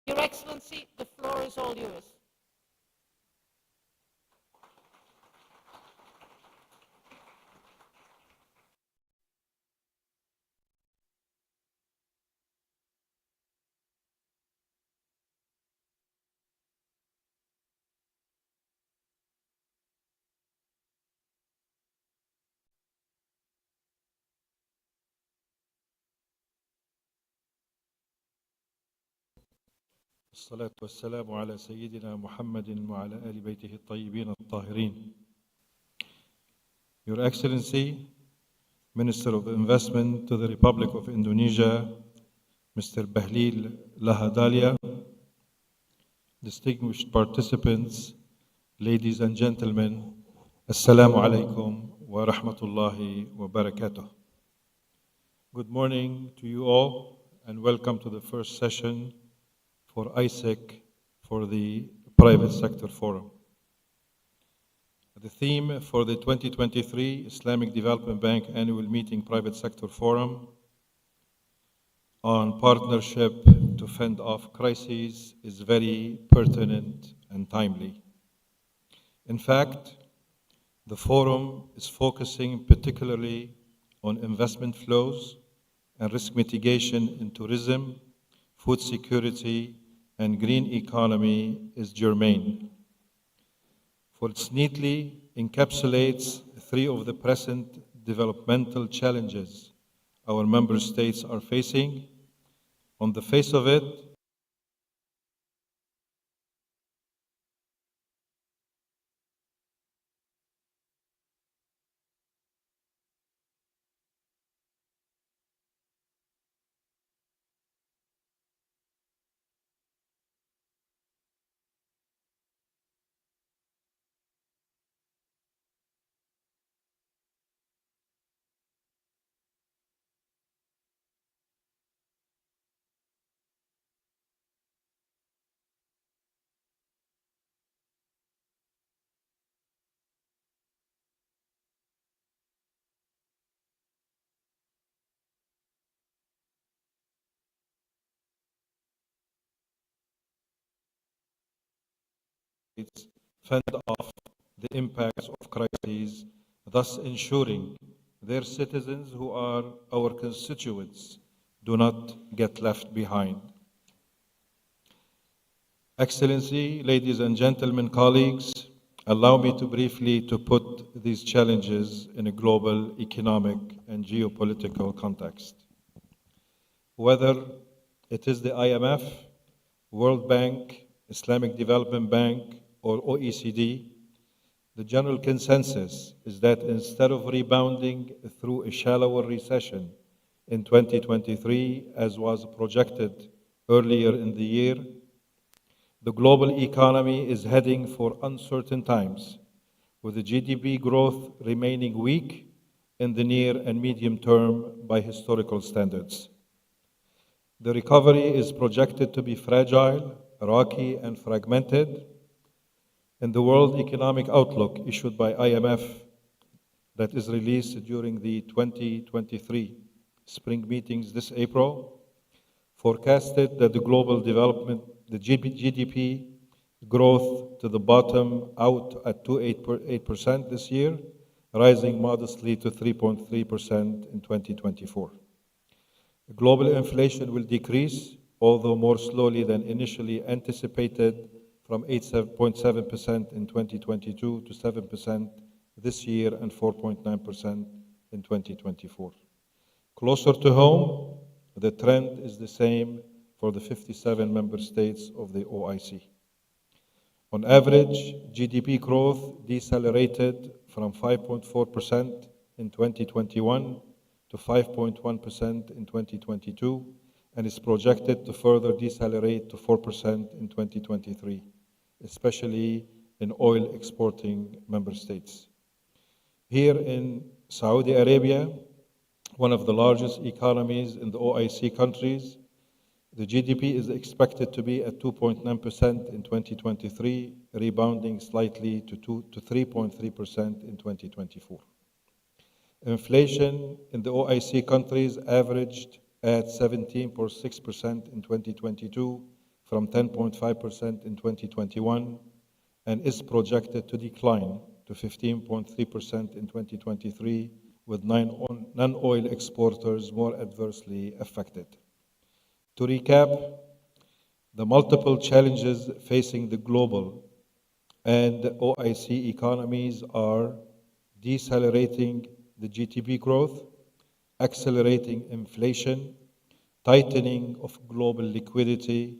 Your Excellency, the floor is all yours. الصلاة والسلام على سيدنا محمد وعلى آل بيته الطيبين الطاهرين. Your Excellency, Minister of Investment to the Republic of Indonesia, Mr. Bahlil Lahadalia, distinguished participants, ladies and gentlemen, Assalamu alaikum wa rahmatullahi wa barakatuh. Good morning to you all and welcome to the first session for ICIEC for the Private Sector Forum. The theme for the 2023 Islamic Development Bank Annual Meeting Private Sector Forum on partnership to fend off crises is very pertinent and timely. In fact, the forum is focusing particularly on investment flows and risk mitigation in tourism, food security, and green economy is germane, for it neatly encapsulates three of the present developmental challenges our member states are facing. On the face of it, fend off the impacts of crises, thus ensuring their citizens who are our constituents do not get left behind. Excellency, ladies and gentlemen, colleagues, allow me to briefly put these challenges in a global economic and geopolitical context. Whether it is the IMF, World Bank, Islamic Development Bank, or OECD, the general consensus is that instead of rebounding through a shallower recession in 2023, as was projected earlier in the year, the global economy is heading for uncertain times, with the GDP growth remaining weak in the near and medium term by historical standards. The recovery is projected to be fragile, rocky, and fragmented. In the World Economic Outlook issued by IMF that is released during the 2023 spring meetings this April, forecasted that the global development, the GDP growth to the bottom out at 2.8% this year, rising modestly to 3.3% in 2024. Global inflation will decrease, although more slowly than initially anticipated, from 8.7% in 2022 to 7% this year and 4.9% in 2024. Closer to home, the trend is the same for the 57 member states of the OIC. On average, GDP growth decelerated from 5.4% in 2021 to 5.1% in 2022 and is projected to further decelerate to 4% in 2023. Especially in oil exporting member states. Here in Saudi Arabia, one of the largest economies in the OIC countries, the GDP is expected to be at 2.9% in 2023, rebounding slightly to 3.3% in 2024. Inflation in the OIC countries averaged at 17.6% in 2022, from 10.5% in 2021 and is projected to decline to 15.3% in 2023, with non-oil exporters more adversely affected. To recap, the multiple challenges facing the global and OIC economies are decelerating the GDP growth, accelerating inflation, tightening of global liquidity,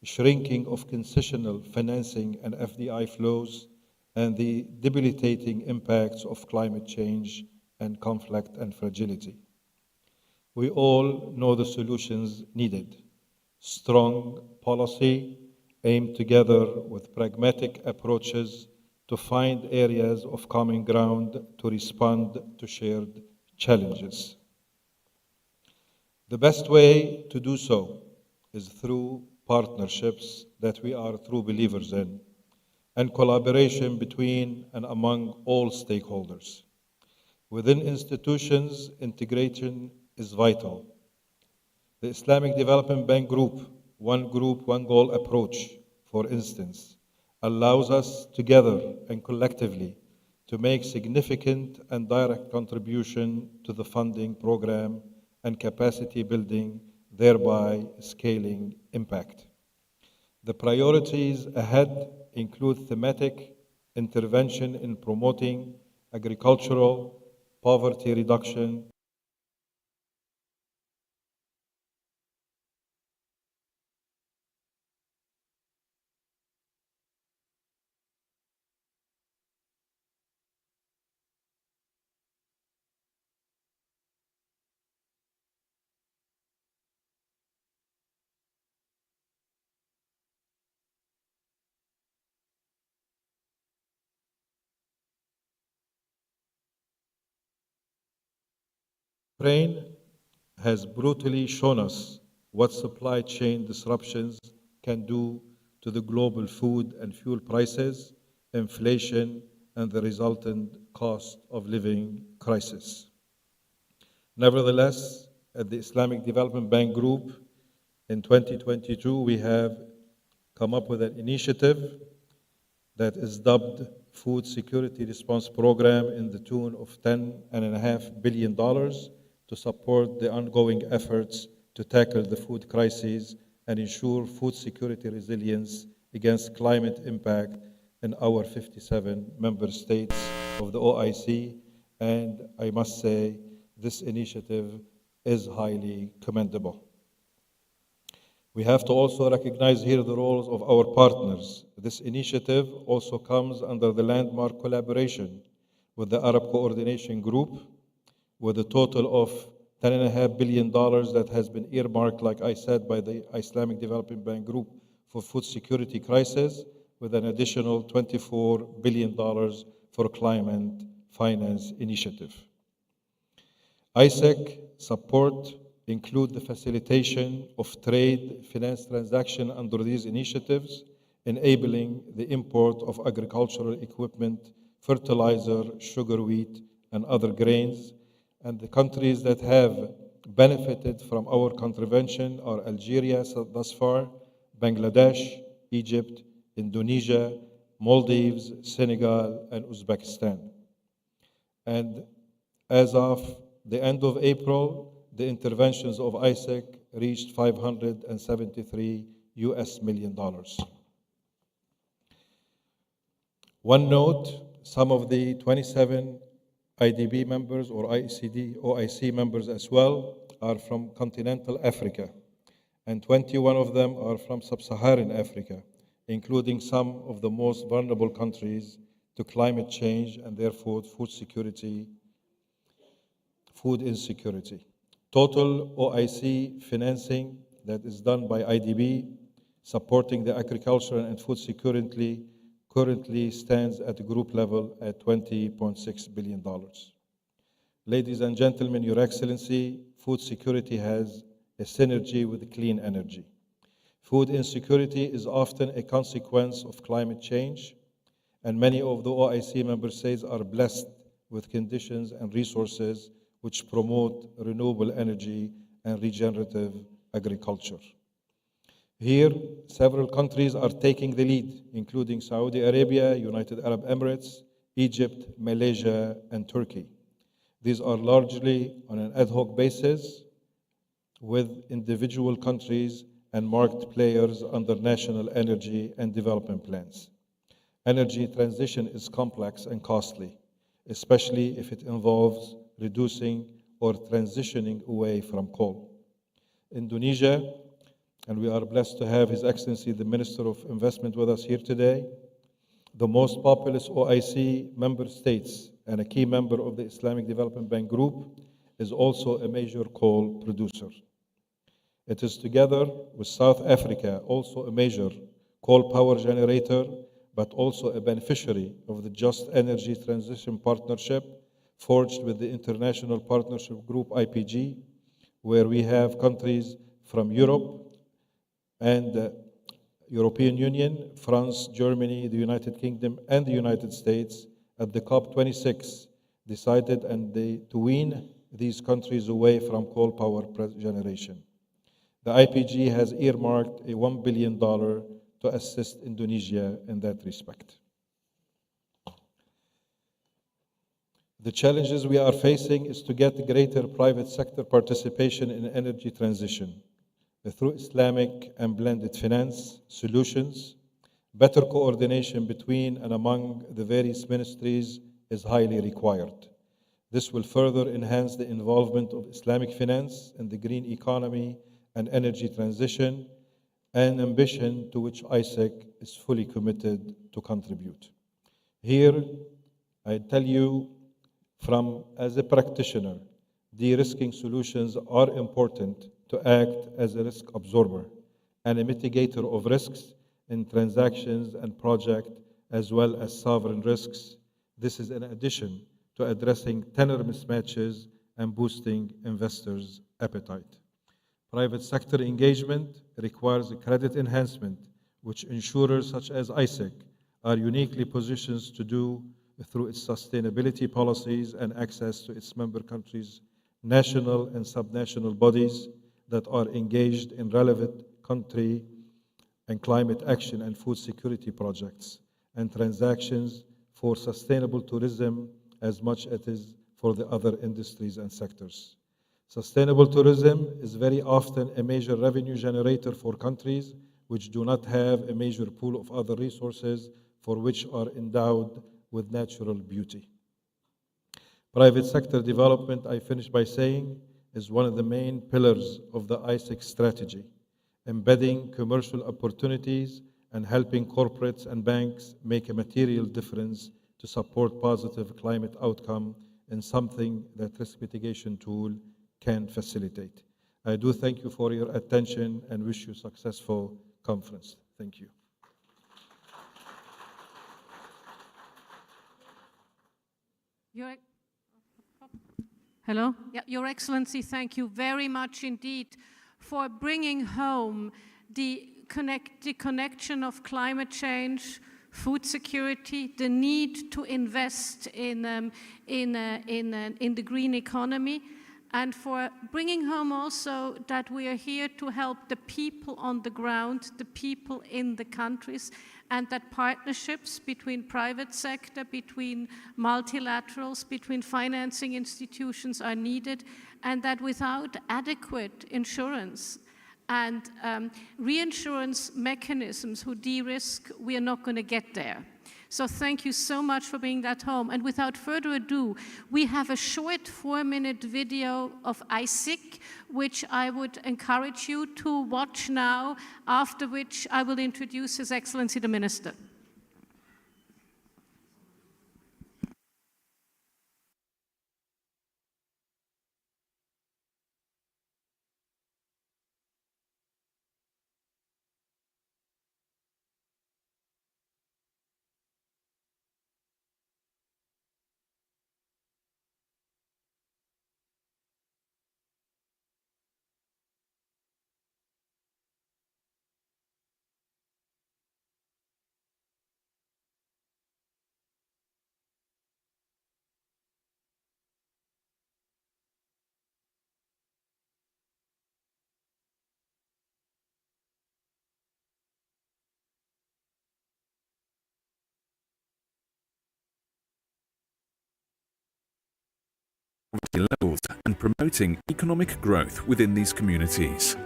shrinking of concessional financing and FDI flows, and the debilitating impacts of climate change and conflict and fragility. We all know the solutions needed. Strong policy aimed together with pragmatic approaches to find areas of common ground to respond to shared challenges. The best way to do so is through partnerships that we are true believers in, and collaboration between and among all stakeholders. Within institutions, integration is vital. The Islamic Development Bank Group, one goal approach, for instance, allows us together and collectively to make significant and direct contribution to the funding program and capacity building, thereby scaling impact. The priorities ahead include thematic intervention in promoting agricultural poverty reduction, Ukraine has brutally shown us what supply chain disruptions can do to the global food and fuel prices, inflation, and the resultant cost of living crisis. Nevertheless, at the Islamic Development Bank Group, in 2022, we have come up with an initiative that is dubbed Food Security Response Program in the tune of $10.5 billion to support the ongoing efforts to tackle the food crisis and ensure food security resilience against climate impact in our 57 member states of the OIC. And I must say, this initiative is highly commendable. We have to also recognize here the roles of our partners. This initiative also comes under the landmark collaboration with the Arab Coordination Group, with a total of $10.5 billion that has been earmarked, like I said, by the Islamic Development Bank Group for food security crisis, with an additional $24 billion for climate finance initiative. ICIEC support include the facilitation of trade finance transaction under these initiatives, enabling the import of agricultural equipment, fertilizer, sugar, wheat, and other grains. And the countries that have benefited from our contravention are Algeria thus far, Bangladesh, Egypt, Indonesia, Maldives, Senegal, and Uzbekistan. And as of the end of April, the interventions of ICIEC reached $573 million. One note, some of the 27 IDB members or OIC members as well are from continental Africa, and 21 of them are from sub-Saharan Africa, including some of the most vulnerable countries to climate change and therefore food insecurity. Total OIC financing that is done by IDB supporting the agriculture and food security currently stands at the group level at $20.6 billion. Ladies and gentlemen, Your Excellency, food security has a synergy with clean energy. Food insecurity is often a consequence of climate change, and many of the OIC member states are blessed with conditions and resources which promote renewable energy and regenerative agriculture. Here, several countries are taking the lead, including Saudi Arabia, United Arab Emirates, Egypt, Malaysia, and Turkey. These are largely on an ad hoc basis with individual countries and marked players under national energy and development plans. Energy transition is complex and costly, especially if it involves reducing or transitioning away from coal. Indonesia, and we are blessed to have His Excellency the Minister of Investment with us here today, the most populous OIC member states and a key member of the Islamic Development Bank Group, is also a major coal producer. It is together with South Africa also a major coal power generator, but also a beneficiary of the Just Energy Transition Partnership forged with the International Partnership Group IPG, where we have countries from Europe and the European Union, France, Germany, the United Kingdom, and the United States at the COP26 decided to wean these countries away from coal power generation. The IPG has earmarked a $1 billion to assist Indonesia in that respect. The challenges we are facing is to get greater private sector participation in energy transition through Islamic and blended finance solutions. Better coordination between and among the various ministries is highly required. This will further enhance the involvement of Islamic finance in the green economy and energy transition, an ambition to which ICIEC is fully committed to contribute. Here, I tell you as a practitioner, de-risking solutions are important to act as a risk absorber and a mitigator of risks in transactions and projects, as well as sovereign risks. This is in addition to addressing tenor mismatches and boosting investors' appetite. Private sector engagement requires a credit enhancement, which insurers such as ICIEC are uniquely positioned to do through its sustainability policies and access to its member countries' national and subnational bodies that are engaged in relevant country and climate action and food security projects and transactions for sustainable tourism as much as it is for the other industries and sectors. Sustainable tourism is very often a major revenue generator for countries which do not have a major pool of other resources for which are endowed with natural beauty. Private sector development, I finish by saying, is one of the main pillars of the ICIEC strategy, embedding commercial opportunities and helping corporates and banks make a material difference to support positive climate outcome in something that risk mitigation tool can facilitate. I do thank you for your attention and wish you a successful conference. Thank you. Hello? Yeah, Your Excellency, thank you very much indeed for bringing home the connection of climate change, food security, the need to invest in the green economy, and for bringing home also that we are here to help the people on the ground, the people in the countries, and that partnerships between private sector, between multilaterals, between financing institutions are needed, and that without adequate insurance and reinsurance mechanisms who de-risk, we are not going to get there. So thank you so much for bringing that home. And without further ado, we have a short 4-minute video of ICIEC, which I would encourage you to watch now, after which I will introduce His Excellency the Minister. poverty levels and promoting economic growth within these communities.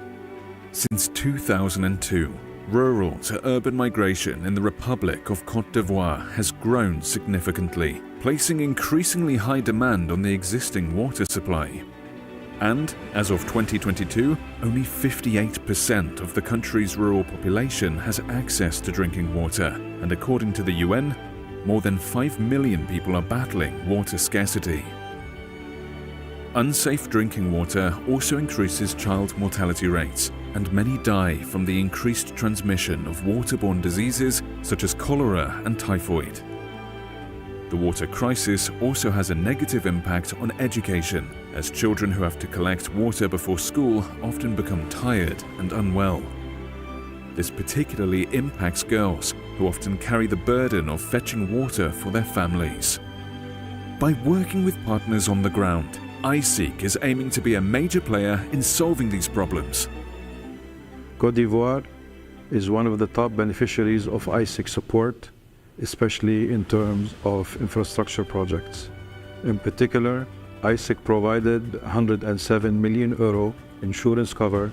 Since 2002, rural to urban migration in the Republic of Côte d'Ivoire has grown significantly, placing increasingly high demand on the existing water supply. And, as of 2022, only 58% of the country's rural population has access to drinking water, and according to the UN, more than 5 million people are battling water scarcity. Unsafe drinking water also increases child mortality rates, and many die from the increased transmission of waterborne diseases such as cholera and typhoid. The water crisis also has a negative impact on education, as children who have to collect water before school often become tired and unwell. This particularly impacts girls, who often carry the burden of fetching water for their families. By working with partners on the ground, ICIEC is aiming to be a major player in solving these problems. Côte d'Ivoire is one of the top beneficiaries of ICIEC support, especially in terms of infrastructure projects. In particular, ICIEC provided €107 million insurance cover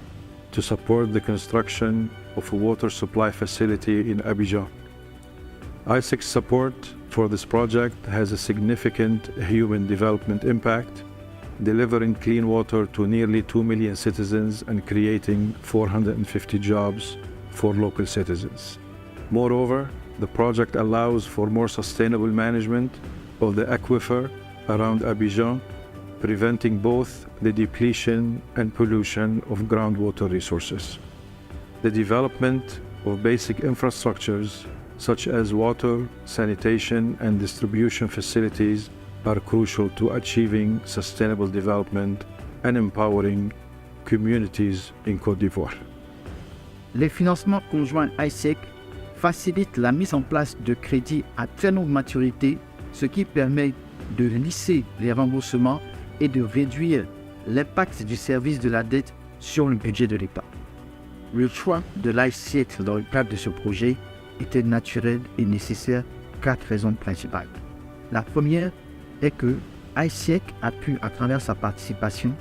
to support the construction of a water supply facility in Abidjan. ICIEC's support for this project has a significant human development impact, delivering clean water to nearly 2 million citizens and creating 450 jobs for local citizens. Moreover, the project allows for more sustainable management of the aquifer around Abidjan, preventing both the depletion and pollution of groundwater resources. The development of basic infrastructures such as water, sanitation, and distribution facilities are crucial to achieving sustainable development and empowering communities in Côte d'Ivoire. Les financements conjoints ICIEC facilitent la mise en place de crédits à très longue maturité, ce qui permet de lisser les remboursements et de réduire l'impact du service de la dette sur le budget de l'État. Le choix de l'ICIEC dans le cadre de ce projet était naturel et nécessaire pour 4 raisons principales. La première est que ICIEC a pu, à travers sa participation,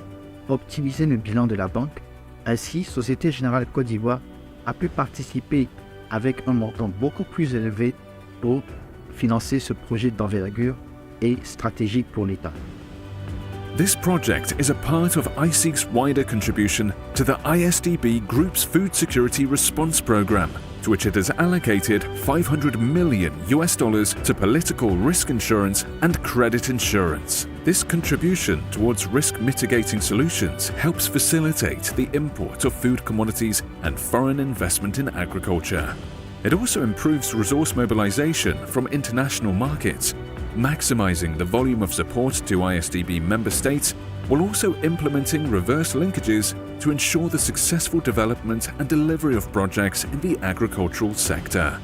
optimiser le bilan de la banque. Ainsi, Société Générale Côte d'Ivoire a pu participer avec un montant beaucoup plus élevé pour financer ce projet d'envergure et stratégique pour l'État. This project is a part of ICIEC's wider contribution to the ISDB Group's Food Security Response Program, to which it has allocated $500 million to political risk insurance and credit insurance. This contribution towards risk mitigating solutions helps facilitate the import of food commodities and foreign investment in agriculture. It also improves resource mobilization from international markets, maximizing the volume of support to ISDB member states, while also implementing reverse linkages to ensure the successful development and delivery of projects in the agricultural sector.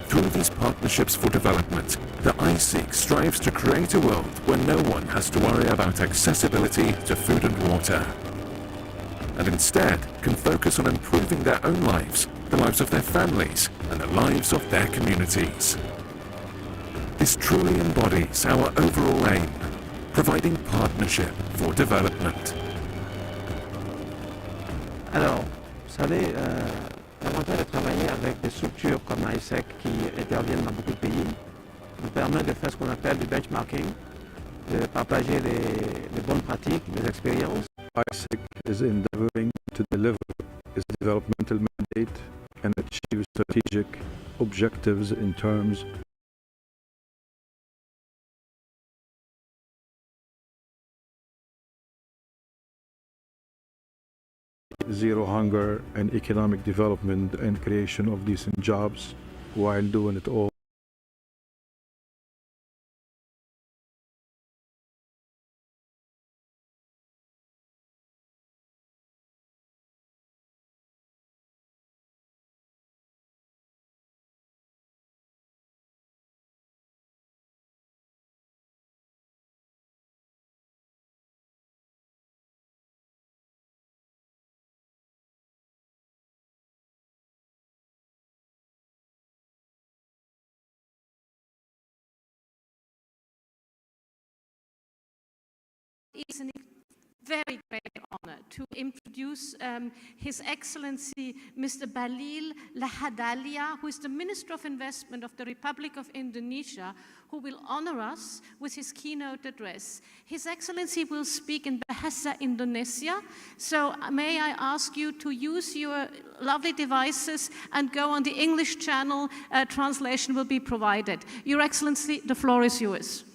Through these partnerships for development, the ICIEC strives to create a world where no one has to worry about accessibility to food and water, and instead can focus on improving their own lives, the lives of their families, and the lives of their communities. This truly embodies our overall aim, providing partnership for development. Alors, vous savez, l'avantage de travailler avec des structures comme ICIEC qui interviennent dans beaucoup de pays nous permet de faire ce qu'on appelle du benchmarking, de partager les bonnes pratiques, les expériences. ICIEC is endeavoring to deliver its developmental mandate and achieve strategic objectives in terms zero hunger and economic development and creation of decent jobs while doing it all is a very great honor to introduce His Excellency Mr. Balil Lahadalia, who is the Minister of Investment of the Republic of Indonesia, who will honor us with his keynote address. His Excellency will speak in Bahasa Indonesia, so may I ask you to use your lovely devices and go on the English channel. Translation will be provided. Your Excellency, the floor is yours.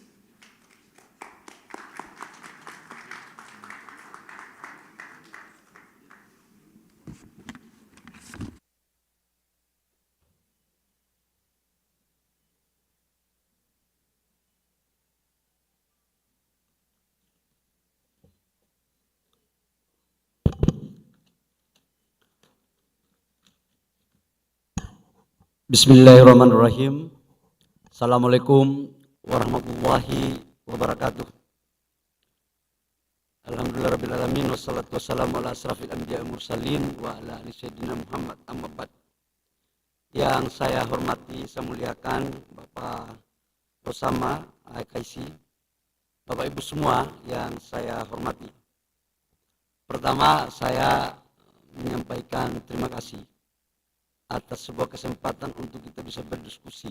Bismillahirrahmanirrahim. Assalamualaikum warahmatullahi wabarakatuh. Alhamdulillah rabbil alamin, wassalatu wassalamu ala asrafil anbiya'i mursalin wa ala ali sayyidina Muhammad, amma ba'd. Yang saya hormati, saya muliakan Bapak Osama ICIEC, Bapak Ibu semua yang saya hormati. Pertama, saya menyampaikan terima kasih atas sebuah kesempatan untuk kita bisa berdiskusi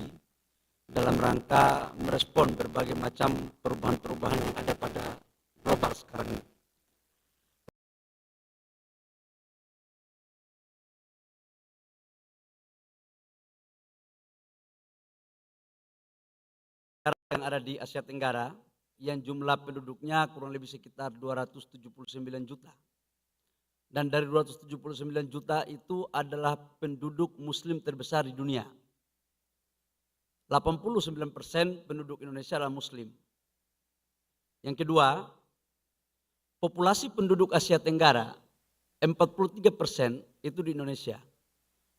dalam rangka merespon berbagai macam perubahan-perubahan yang ada pada global sekarang ini. Yang ada di Asia Tenggara yang jumlah penduduknya kurang lebih sekitar 279 juta. Dan dari 279 juta itu adalah penduduk muslim terbesar di dunia. 89% penduduk Indonesia adalah muslim. Yang kedua, populasi penduduk Asia Tenggara 43% itu di Indonesia.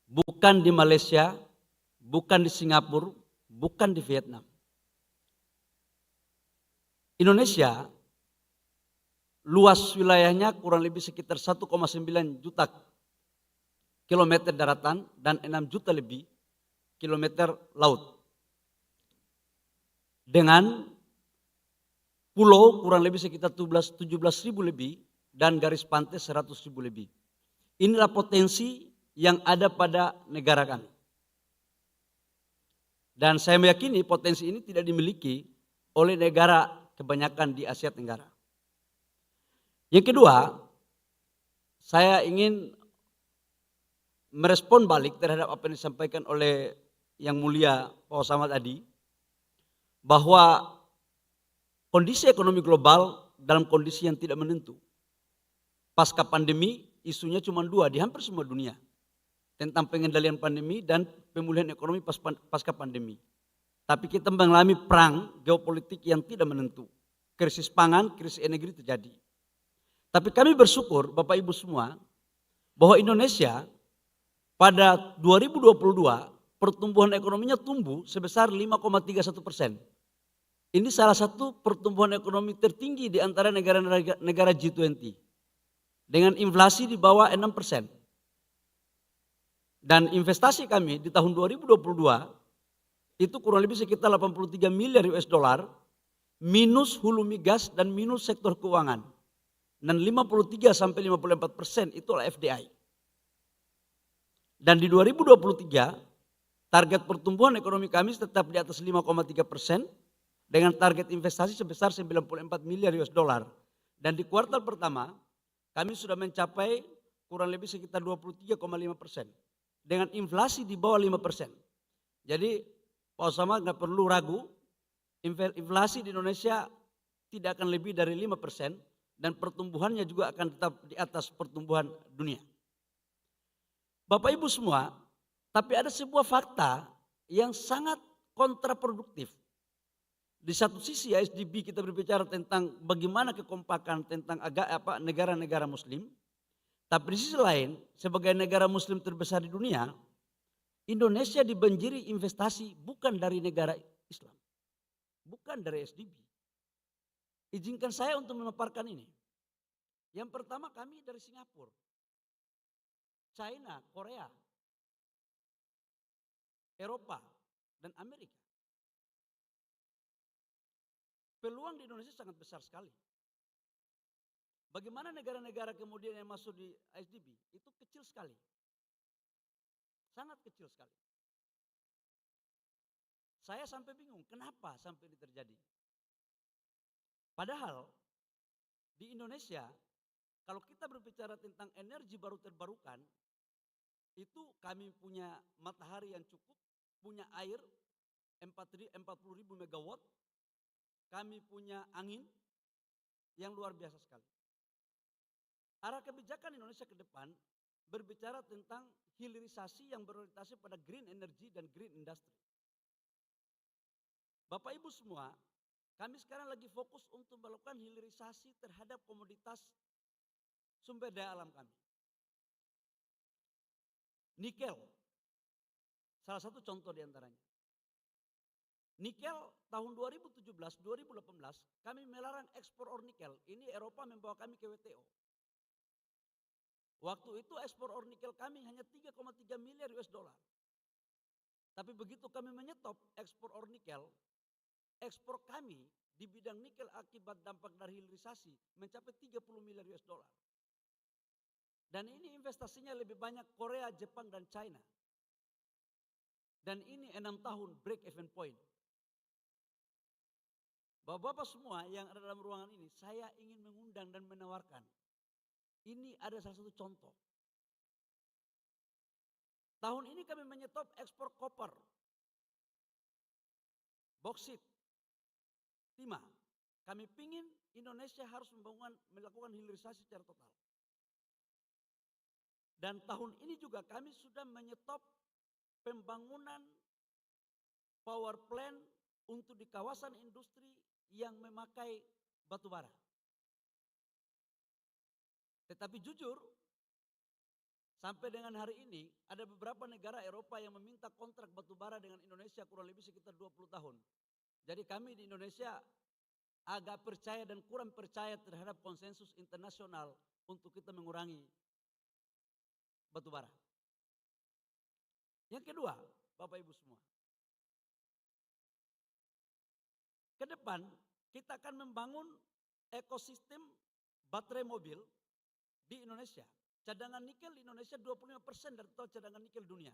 Bukan di Malaysia, bukan di Singapura, bukan di Vietnam. Indonesia luas wilayahnya kurang lebih sekitar 1,9 juta kilometer daratan dan 6 juta lebih kilometer laut. Dengan pulau kurang lebih sekitar 17 ribu lebih dan garis pantai 100 ribu lebih. Inilah potensi yang ada pada negara kami. Dan saya meyakini potensi ini tidak dimiliki oleh negara kebanyakan di Asia Tenggara. Yang kedua, saya ingin merespon balik terhadap apa yang disampaikan oleh Yang Mulia Pak Osama tadi, bahwa kondisi ekonomi global dalam kondisi yang tidak menentu. Pasca pandemi, isunya cuma dua di hampir semua dunia, tentang pengendalian pandemi dan pemulihan ekonomi pasca pandemi. Tapi kita mengalami perang geopolitik yang tidak menentu. Krisis pangan, krisis energi terjadi. Tapi kami bersyukur Bapak Ibu semua bahwa Indonesia pada 2022 pertumbuhan ekonominya tumbuh sebesar 5,31%. Ini salah satu pertumbuhan ekonomi tertinggi di antara negara G20 dengan inflasi di bawah 6%. Dan investasi kami di tahun 2022 itu kurang lebih sekitar 83 miliar US dollar minus hulu migas dan minus sektor keuangan. Dan 53-54% itulah FDI. Dan di 2023 target pertumbuhan ekonomi kami tetap di atas 5,3% dengan target investasi sebesar 94 miliar US dollar. Dan di kuartal pertama kami sudah mencapai kurang lebih sekitar 23,5% dengan inflasi di bawah 5%. Jadi Pak Osama nggak perlu ragu, inflasi di Indonesia tidak akan lebih dari 5%. Dan pertumbuhannya juga akan tetap di atas pertumbuhan dunia. Bapak Ibu semua, tapi ada sebuah fakta yang sangat kontraproduktif. Di satu sisi ISDB kita berbicara tentang bagaimana kekompakan tentang negara-negara muslim. Tapi di sisi lain, sebagai negara muslim terbesar di dunia, Indonesia dibanjiri investasi bukan dari negara Islam. Bukan dari ISDB. Izinkan saya untuk memaparkan ini. Yang pertama kami dari Singapura, China, Korea, Eropa, dan Amerika. Peluang di Indonesia sangat besar sekali. Bagaimana negara-negara kemudian yang masuk di ISDB? Itu kecil sekali. Sangat kecil sekali. Saya sampai bingung, kenapa sampai ini terjadi? Padahal di Indonesia, kalau kita berbicara tentang energi baru terbarukan, itu kami punya matahari yang cukup, punya air 40.000 megawatt, kami punya angin yang luar biasa sekali. Arah kebijakan Indonesia ke depan berbicara tentang hilirisasi yang berorientasi pada green energy dan green industry. Bapak Ibu semua, kami sekarang lagi fokus untuk melakukan hilirisasi terhadap komoditas sumber daya alam kami. Nikel, salah satu contoh diantaranya. Nikel tahun 2017-2018 kami melarang ekspor ore nikel. Ini Eropa membawa kami ke WTO. Waktu itu ekspor ore nikel kami hanya 3,3 miliar US dollar. Tapi begitu kami menyetop ekspor ore nikel, ekspor kami di bidang nikel akibat dampak dari hilirisasi mencapai 30 miliar US dollar. Dan ini investasinya lebih banyak Korea, Jepang, dan China. Dan ini 6 tahun break even point. Bapak-bapak semua yang ada dalam ruangan ini, saya ingin mengundang dan menawarkan. Ini ada salah satu contoh. Tahun ini kami menyetop ekspor koper, boksit, timah. Kami pingin Indonesia harus melakukan hilirisasi secara total. Dan tahun ini juga kami sudah menyetop pembangunan power plant untuk di kawasan industri yang memakai batu bara. Tetapi jujur, sampai dengan hari ini ada beberapa negara Eropa yang meminta kontrak batu bara dengan Indonesia kurang lebih sekitar 20 tahun. Jadi kami di Indonesia agak percaya dan kurang percaya terhadap konsensus internasional untuk kita mengurangi batu bara. Yang kedua, Bapak Ibu semua. Ke depan kita akan membangun ekosistem baterai mobil di Indonesia. Cadangan nikel di Indonesia 25% dari total cadangan nikel dunia.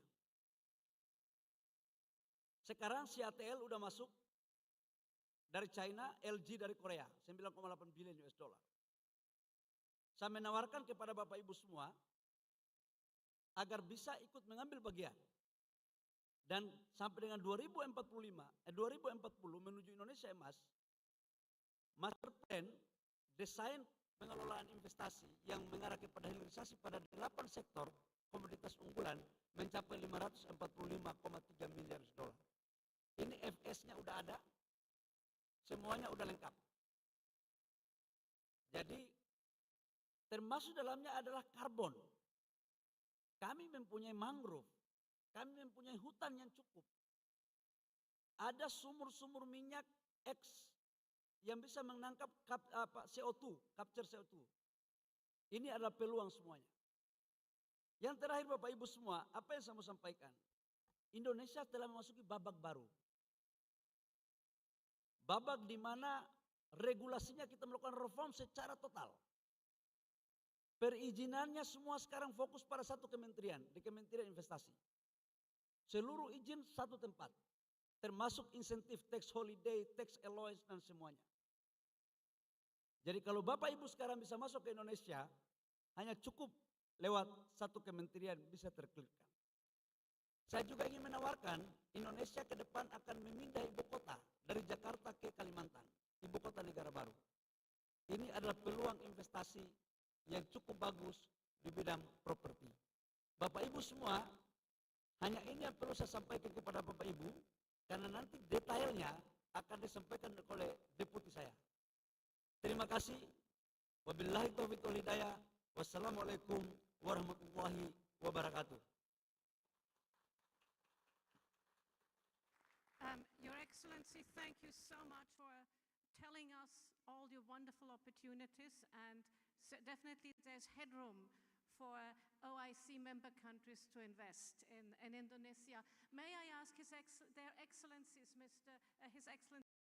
Sekarang CATL udah masuk dari China, LG dari Korea, 9,8 billion US dollar. Saya menawarkan kepada Bapak Ibu semua agar bisa ikut mengambil bagian. Dan sampai dengan 2040 menuju Indonesia emas, master plan desain pengelolaan investasi yang mengarah kepada hilirisasi pada 8 sektor komoditas unggulan mencapai 545,3 miliar dolar. Ini FS-nya udah ada, semuanya udah lengkap. Jadi termasuk dalamnya adalah karbon. Kami mempunyai mangrove, kami mempunyai hutan yang cukup. Ada sumur-sumur minyak X yang bisa menangkap CO2, capture CO2. Ini adalah peluang semuanya. Yang terakhir Bapak Ibu semua, apa yang saya mau sampaikan? Indonesia telah memasuki babak baru. Babak di mana regulasinya kita melakukan reform secara total. Perizinannya semua sekarang fokus pada satu kementerian, di Kementerian Investasi. Seluruh izin satu tempat. Termasuk insentif, tax holiday, tax allowance dan semuanya. Jadi kalau Bapak Ibu sekarang bisa masuk ke Indonesia, hanya cukup lewat satu kementerian bisa terklikkan. Saya juga ingin menawarkan Indonesia ke depan akan memindah ibu kota dari Jakarta ke Kalimantan, ibu kota negara baru. Ini adalah peluang investasi yang cukup bagus di bidang properti. Bapak Ibu semua, hanya ini yang perlu saya sampaikan kepada Bapak Ibu, karena nanti detailnya akan disampaikan oleh deputi saya. Terima kasih. Wabillahi taufiq wal hidayah. Wassalamualaikum warahmatullahi wabarakatuh. Your Excellency, thank you so much for telling us all your wonderful opportunities, and definitely there's headroom for OIC member countries to invest in Indonesia. May I ask their Excellencies, His Excellency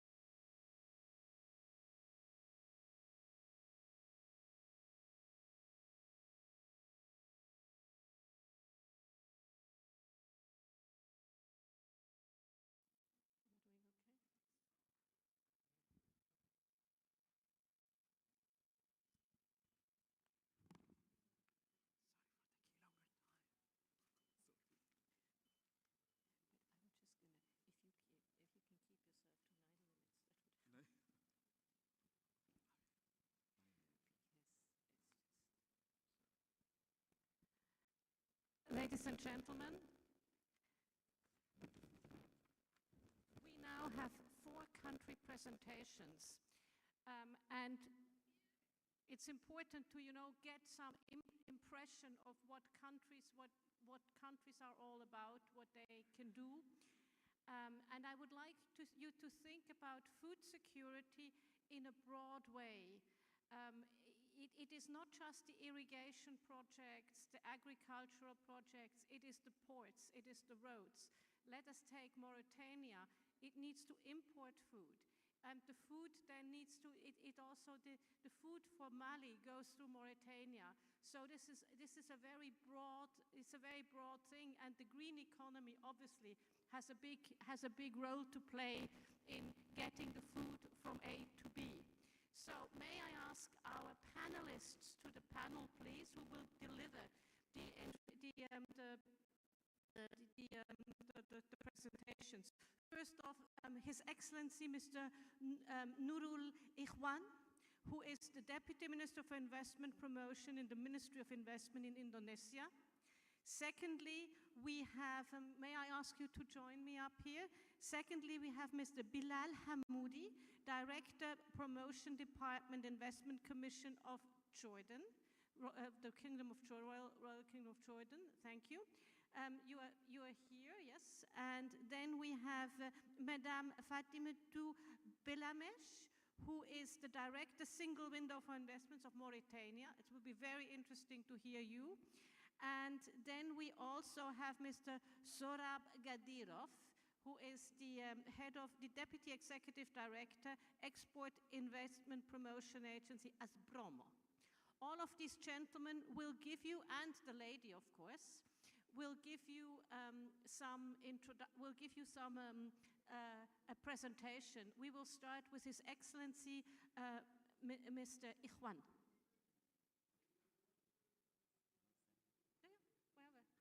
Ladies and gentlemen, we now have 4 country presentations, and it's important to, get some impression of what countries are all about, what they can do. And I would like you to think about food security in a broad way. It is not just the irrigation projects, the agricultural projects, it is the ports, it is the roads. Let us take Mauritania. It needs to import food. And the food then needs to, the food for Mali goes through Mauritania. So this is a very broad thing, and the green economy obviously has a big role to play in getting the food from A to B. So may I ask our panelists to the panel, please, who will deliver the presentations. First off, His Excellency Mr. Nurul Ikhwan, who is the Deputy Minister for Investment Promotion in the Ministry of Investment in Indonesia. Secondly, we have, may I ask you to join me up here? Secondly, we have Mr. Bilal Hamoudi, Director, Promotion Department, Investment Commission of Jordan, the Kingdom of Jordan, Royal Kingdom of Jordan. Thank you. You are here, yes. And then we have Madame Fatimatou Belamesh, who is the Director, Single Window for Investments of Mauritania. It will be very interesting to hear you. And then we also have Mr. Sorab Gadirov, who is the head of the Deputy Executive Director, Export Investment Promotion Agency, ASBROMO. All of these gentlemen will give you, and the lady, of course, will give you a presentation. We will start with His Excellency, Mr. Ikhwan.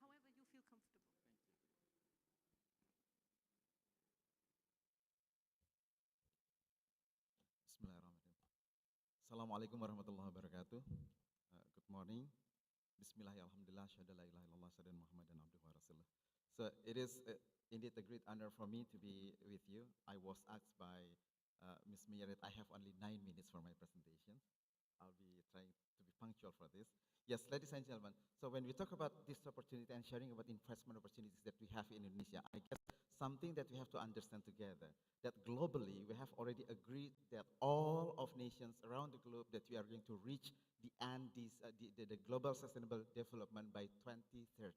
However you feel comfortable. Thank you. Bismillahirrahmanirrahim. Assalamualaikum warahmatullahi wabarakatuh. Good morning. Bismillahirrahmanirrahim. Syahada la ilaha illallah sadan Muhammadan abduhu wa rasuluh. So it is indeed a great honor for me to be with you. I was asked by Ms. Meyer that I have only 9 minutes for my presentation. I'll be trying to be punctual for this. Yes, ladies and gentlemen, so when we talk about this opportunity and sharing about investment opportunities that we have in Indonesia, I guess something that we have to understand together, that globally we have already agreed that all of nations around the globe that we are going to reach the end, the global sustainable development by 2030.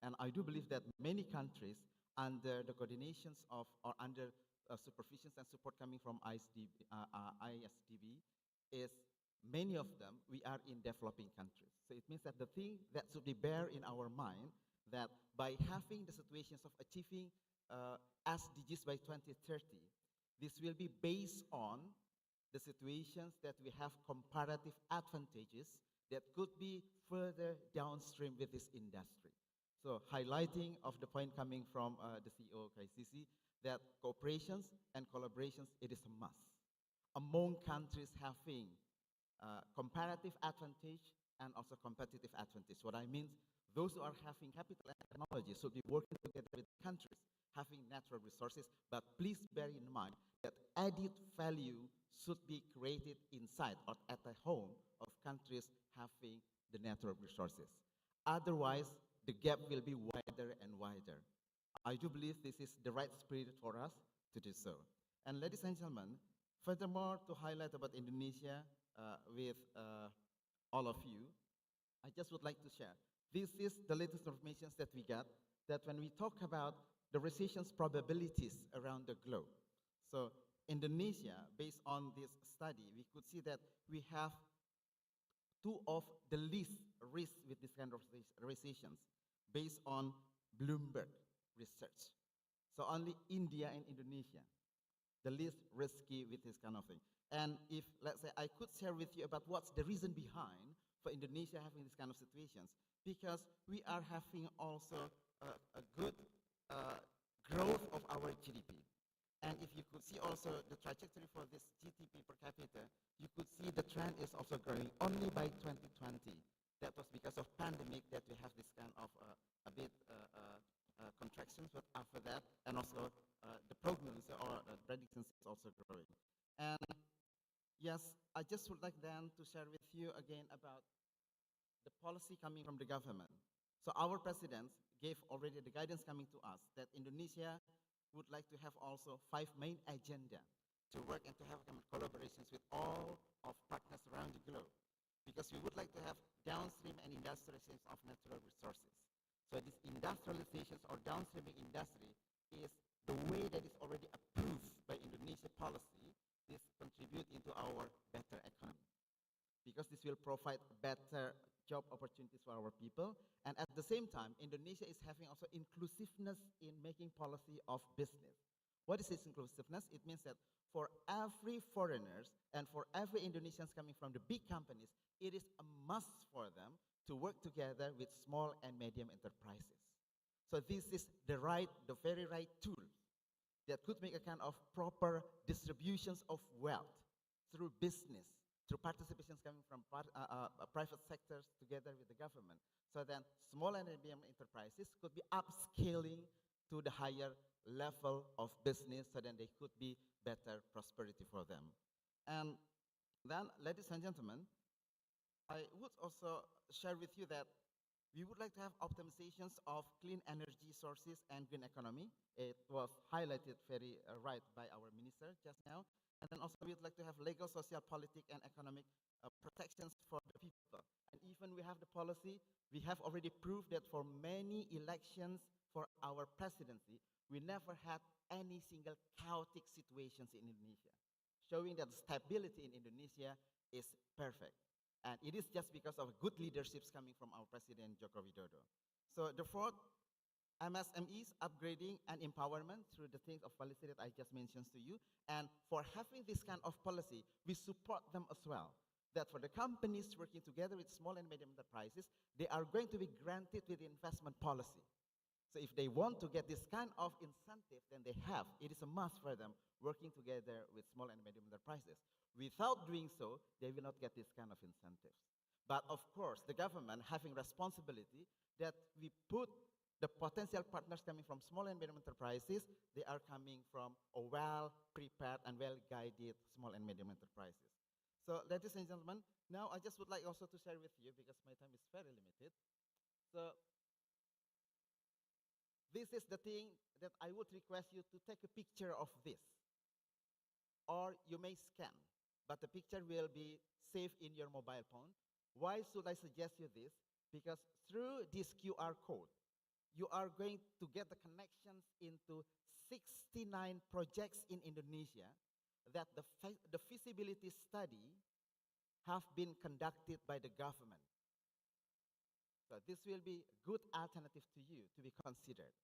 And I do believe that many countries under the coordinations of, or under supervisions and support coming from ISDB is, many of them, we are in developing countries. So it means that the thing that should be bear in our mind, that by having the situations of achieving SDGs by 2030, this will be based on the situations that we have comparative advantages that could be further downstream with this industry. So highlighting of the point coming from the CEO of ICIEC, that cooperations and collaborations, it is a must. Among countries having comparative advantage and also competitive advantage. What I mean, those who are having capital and technology should be working together with countries having natural resources, but please bear in mind that added value should be created inside or at the home of countries having the natural resources. Otherwise, the gap will be wider and wider. I do believe this is the right spirit for us to do so. And ladies and gentlemen, furthermore, to highlight about Indonesia, with all of you, I just would like to share. This is the latest information that we got, that when we talk about the recession's probabilities around the globe. So Indonesia, based on this study, we could see that we have 2 of the least risks with this kind of recessions, based on Bloomberg research. So only India and Indonesia, the least risky with this kind of thing. And if, let's say, I could share with you about what's the reason behind for Indonesia having this kind of situations, because we are having also a good growth of our GDP. And if you could see also the trajectory for this GDP per capita, you could see the trend is also growing only by 2020. That was because of pandemic that we have this kind of a bit contractions, but after that, and also the prognosis or predictions is also growing. And yes, I just would like then to share with you again about the policy coming from the government. So our president gave already the guidance coming to us that Indonesia would like to have also 5 main agenda to work and to have collaborations with all of partners around the globe, because we would like to have downstream and industrialization of natural resources. So this industrializations or downstreaming industry is the way that is already approved by Indonesia policy. This contribute into our better economy, because this will provide better job opportunities for our people. And at the same time, Indonesia is having also inclusiveness in making policy of business. What is this inclusiveness? It means that for every foreigners and for every Indonesians coming from the big companies, it is a must for them to work together with small and medium enterprises. So this is the very right tool that could make a kind of proper distributions of wealth through business, through participations coming from private sectors together with the government. So then small and medium enterprises could be upscaling to the higher level of business, so then they could be better prosperity for them. And then, ladies and gentlemen, I would also share with you that we would like to have optimizations of clean energy sources and green economy. It was highlighted very right by our minister just now. And then also we would like to have legal, social, political, and economic protections for the people. And even we have the policy, we have already proved that for many elections for our presidency, we never had any single chaotic situations in Indonesia, showing that stability in Indonesia is perfect. And it is just because of good leaderships coming from our President Joko Widodo. So the fourth, MSMEs, upgrading and empowerment through the things of policy that I just mentioned to you. And for having this kind of policy, we support them as well. That for the companies working together with small and medium enterprises, they are going to be granted with investment policy. So if they want to get this kind of incentive, then they have. It is a must for them working together with small and medium enterprises. Without doing so, they will not get this kind of incentives. But of course, the government having responsibility that we put the potential partners coming from small and medium enterprises, they are coming from a well-prepared and well-guided small and medium enterprises. So ladies and gentlemen, now I just would like also to share with you, because my time is very limited. So this is the thing that I would request you to take a picture of this. Or you may scan, but the picture will be saved in your mobile phone. Why should I suggest you this? Because through this QR code, you are going to get the connections into 69 projects in Indonesia that the feasibility study have been conducted by the government. So this will be a good alternative to you to be considered,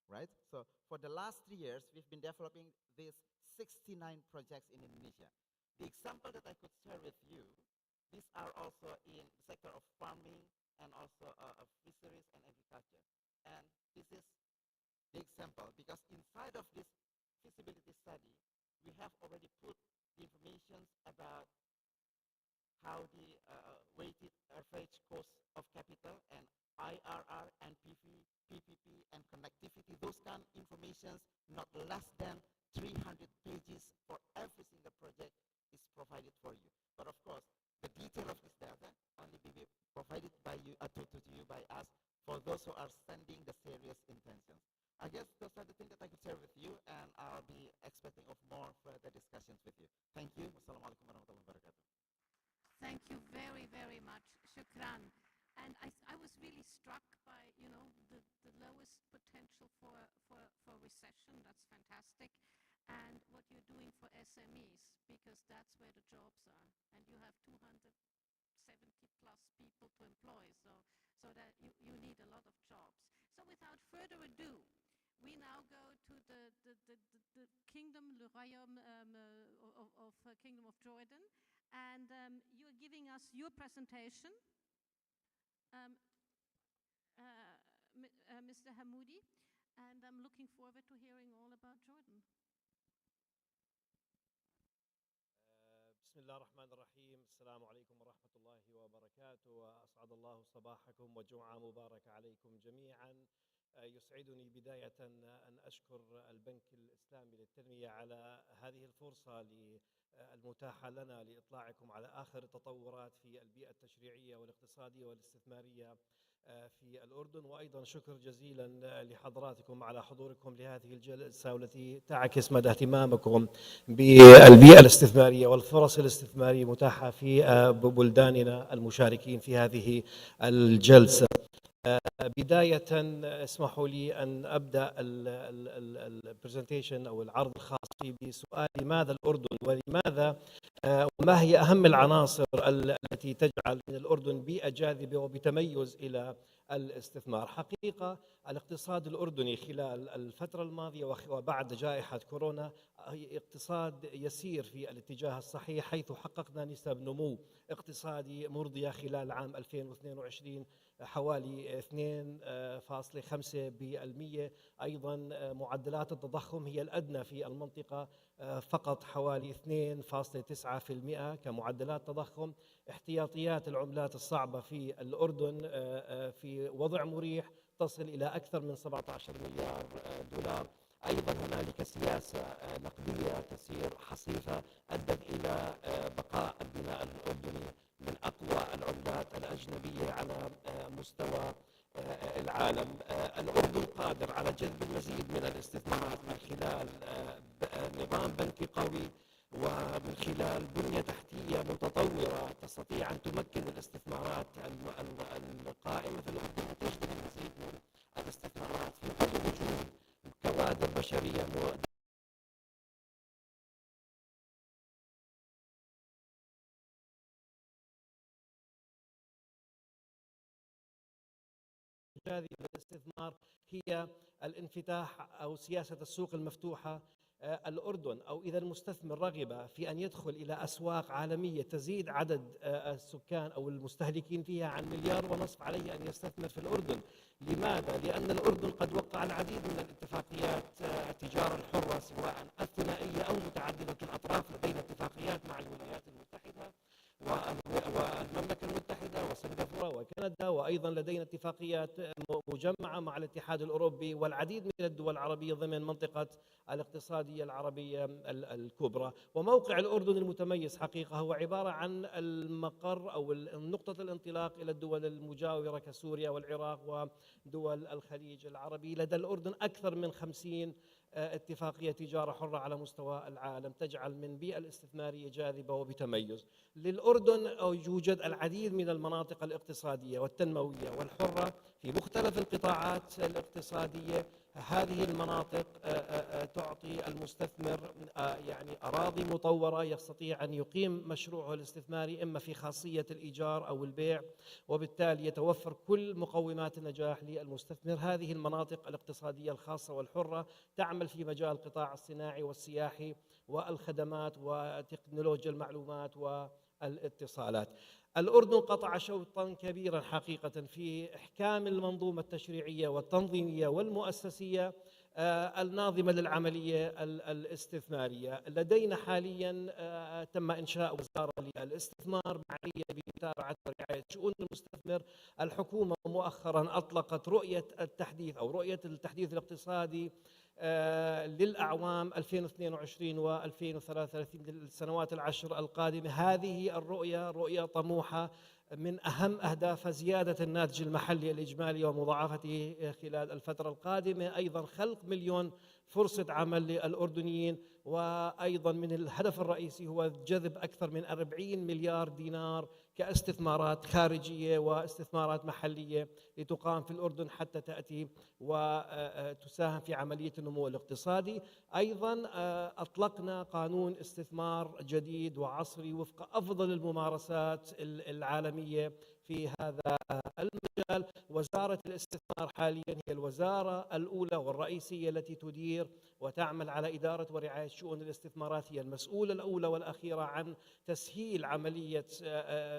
right? So for the last 3 years, we've been developing these 69 projects in Indonesia. The example that I could share with you, these are also in the sector of farming and also of fisheries and agriculture. And this is the example, because inside of this feasibility study, we have already put the information about how the weighted average cost of capital and IRR and PPP and connectivity, those kind of informations, not less than 300 pages for every single project is provided for you. But of course, the detail of this data only be provided by you, to you by us, for those who are sending the serious intentions. I guess those are the things that I could share with you, and I'll be expecting of more further discussions with you. Thank you. Wassalamualaikum warahmatullahi wabarakatuh. Thank you very, very much. Shukran. And I was really struck by, you know, the lowest potential for recession. That's fantastic. And what you're doing for SMEs, because that's where the jobs are. And you have 270 plus people to employ, so that you need a lot of jobs. So without further ado, we now go to the kingdom, le royaume of Kingdom of Jordan, and you're giving us your presentation, Mr. Hamoudi, and I'm looking forward to hearing all about Jordan. بسم بسم الله الرحمن الرحيم. السلام عليكم ورحمة الله وبركاته، وأسعد الله صباحكم وجمعة مباركة عليكم جميعا. يسعدني بداية أن أشكر البنك الإسلامي للتنمية على هذه الفرصة المتاحة لنا لإطلاعكم على آخر التطورات في البيئة التشريعية والاقتصادية والاستثمارية في الأردن، وأيضا شكر جزيلا لحضراتكم على حضوركم لهذه الجلسة والتي تعكس مدى اهتمامكم بالبيئة الاستثمارية والفرص الاستثمارية المتاحة في بلداننا المشاركين في هذه الجلسة. بداية اسمحوا لي أن أبدأ البرزنتيشن أو العرض الخاص بسؤال لماذا الأردن ولماذا وما هي أهم العناصر التي تجعل من الأردن بيئة جاذبة وبتميز إلى الاستثمار. حقيقة الاقتصاد الأردني خلال الفترة الماضية وبعد جائحة كورونا اقتصاد يسير في الاتجاه الصحيح، حيث حققنا نسب نمو اقتصادي مرضية خلال عام 2022 حوالي 2.5%. أيضا معدلات التضخم هي الأدنى في المنطقة، فقط حوالي 2.9% كمعدلات تضخم. احتياطيات العملات الصعبة في الأردن في وضع مريح تصل إلى أكثر من 17 مليار دولار. أيضا هنالك سياسة نقدية تسير حصيفة أدت إلى بقاء البناء الأردني من أقوى العملات الأجنبية على مستوى العالم. الأردن قادر على جلب المزيد من الاستثمارات من خلال نظام بنكي قوي ومن خلال بنية تحتية متطورة تستطيع أن تمكن الاستثمارات القائمة في الأردن تجلب المزيد من الاستثمارات في ظل وجود كوادر بشرية هذه الاستثمار هي الانفتاح أو سياسة السوق المفتوحة. الأردن أو إذا المستثمر رغب في أن يدخل إلى أسواق عالمية تزيد عدد السكان أو المستهلكين فيها عن 1.5 مليار، عليه أن يستثمر في الأردن. لماذا؟ لأن الأردن قد وقع العديد من الاتفاقيات التجارة الحرة سواء الثنائية أو متعددة الأطراف. لدينا اتفاقيات مع الولايات المتحدة والمملكة المتحدة وسنغافورة وكندا، وأيضا لدينا اتفاقيات مجمعة مع الاتحاد الأوروبي والعديد من الدول العربية ضمن منطقة الاقتصادية العربية الكبرى. وموقع الأردن المتميز حقيقة هو عبارة عن المقر أو نقطة الانطلاق إلى الدول المجاورة كسوريا والعراق ودول الخليج العربي. لدى الأردن أكثر من 50 اتفاقية تجارة حرة على مستوى العالم تجعل من بيئة الاستثمارية جاذبة وبتميز. للأردن يوجد العديد من المناطق الاقتصادية والتنموية والحرة في مختلف القطاعات الاقتصادية. هذه المناطق تعطي المستثمر يعني أراضي مطورة يستطيع أن يقيم مشروعه الاستثماري إما في خاصية الإيجار أو البيع، وبالتالي يتوفر كل مقومات النجاح للمستثمر. هذه المناطق الاقتصادية الخاصة والحرة تعمل في مجال القطاع الصناعي والسياحي والخدمات وتكنولوجيا المعلومات والاتصالات. الأردن قطع شوطا كبيرا حقيقة في إحكام المنظومة التشريعية والتنظيمية والمؤسسية الناظمة للعملية الاستثمارية. لدينا حاليا تم إنشاء وزارة للاستثمار معنية بمتابعة ورعاية شؤون المستثمر. الحكومة مؤخرا أطلقت رؤية التحديث أو رؤية التحديث الاقتصادي للأعوام 2022 و2033 للسنوات العشر القادمة. هذه الرؤية رؤية طموحة، من أهم أهداف زيادة الناتج المحلي الإجمالي ومضاعفته خلال الفترة القادمة، أيضا خلق 1 مليون فرصة عمل للأردنيين، وأيضا من الهدف الرئيسي هو جذب أكثر من 40 مليار دينار كاستثمارات خارجية واستثمارات محلية لتقام في الأردن حتى تأتي وتساهم في عملية النمو الاقتصادي. أيضا أطلقنا قانون استثمار جديد وعصري وفق أفضل الممارسات العالمية في هذا المجال. وزارة الاستثمار حاليا هي الوزارة الأولى والرئيسية التي تدير وتعمل على إدارة ورعاية شؤون الاستثمارات، هي المسؤولة الأولى والأخيرة عن تسهيل عملية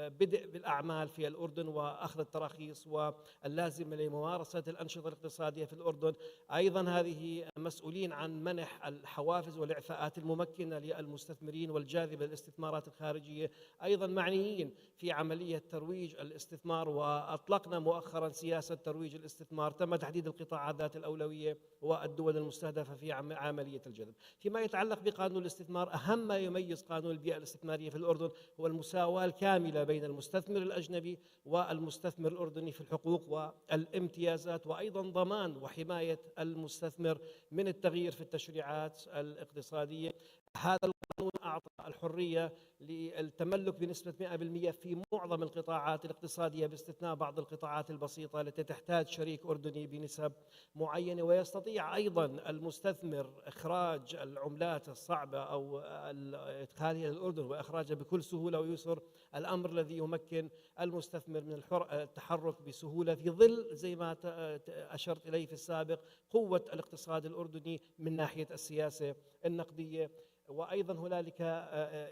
بدء بالأعمال في الأردن وأخذ التراخيص واللازمة لممارسة الأنشطة الاقتصادية في الأردن. أيضا هذه مسؤولين عن منح الحوافز والإعفاءات الممكنة للمستثمرين والجاذبة للاستثمارات الخارجية. أيضا معنيين في عملية ترويج الاستثمار، وأطلقنا مؤخرا سياسة ترويج الاستثمار، تم تحديد القطاعات ذات الأولوية والدول المستهدفة في عملية الجذب. فيما يتعلق بقانون الاستثمار، أهم ما يميز قانون البيئة الاستثمارية في الأردن هو المساواة الكاملة بين المستثمر الأجنبي والمستثمر الأردني في الحقوق والامتيازات، وأيضا ضمان وحماية المستثمر من التغيير في التشريعات الاقتصادية. هذا القانون أعطى الحرية للتملك بنسبة 100% في معظم القطاعات الاقتصادية، باستثناء بعض القطاعات البسيطة التي تحتاج شريك أردني بنسب معينة. ويستطيع أيضا المستثمر إخراج العملات الصعبة أو إدخالها للأردن وإخراجها بكل سهولة ويسر، الأمر الذي يمكن المستثمر من التحرك بسهولة في ظل، زي ما أشرت إليه في السابق، قوة الاقتصاد الأردني من ناحية السياسة النقدية. وأيضا هنالك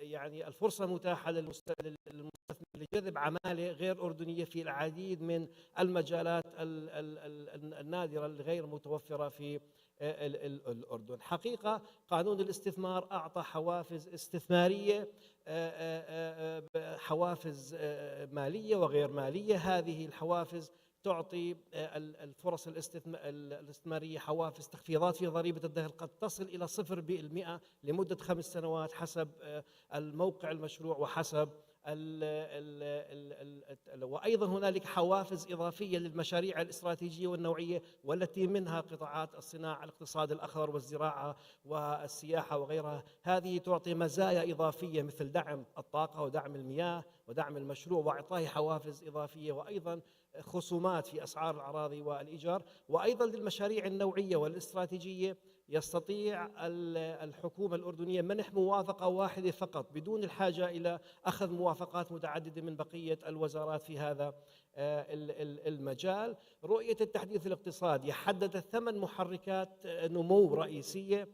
يعني الفرصة متاحة للمستثمر لجذب عمالة غير أردنية في العديد من المجالات النادرة الغير متوفرة في الأردن. حقيقة قانون الاستثمار أعطى حوافز استثمارية، حوافز مالية وغير مالية. هذه الحوافز تعطي الفرص الاستثمارية حوافز تخفيضات في ضريبة الدخل قد تصل إلى 0% لمدة 5 سنوات حسب الموقع المشروع وحسب وأيضا هنالك حوافز إضافية للمشاريع الاستراتيجية والنوعية، والتي منها قطاعات الصناعة، الاقتصاد الأخضر والزراعة والسياحة وغيرها. هذه تعطي مزايا إضافية مثل دعم الطاقة ودعم المياه ودعم المشروع وإعطائه حوافز إضافية، وأيضا خصومات في أسعار الأراضي والإيجار. وأيضا للمشاريع النوعية والاستراتيجية يستطيع الحكومة الأردنية منح موافقة واحدة فقط بدون الحاجة إلى أخذ موافقات متعددة من بقية الوزارات في هذا المجال. رؤية التحديث الاقتصادي حددت 8 محركات نمو رئيسية.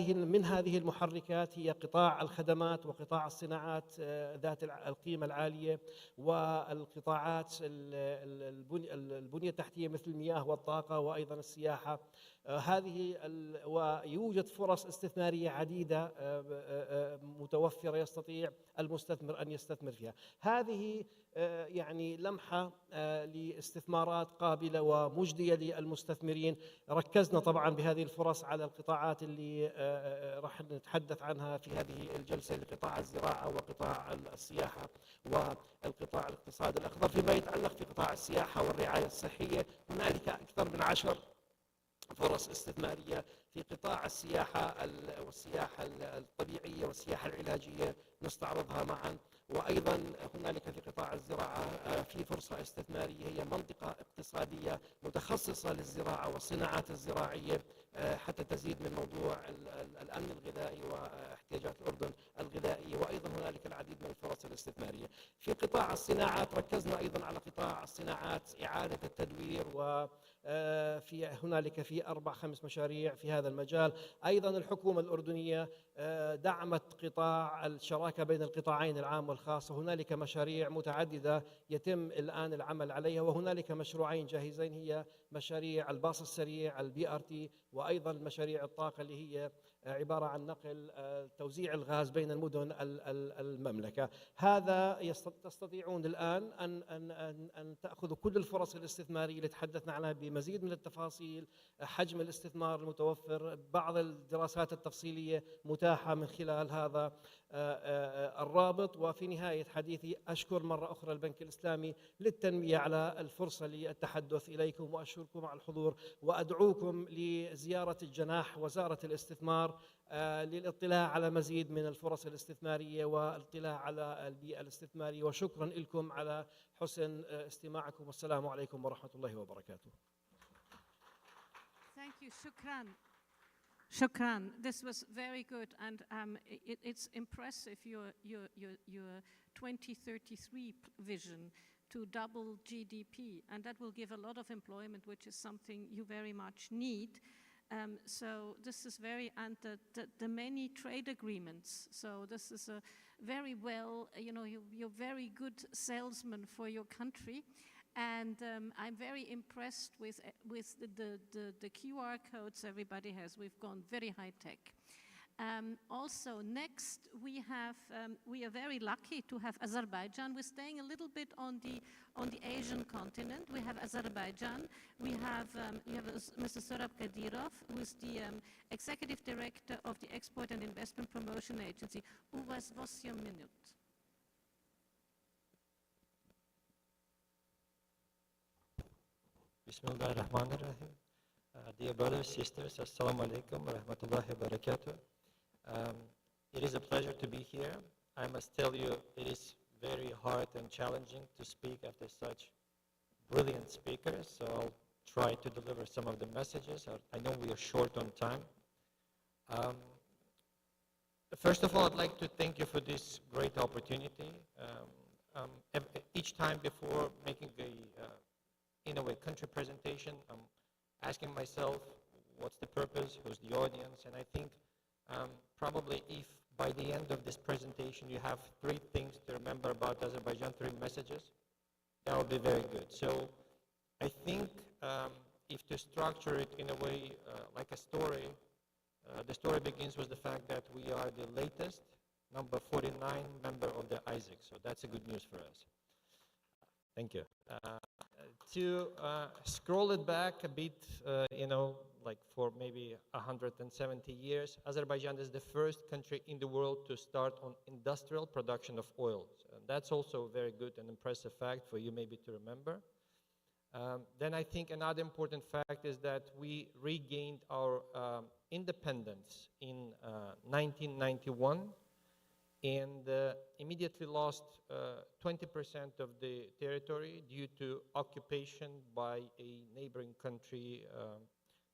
من هذه المحركات هي قطاع الخدمات وقطاع الصناعات ذات القيمة العالية، والقطاعات البنية التحتية مثل المياه والطاقة وأيضا السياحة. ويوجد فرص استثمارية عديدة متوفرة يستطيع المستثمر أن يستثمر فيها. هذه يعني لمحة لاستثمارات قابلة ومجدية للمستثمرين. ركزنا طبعا بهذه الفرص على القطاعات اللي راح نتحدث عنها في هذه الجلسة، لقطاع الزراعة وقطاع السياحة والقطاع الاقتصاد الأخضر. فيما يتعلق في قطاع السياحة والرعاية الصحية، هنالك أكثر من 10 فرص استثمارية في قطاع السياحة والسياحة الطبيعية والسياحة العلاجية نستعرضها معا. وأيضا هنالك في قطاع الزراعة في فرصة استثمارية، هي منطقة اقتصادية متخصصة للزراعة والصناعات الزراعية حتى تزيد من موضوع الأمن الغذائي واحتياجات الأردن الغذائية. وأيضا هنالك العديد من الفرص الاستثمارية. في قطاع الصناعات ركزنا أيضا على قطاع الصناعات إعادة التدوير، هنالك في 4-5 مشاريع في هذا المجال. أيضا الحكومة الأردنية دعمت قطاع الشراكة بين القطاعين العام والخاص، وهنالك مشاريع متعددة يتم الآن العمل عليها. وهنالك مشروعين جاهزين، هي مشاريع الباص السريع الBRT، وأيضا مشاريع الطاقة اللي هي عبارة عن نقل توزيع الغاز بين المدن المملكة. هذا تستطيعون الآن أن تأخذوا كل الفرص الاستثمارية اللي تحدثنا عنها بمزيد من التفاصيل، حجم الاستثمار المتوفر، بعض الدراسات التفصيلية متاحة من خلال هذا الرابط. وفي نهاية حديثي أشكر مرة أخرى البنك الإسلامي للتنمية على الفرصة للتحدث إليكم، وأشكركم على الحضور، وأدعوكم لزيارة الجناح وزارة الاستثمار للاطلاع على مزيد من الفرص الاستثمارية والاطلاع على البيئة الاستثمارية. وشكرا لكم على حسن استماعكم، والسلام عليكم ورحمة الله وبركاته. Thank you. Shukran. This was very good, and it's impressive, your 2033 vision, to double GDP, and that will give a lot of employment, which is something you very much need. So this is and the many trade agreements. So this is a very well, you're very good salesman for your country. And I'm very impressed with the QR codes everybody has. We've gone very high tech. Also, next we are very lucky to have Azerbaijan. We're staying a little bit on the Asian continent. We have Azerbaijan. We have Mr. Sorab Kadirov, who is the executive director of the Export and Investment Promotion Agency. Was your minute? Bismillahirrahmanirrahim. Dear brothers, sisters, assalamu alaikum wa rahmatullahi wa barakatuh. It is a pleasure to be here. I must tell you, it is very hard and challenging to speak after such brilliant speakers, so I'll try to deliver some of the messages. I know we are short on time. First of all, I'd like to thank you for this great opportunity. Each time before making a country presentation, I'm asking myself, what's the purpose, who's the audience, and I think probably if by the end of this presentation you have 3 things to remember about Azerbaijan, 3 messages, that would be very good. So I think if to structure it in a way like a story, the story begins with the fact that we are the latest, number 49 member of the ICIEC, so that's a good news for us. Thank you. To scroll it back a bit, like for maybe 170 years, Azerbaijan is the first country in the world to start on industrial production of oil. And that's also a very good and impressive fact for you maybe to remember. Then I think another important fact is that we regained our independence in 1991 and immediately lost 20% of the territory due to occupation by a neighboring country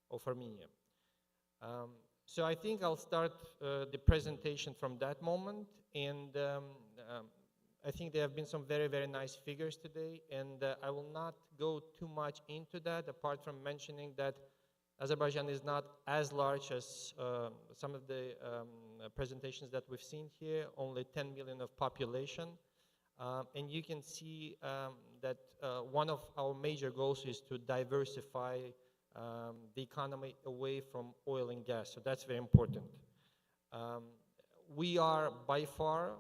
of Armenia. So I think I'll start the presentation from that moment, and I think there have been some very, very nice figures today, and I will not go too much into that, apart from mentioning that Azerbaijan is not as large as some of the presentations that we've seen here, only 10 million of population. And you can see that one of our major goals is to diversify the economy away from oil and gas, so that's very important. We are by far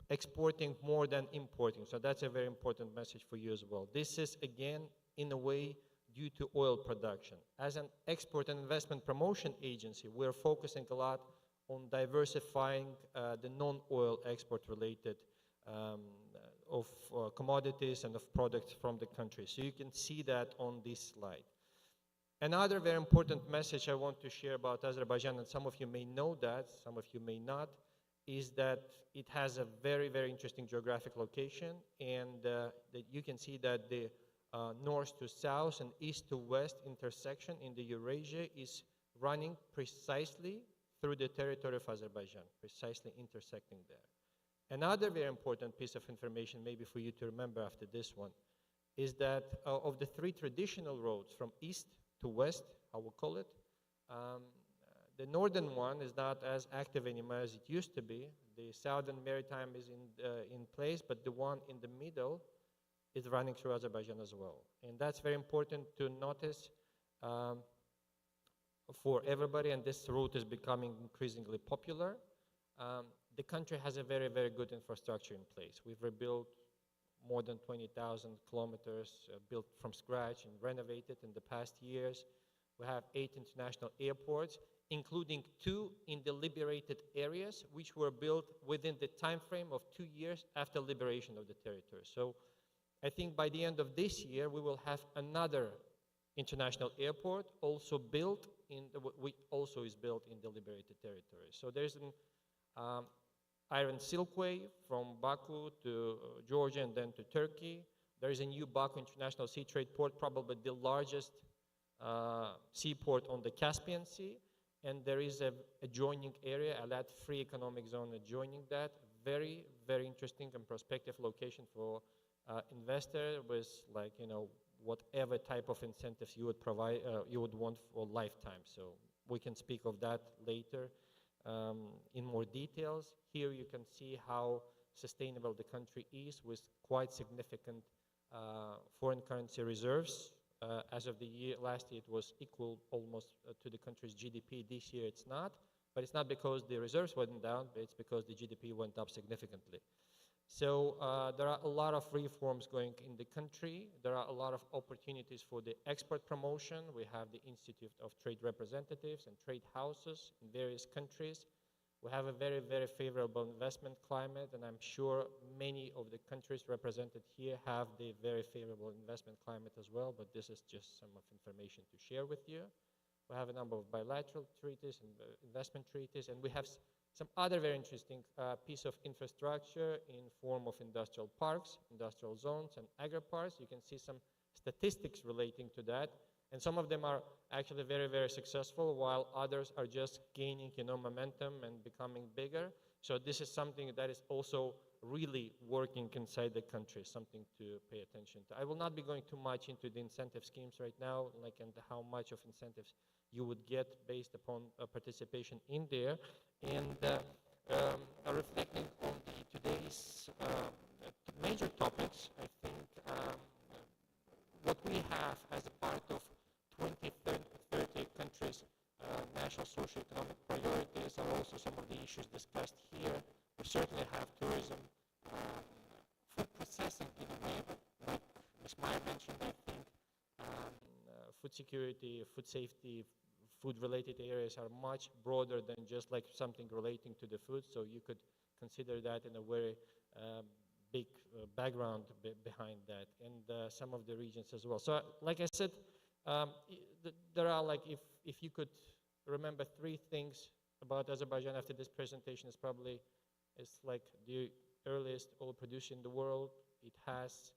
exporting more than importing, so that's a very important message for you as well. This is, again, in a way, due to oil production. As an export and investment promotion agency, we're focusing a lot on diversifying the non-oil export-related of commodities and of products from the country. So you can see that on this slide. Another very important message I want to share about Azerbaijan, and some of you may know that, some of you may not, is that it has a very, very interesting geographic location, and that you can see that the north to south and east to west intersection in the Eurasia is running precisely through the territory of Azerbaijan, precisely intersecting there. Another very important piece of information, maybe for you to remember after this one, is that of the 3 traditional roads from east to west, I will call it, the northern one is not as active anymore as it used to be. The southern maritime is in place, but the one in the middle is running through Azerbaijan as well. And that's very important to notice for everybody, and this route is becoming increasingly popular. The country has a very, very good infrastructure in place. We've rebuilt more than 20,000 kilometers built from scratch and renovated in the past years. We have 8 international airports, including 2 in the liberated areas, which were built within the time frame of 2 years after liberation of the territory. So I think by the end of this year, we will have another international airport also built also is built in the liberated territory. So there's an Iron Silkway from Baku to Georgia and then to Turkey. There is a new Baku International Sea Trade Port, probably the largest seaport on the Caspian Sea. And there is a adjoining area, a Alat Free Economic Zone adjoining that. very, very interesting and prospective location for investor with, like, you know, whatever type of incentives you would provide, you would want for lifetime. So we can speak of that later in more details. Here you can see how sustainable the country is with quite significant foreign currency reserves. As of the year, last year it was equal almost to the country's GDP. This year it's not, but it's not because the reserves went down, but it's because the GDP went up significantly. So there are a lot of reforms going in the country. There are a lot of opportunities for the export promotion. We have the Institute of Trade Representatives and trade houses in various countries. We have a very, very favorable investment climate, and I'm sure many of the countries represented here have the very favorable investment climate as well, but this is just some of information to share with you. We have a number of bilateral treaties and investment treaties, and we have some other very interesting piece of infrastructure in form of industrial parks, industrial zones, and agri-parks. You can see some statistics relating to that, and some of them are actually very, very successful, while others are just gaining, you know, momentum and becoming bigger. So this is something that is also really working inside the country, something to pay attention to. I will not be going too much into the incentive schemes right now, like, and how much of incentives you would get based upon participation in there. And reflecting on today's major topics, I think what we have as a part of 2030 countries' national socio-economic priorities are also some of the issues discussed here. We certainly have tourism, food processing in a way, but like Ms. Meyer mentioned, I think food security, food safety, food-related areas are much broader than just like something relating to the food, so you could consider that in a very big background behind that, and some of the regions as well. So like I said, there are, like, if you could remember 3 things about Azerbaijan after this presentation, is probably it's like the earliest oil producer in the world. It has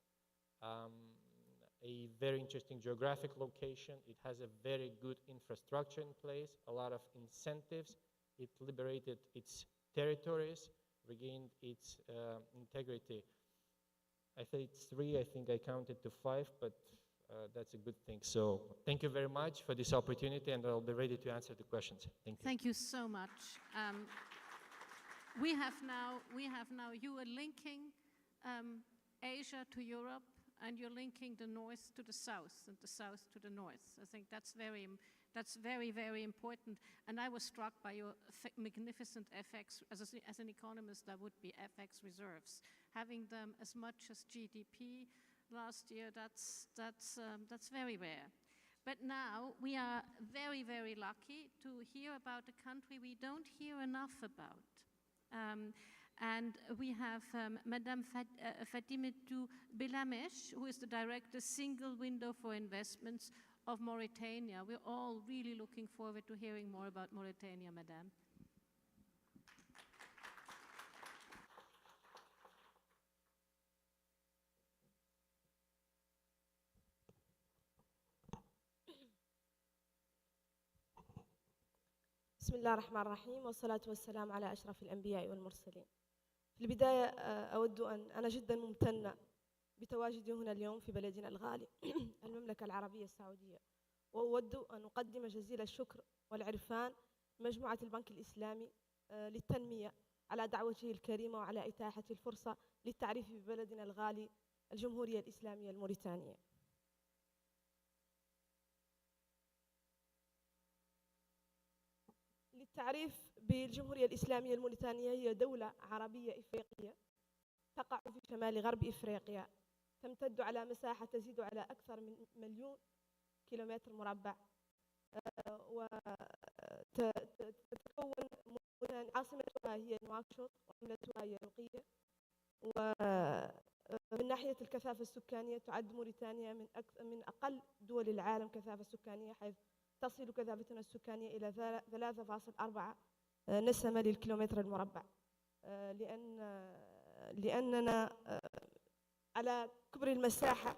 a very interesting geographic location. It has a very good infrastructure in place, a lot of incentives. It liberated its territories, regained its integrity. I think it's 3, I think I counted to 5, but that's a good thing. So thank you very much for this opportunity, and I'll be ready to answer the questions. Thank you. Thank you so much. We have now, you are linking Asia to Europe, and you're linking the north to the south and the south to the north. I think that's very, very important. And I was struck by your magnificent FX, as an economist, that would be FX reserves. Having them as much as GDP last year, that's very rare. But now we are very, very lucky to hear about a country we don't hear enough about. And we have Madame Fatimatou Belamesh, who is the director, Single Window for Investments of Mauritania. We're all really looking forward to hearing more about Mauritania, Madame. بسم الله الرحمن الرحيم والصلاة والسلام على أشرف الأنبياء والمرسلين. في البداية أود أنا جدا ممتنة بتواجدي هنا اليوم في بلدنا الغالي المملكة العربية السعودية، وأود أن أقدم جزيل الشكر والعرفان لمجموعة البنك الإسلامي للتنمية على دعوته الكريمة وعلى إتاحة الفرصة للتعريف ببلدنا الغالي الجمهورية الإسلامية الموريتانية. للتعريف بالجمهورية الإسلامية الموريتانية، هي دولة عربية إفريقية تقع في شمال غرب إفريقيا، تمتد على مساحة تزيد على أكثر من 1,000,000 كيلومتر مربع، وتتكون عاصمتها هي نواكشوط وعملتها هي رقية. ومن ناحية الكثافة السكانية تعد موريتانيا من أقل دول العالم كثافة سكانية، حيث تصل كثافتنا السكانية إلى 3.4 نسمة للكيلومتر المربع، لأننا على كبر المساحة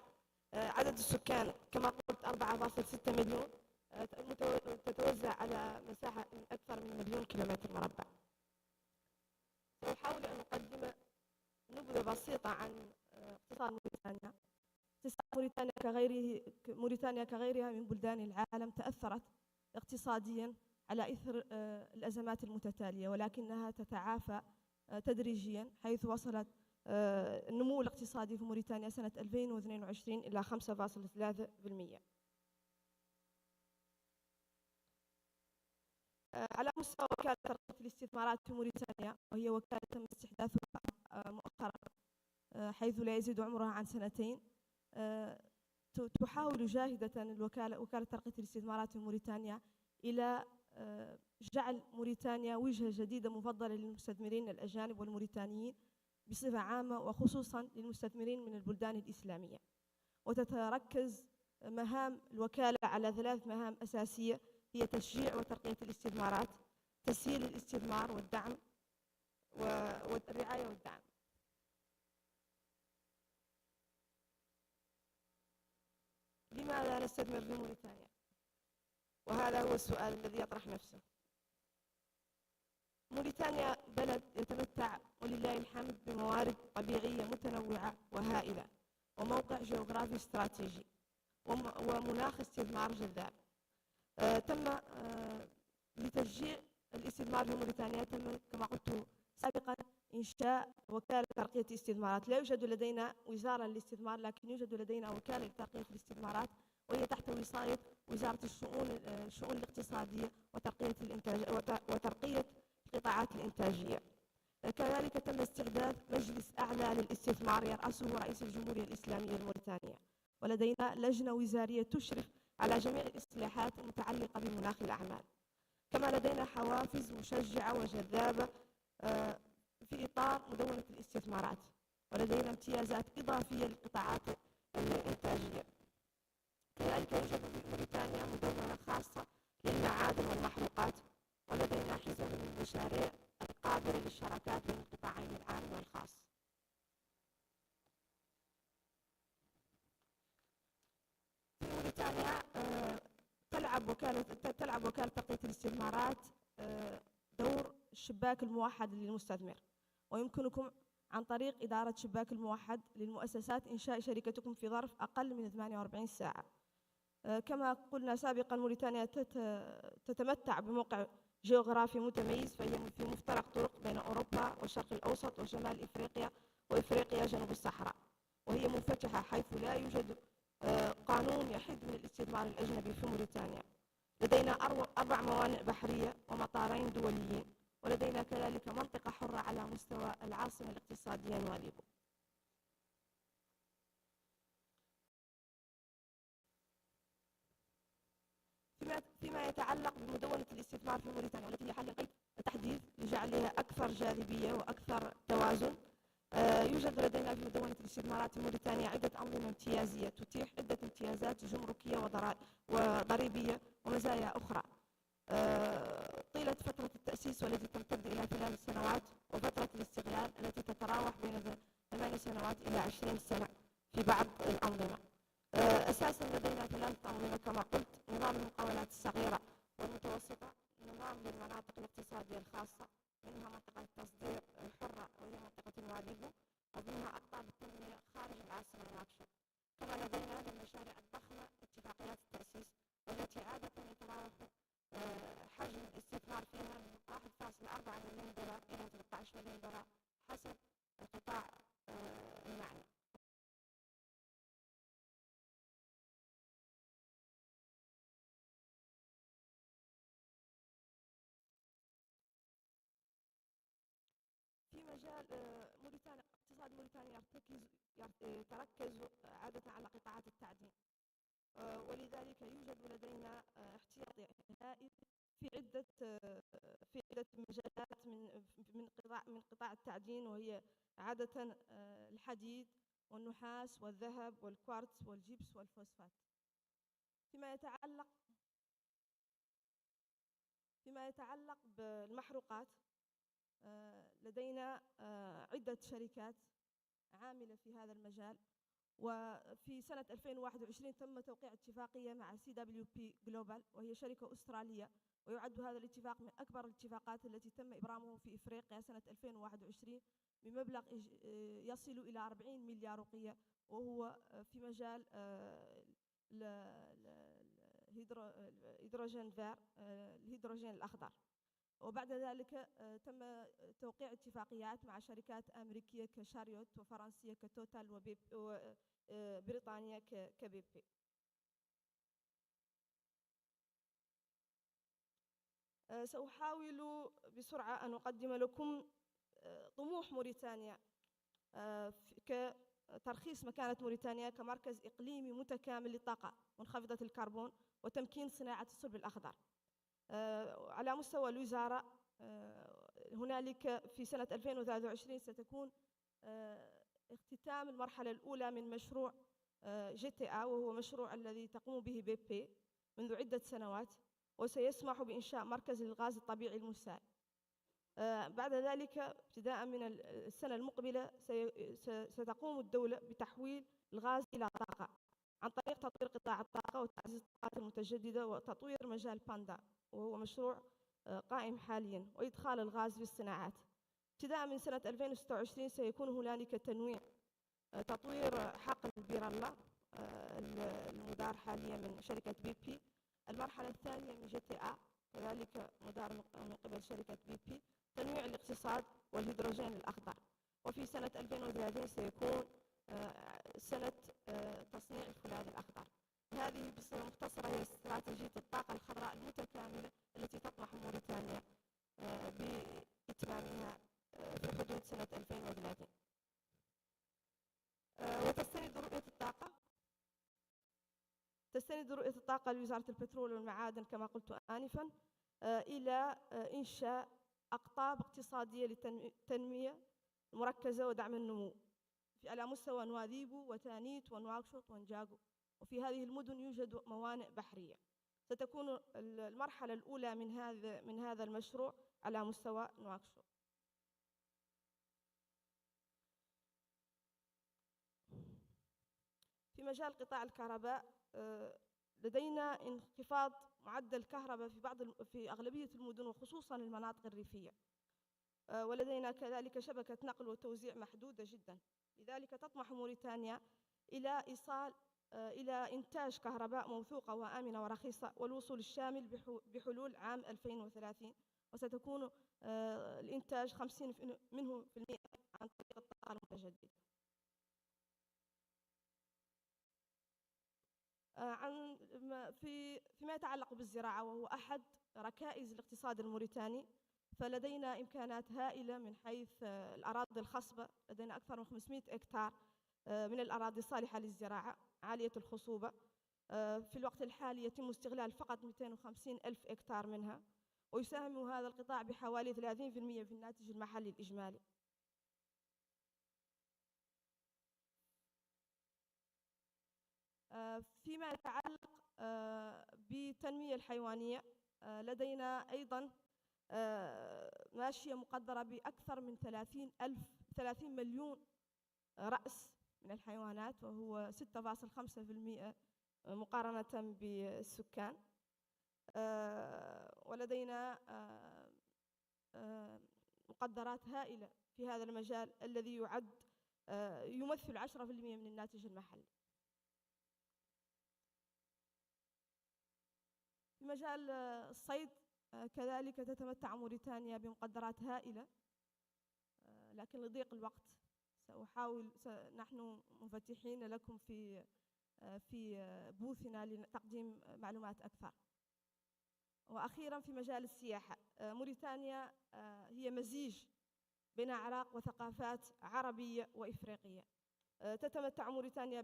عدد السكان كما قلت 4.6 مليون، تتوزع على مساحة أكثر من 1,000,000 كيلومتر مربع. سأحاول أن أقدم بسيطة عن اقتصاد موريتانيا. اقتصاد موريتانيا كغيرها من بلدان العالم تأثرت اقتصاديا على إثر الأزمات المتتالية، ولكنها تتعافى تدريجيا، حيث وصلت النمو الاقتصادي في موريتانيا سنة 2022 إلى 5.3%. على مستوى وكالة ترقية الاستثمارات في موريتانيا، وهي وكالة تم استحداثها مؤخرا حيث لا يزيد عمرها عن 2 سنين، تحاول جاهدة وكالة ترقية الاستثمارات في موريتانيا إلى جعل موريتانيا وجهة جديدة مفضلة للمستثمرين الأجانب والموريتانيين بصفة عامة، وخصوصا للمستثمرين من البلدان الإسلامية. وتتركز مهام الوكالة على 3 مهام أساسية، هي تشجيع وترقية الاستثمارات، تسهيل الاستثمار والدعم، والرعاية والدعم. لماذا نستثمر في موريتانيا؟ وهذا هو السؤال الذي يطرح نفسه. موريتانيا بلد يتمتع ولله الحمد بموارد طبيعية متنوعة وهائلة، وموقع جغرافي استراتيجي، ومناخ استثمار جذاب. تم لتشجيع الاستثمار في موريتانيا تم كما قلت سابقا إنشاء وكالة ترقية الاستثمارات. لا يوجد لدينا وزارة للاستثمار، لكن يوجد لدينا وكالة لترقية الاستثمارات، وهي تحت وصاية وزارة الشؤون الاقتصادية وترقية القطاعات الإنتاجية. كذلك تم استحداث مجلس أعلى للاستثمار يرأسه رئيس الجمهورية الإسلامية الموريتانية، ولدينا لجنة وزارية تشرف على جميع الإصلاحات المتعلقة بمناخ الأعمال. كما لدينا حوافز مشجعة وجذابة في إطار مدونة الاستثمارات، ولدينا امتيازات إضافية للقطاعات الإنتاجية. كذلك يوجد في موريتانيا مدونة خاصة للمعادن والمحروقات، ولدينا حزم من المشاريع القابلة للشراكات بين القطاعين العام والخاص. في موريتانيا تلعب وكالة ترقية الاستثمارات دور الشباك الموحد للمستثمر، ويمكنكم عن طريق إدارة شباك الموحد للمؤسسات إنشاء شركتكم في ظرف أقل من 48 ساعة. كما قلنا سابقا، موريتانيا تتمتع بموقع جغرافي متميز، فهي في مفترق طرق بين أوروبا والشرق الأوسط وشمال إفريقيا وإفريقيا جنوب الصحراء، وهي منفتحة حيث لا يوجد قانون يحد من الاستثمار الأجنبي في موريتانيا. لدينا 4 موانئ بحرية ومطارين دوليين، ولدينا كذلك منطقة حرة على مستوى العاصمة الاقتصادية نواديبو. فيما يتعلق بمدونة الاستثمار في موريتانيا، والتي هي حاليا قيد تحديث لجعلها أكثر جاذبية وأكثر توازن، يوجد لدينا في مدونة الاستثمارات في موريتانيا عدة أنظمة امتيازية تتيح عدة امتيازات جمركية وضريبية ومزايا أخرى طيلة فترة التأسيس، والتي تمتد إلى 3 سنوات، وفترة الاستغلال التي تتراوح بين 8 سنوات إلى 20 سنة في بعض الأنظمة. أساسا لدينا 3 أنظمة كما قلت: نظام المقاولات الصغيرة والمتوسطة، نظام للمناطق الاقتصادية الخاصة، منها منطقة التصدير الحرة وهي منطقة نواديبو، ومنها أقطاب التنمية خارج العاصمة نواكشوط. كما لدينا للمشاريع الضخمة اتفاقيات التأسيس، والتي عادة يتراوح حجم الاستثمار فيها من 1.4 مليون دولار إلى 13 مليون دولار حسب القطاع المعني. في مجال موريتانيا، اقتصاد موريتانيا يتركز عادة على قطاعات التعدين، ولذلك يوجد لدينا احتياطي هائل في عدة مجالات من قطاع التعدين، وهي عادة الحديد والنحاس والذهب والكوارتز والجبس والفوسفات. فيما يتعلق بالمحروقات، لدينا عدة شركات عاملة في هذا المجال، وفي سنة 2021 تم توقيع اتفاقية مع CWP Global، وهي شركة أسترالية، ويعد هذا الاتفاق من أكبر الاتفاقات التي تم إبرامه في إفريقيا سنة 2021 بمبلغ يصل إلى 40 مليار وقية، وهو في مجال الهيدروجين الأخضر. وبعد ذلك تم توقيع اتفاقيات مع شركات أمريكية كشاريوت، وفرنسية كتوتال، وبريطانيا كبي بي. سأحاول بسرعة أن أقدم لكم طموح موريتانيا كترخيص مكانة موريتانيا كمركز إقليمي متكامل للطاقة منخفضة الكربون وتمكين صناعة الصلب الأخضر. على مستوى الوزارة هنالك في سنة 2023 ستكون اختتام المرحلة الأولى من مشروع GTA، وهو مشروع الذي تقوم به بي بي منذ عدة سنوات، وسيسمح بإنشاء مركز للغاز الطبيعي المسال. بعد ذلك ابتداء من السنة المقبلة ستقوم الدولة بتحويل الغاز إلى طاقة عن طريق تطوير قطاع الطاقة وتعزيز الطاقات المتجددة وتطوير مجال باندا، وهو مشروع قائم حاليا، وإدخال الغاز في الصناعات. ابتداء من سنة 2026 سيكون هنالك تنويع تطوير حقل بيرلا المدار حاليا من شركة بي بي، المرحلة الثانية من GTA كذلك مدار من قبل شركة بي بي، تنويع الاقتصاد والهيدروجين الأخضر. وفي سنة 2030 سيكون سنة تصنيع الفولاذ الأخضر. هذه بصورة مختصرة هي استراتيجية الطاقة الخضراء المتكاملة التي تطمح موريتانيا بإتمامها في حدود سنة 2030. تستند رؤية الطاقة لوزارة البترول والمعادن كما قلت آنفا إلى إنشاء أقطاب اقتصادية للتنمية المركزة ودعم النمو على مستوى نواذيبو وتانيت ونواكشوط ونجاغو. وفي هذه المدن يوجد موانئ بحرية. ستكون المرحلة الأولى من هذا المشروع على مستوى نواكشوط. في مجال قطاع الكهرباء لدينا انخفاض معدل الكهرباء في أغلبية المدن وخصوصا المناطق الريفية، ولدينا كذلك شبكة نقل وتوزيع محدودة جدا. لذلك تطمح موريتانيا إلى إنتاج كهرباء موثوقة وآمنة ورخيصة والوصول الشامل بحلول عام 2030، وستكون الإنتاج 50% منه عن طريق الطاقة المتجددة. فيما يتعلق بالزراعة وهو أحد ركائز الاقتصاد الموريتاني، فلدينا إمكانات هائلة من حيث الأراضي الخصبة. لدينا أكثر من 500 هكتار من الأراضي الصالحة للزراعة عالية الخصوبة. في الوقت الحالي يتم استغلال فقط 250 ألف هكتار منها، ويساهم هذا القطاع بحوالي 30% في الناتج المحلي الإجمالي. فيما يتعلق بالتنمية الحيوانية لدينا أيضا ماشية مقدرة بأكثر من 30 مليون رأس من الحيوانات، وهو 6.5% مقارنة بالسكان. ولدينا مقدرات هائلة في هذا المجال الذي يمثل 10% من الناتج المحلي. في مجال الصيد كذلك تتمتع موريتانيا بمقدرات هائلة، لكن لضيق الوقت نحن مفتحين لكم في بوثنا لتقديم معلومات أكثر. وأخيرا في مجال السياحة، موريتانيا هي مزيج بين أعراق وثقافات عربية وإفريقية. تتمتع موريتانيا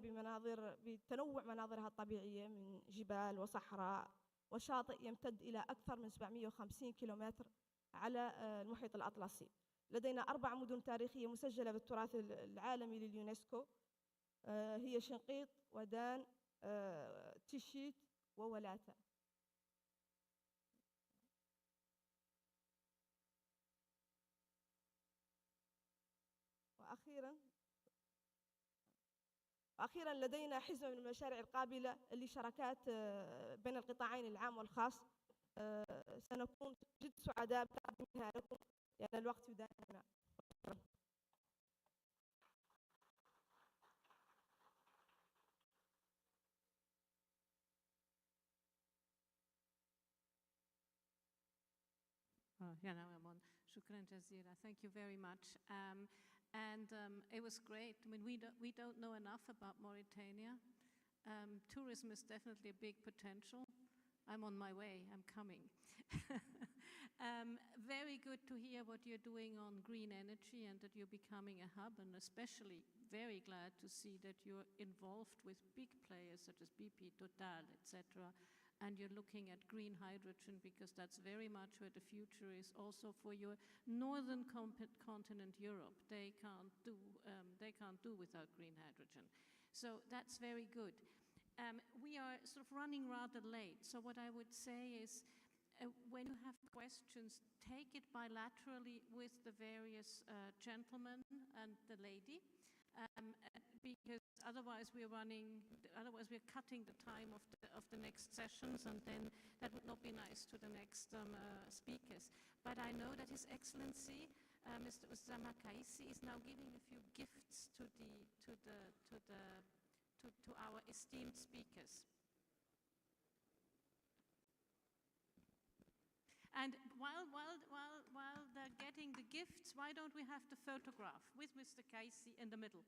بتنوع مناظرها الطبيعية من جبال وصحراء وشاطئ يمتد إلى أكثر من 750 كيلومتر على المحيط الأطلسي. لدينا 4 مدن تاريخية مسجلة بالتراث العالمي لليونسكو، هي شنقيط ودان تشيت وولاتا. وأخيرا لدينا حزمة من المشاريع القابلة لشراكات بين القطاعين العام والخاص. سنكون جد سعداء بتقديمها لكم لأن الوقت يداهمنا. Shukran jazira. Thank you very much. It was great. I mean, we don't know enough about Mauritania. Tourism is definitely a big potential. I'm on my way, I'm coming. Very good to hear what you're doing on green energy and that you're becoming a hub, and especially very glad to see that you're involved with big players such as BP, Total, etc. And you're looking at green hydrogen because that's very much where the future is also for your northern continent, Europe. They can't do without green hydrogen. So that's very good. We are sort of running rather late, so what I would say is when you have questions, take it bilaterally with the various gentlemen and the lady, because otherwise we're cutting the time of the next sessions, and then that would not be nice to the next speakers. But I know that His Excellency, Mr. Osama Kaisi, is now giving a few gifts to our esteemed speakers. And while they're getting the gifts, why don't we have the photograph with Mr. Kaisi in the middle?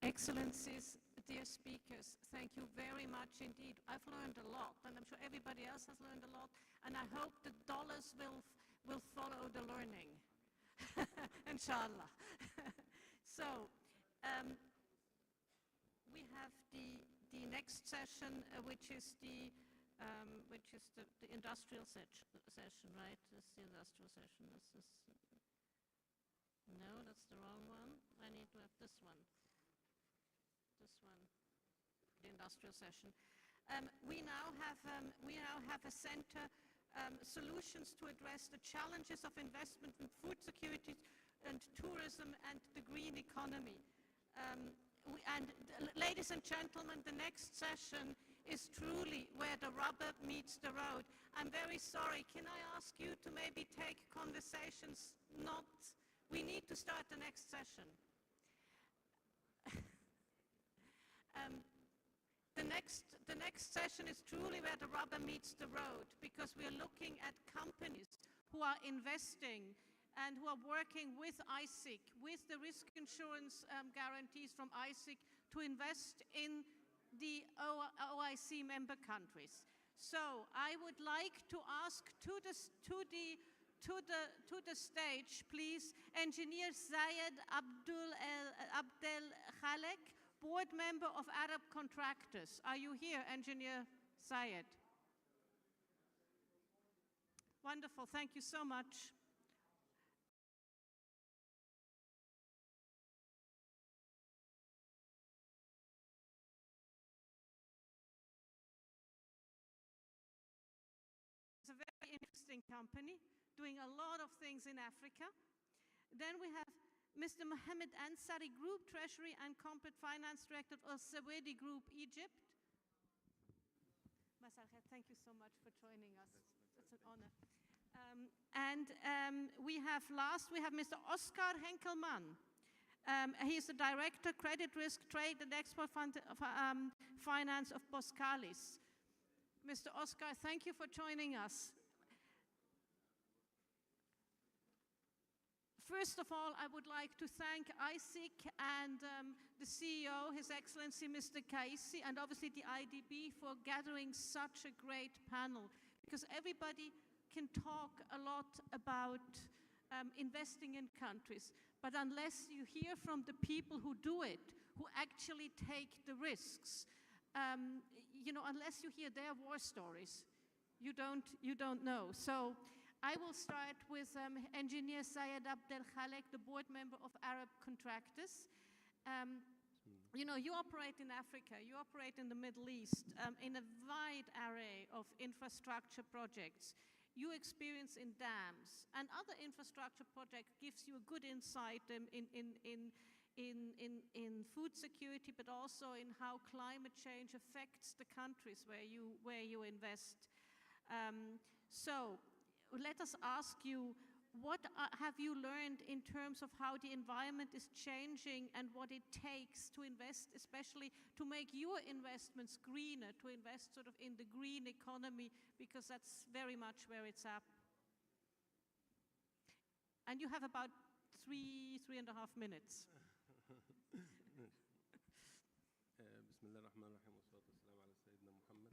Excellencies, dear speakers, thank you very much indeed. I've learned a lot, and I'm sure everybody else has learned a lot, and I hope the dollars will follow the learning, inshallah. So, we have the next session, which is the industrial session, right? This is the industrial session. This is, no, that's the wrong one. I need to have this one. This one, the industrial session. We now have a center, solutions to address the challenges of investment in food security and tourism and the green economy. Ladies and gentlemen, the next session is truly where the rubber meets the road. I'm very sorry. Can I ask you to maybe take conversations not? We need to start the next session. The next next session is truly where the rubber meets the road, because we are looking at companies who are investing and who are working with ICIEC, with the risk insurance guarantees from ICIEC to invest in the OIC member countries. So I would like to ask to the stage, please, Engineer Zayed Abdel Khalek, Board Member of Arab Contractors. Are you here, Engineer Zayed? Wonderful, thank you so much. It's a very interesting company, doing a lot of things in Africa. Then we have Mr. Mohamed Ansari, Group Treasury and Corporate Finance Director of Sawedi Group, Egypt. Thank you so much for joining us. It's an honor. We have Mr. Oskar Henkelmann. He is the Director, Credit Risk, Trade and Export Finance of Boskalis. Mr. Oskar, thank you for joining us. First of all, I would like to thank ICIEC and the CEO, His Excellency Mr. Kaisi, and obviously the IDB for gathering such a great panel, because everybody can talk a lot about investing in countries, but unless you hear from the people who do it, who actually take the risks, unless you hear their war stories, you don't know. So I will start with Engineer Zayed Abdel Khalek, the board member of Arab Contractors. You operate in Africa, you operate in the Middle East, in a wide array of infrastructure projects. Your experience in dams and other infrastructure projects gives you a good insight in food security, but also in how climate change affects the countries where you invest. So let us ask you, what have you learned in terms of how the environment is changing and what it takes to invest, especially to make your investments greener, to invest sort of in the green economy, because that's very much where it's at. And you have about 3.5 minutes. بسم الله الرحمن الرحيم والصلاة والسلام على سيدنا محمد.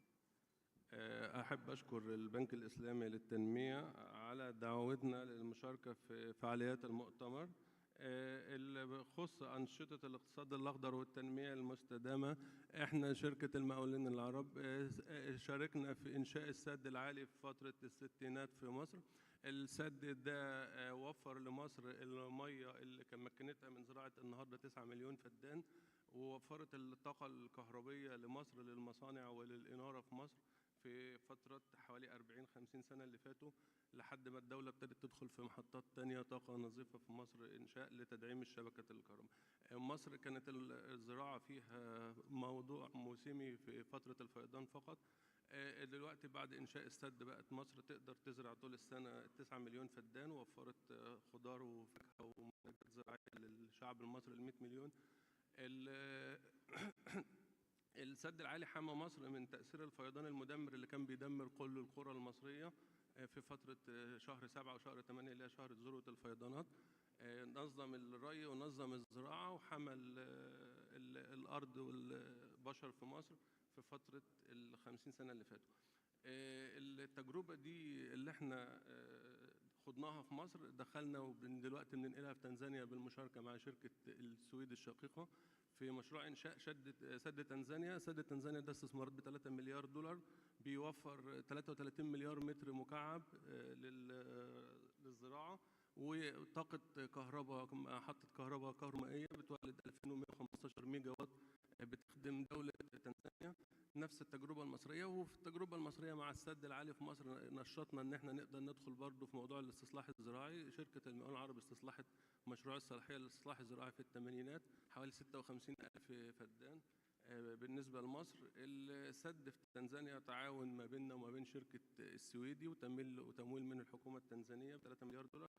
أحب أشكر البنك الإسلامي للتنمية على دعوتنا للمشاركة في فعاليات المؤتمر اللي بخص أنشطة الاقتصاد الأخضر والتنمية المستدامة. إحنا شركة المقاولين العرب شاركنا في إنشاء السد العالي في فترة الستينات في مصر. السد ده وفر لمصر المية اللي كان مكنتها من زراعة النهارده 9 مليون فدان، ووفرت الطاقة الكهربية لمصر للمصانع وللإنارة في مصر في فترة حوالي 40-50 سنة اللي فاتوا، لحد ما الدولة ابتدت تدخل في محطات تانية طاقة نظيفة في مصر إنشاء لتدعيم الشبكة الكهرباء. مصر كانت الزراعة فيها موضوع موسمي في فترة الفيضان فقط. دلوقتي بعد إنشاء السد بقت مصر تقدر تزرع طول السنة 9 مليون فدان، ووفرت خضار وفاكهة ومنتجات زراعية للشعب المصري 100 مليون. السد العالي حمى مصر من تأثير الفيضان المدمر اللي كان بيدمر كل القرى المصرية في فترة شهر 7 وشهر 8 اللي هي شهر ذروة الفيضانات. نظم الري ونظم الزراعة وحمى الأرض والبشر في مصر في فترة 50 سنة اللي فاتوا. التجربة دي اللي احنا خضناها في مصر، دخلنا ودلوقتي بننقلها في تنزانيا بالمشاركة مع شركة السويد الشقيقة في مشروع إنشاء سد تنزانيا. سد تنزانيا ده استثمارات ب 3 مليار دولار، بيوفر 33 مليار متر مكعب للزراعة، وطاقة كهرباء، محطة كهرباء كهربائية بتولد 2115 ميجا وات بتخدم دولة تنزانيا. نفس التجربة المصرية. وفي التجربة المصرية مع السد العالي في مصر نشطنا ان احنا نقدر ندخل برضه في موضوع الاستصلاح الزراعي. شركة المقاولون العرب استصلحت مشروع الصلاحية للاستصلاح الزراعي في الثمانينات حوالي 56,000 فدان. بالنسبة لمصر السد في تنزانيا تعاون ما بيننا وما بين شركة السويدي وتمويل من الحكومة التنزانية ب 3 مليار دولار.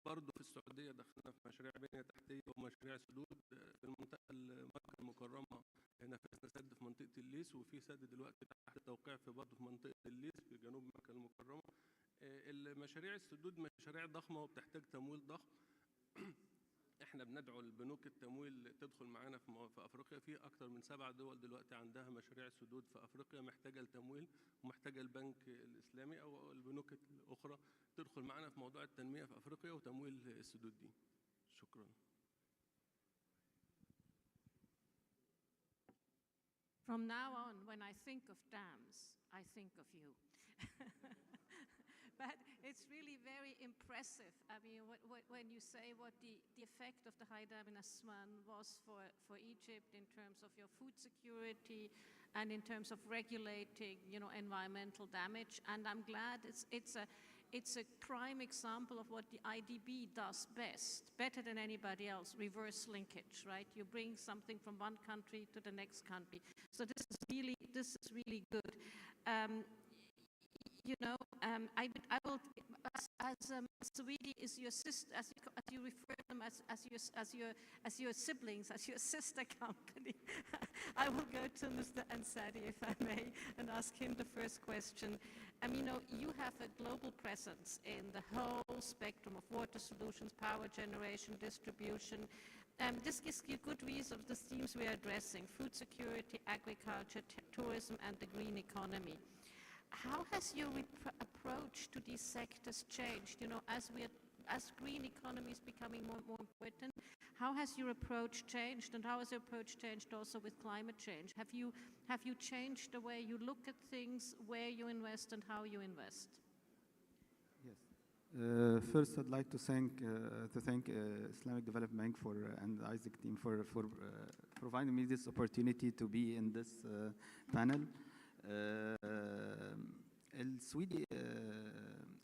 برضه في السعودية دخلنا في مشاريع بنية تحتية ومشاريع سدود. في المنطقة المكة المكرمة نفذنا سد في منطقة الليل. الليث، وفي سد دلوقتي تحت التوقيع في برضه في منطقة الليث في جنوب مكة المكرمة. المشاريع السدود مشاريع ضخمة وبتحتاج تمويل ضخم. احنا بندعو البنوك التمويل تدخل معانا في افريقيا. في اكتر من 7 دول دلوقتي عندها مشاريع سدود في افريقيا محتاجه التمويل، ومحتاجه البنك الاسلامي او البنوك الاخرى تدخل معانا في موضوع التنميه في افريقيا وتمويل السدود دي. شكرا. From now on, when I think of dams, I think of you. But it's really very impressive. I mean, when you say what the effect of the high dam in Aswan was for Egypt in terms of your food security and in terms of regulating, environmental damage. And I'm glad it's a prime example of what the IDB does best, better than anybody else, reverse linkage, right? You bring something from one country to the next country. So this is really good. I will, as Saweetie is your sister, as you refer them as your siblings, as your sister company. I will go to Mr. Ansari, if I may, and ask him the first question. You have a global presence in the whole spectrum of water solutions, power generation, distribution. This gives you good reason of the themes we are addressing: food security, agriculture, tourism, and the green economy. How has your approach to these sectors changed? As green economy is becoming more and more important, how has your approach changed, and how has your approach changed also with climate change? Have you changed the way you look at things, where you invest, and how you invest? Yes. First, I'd like to thank Islamic Development Bank and the ICIEC team for providing me this opportunity to be in this panel.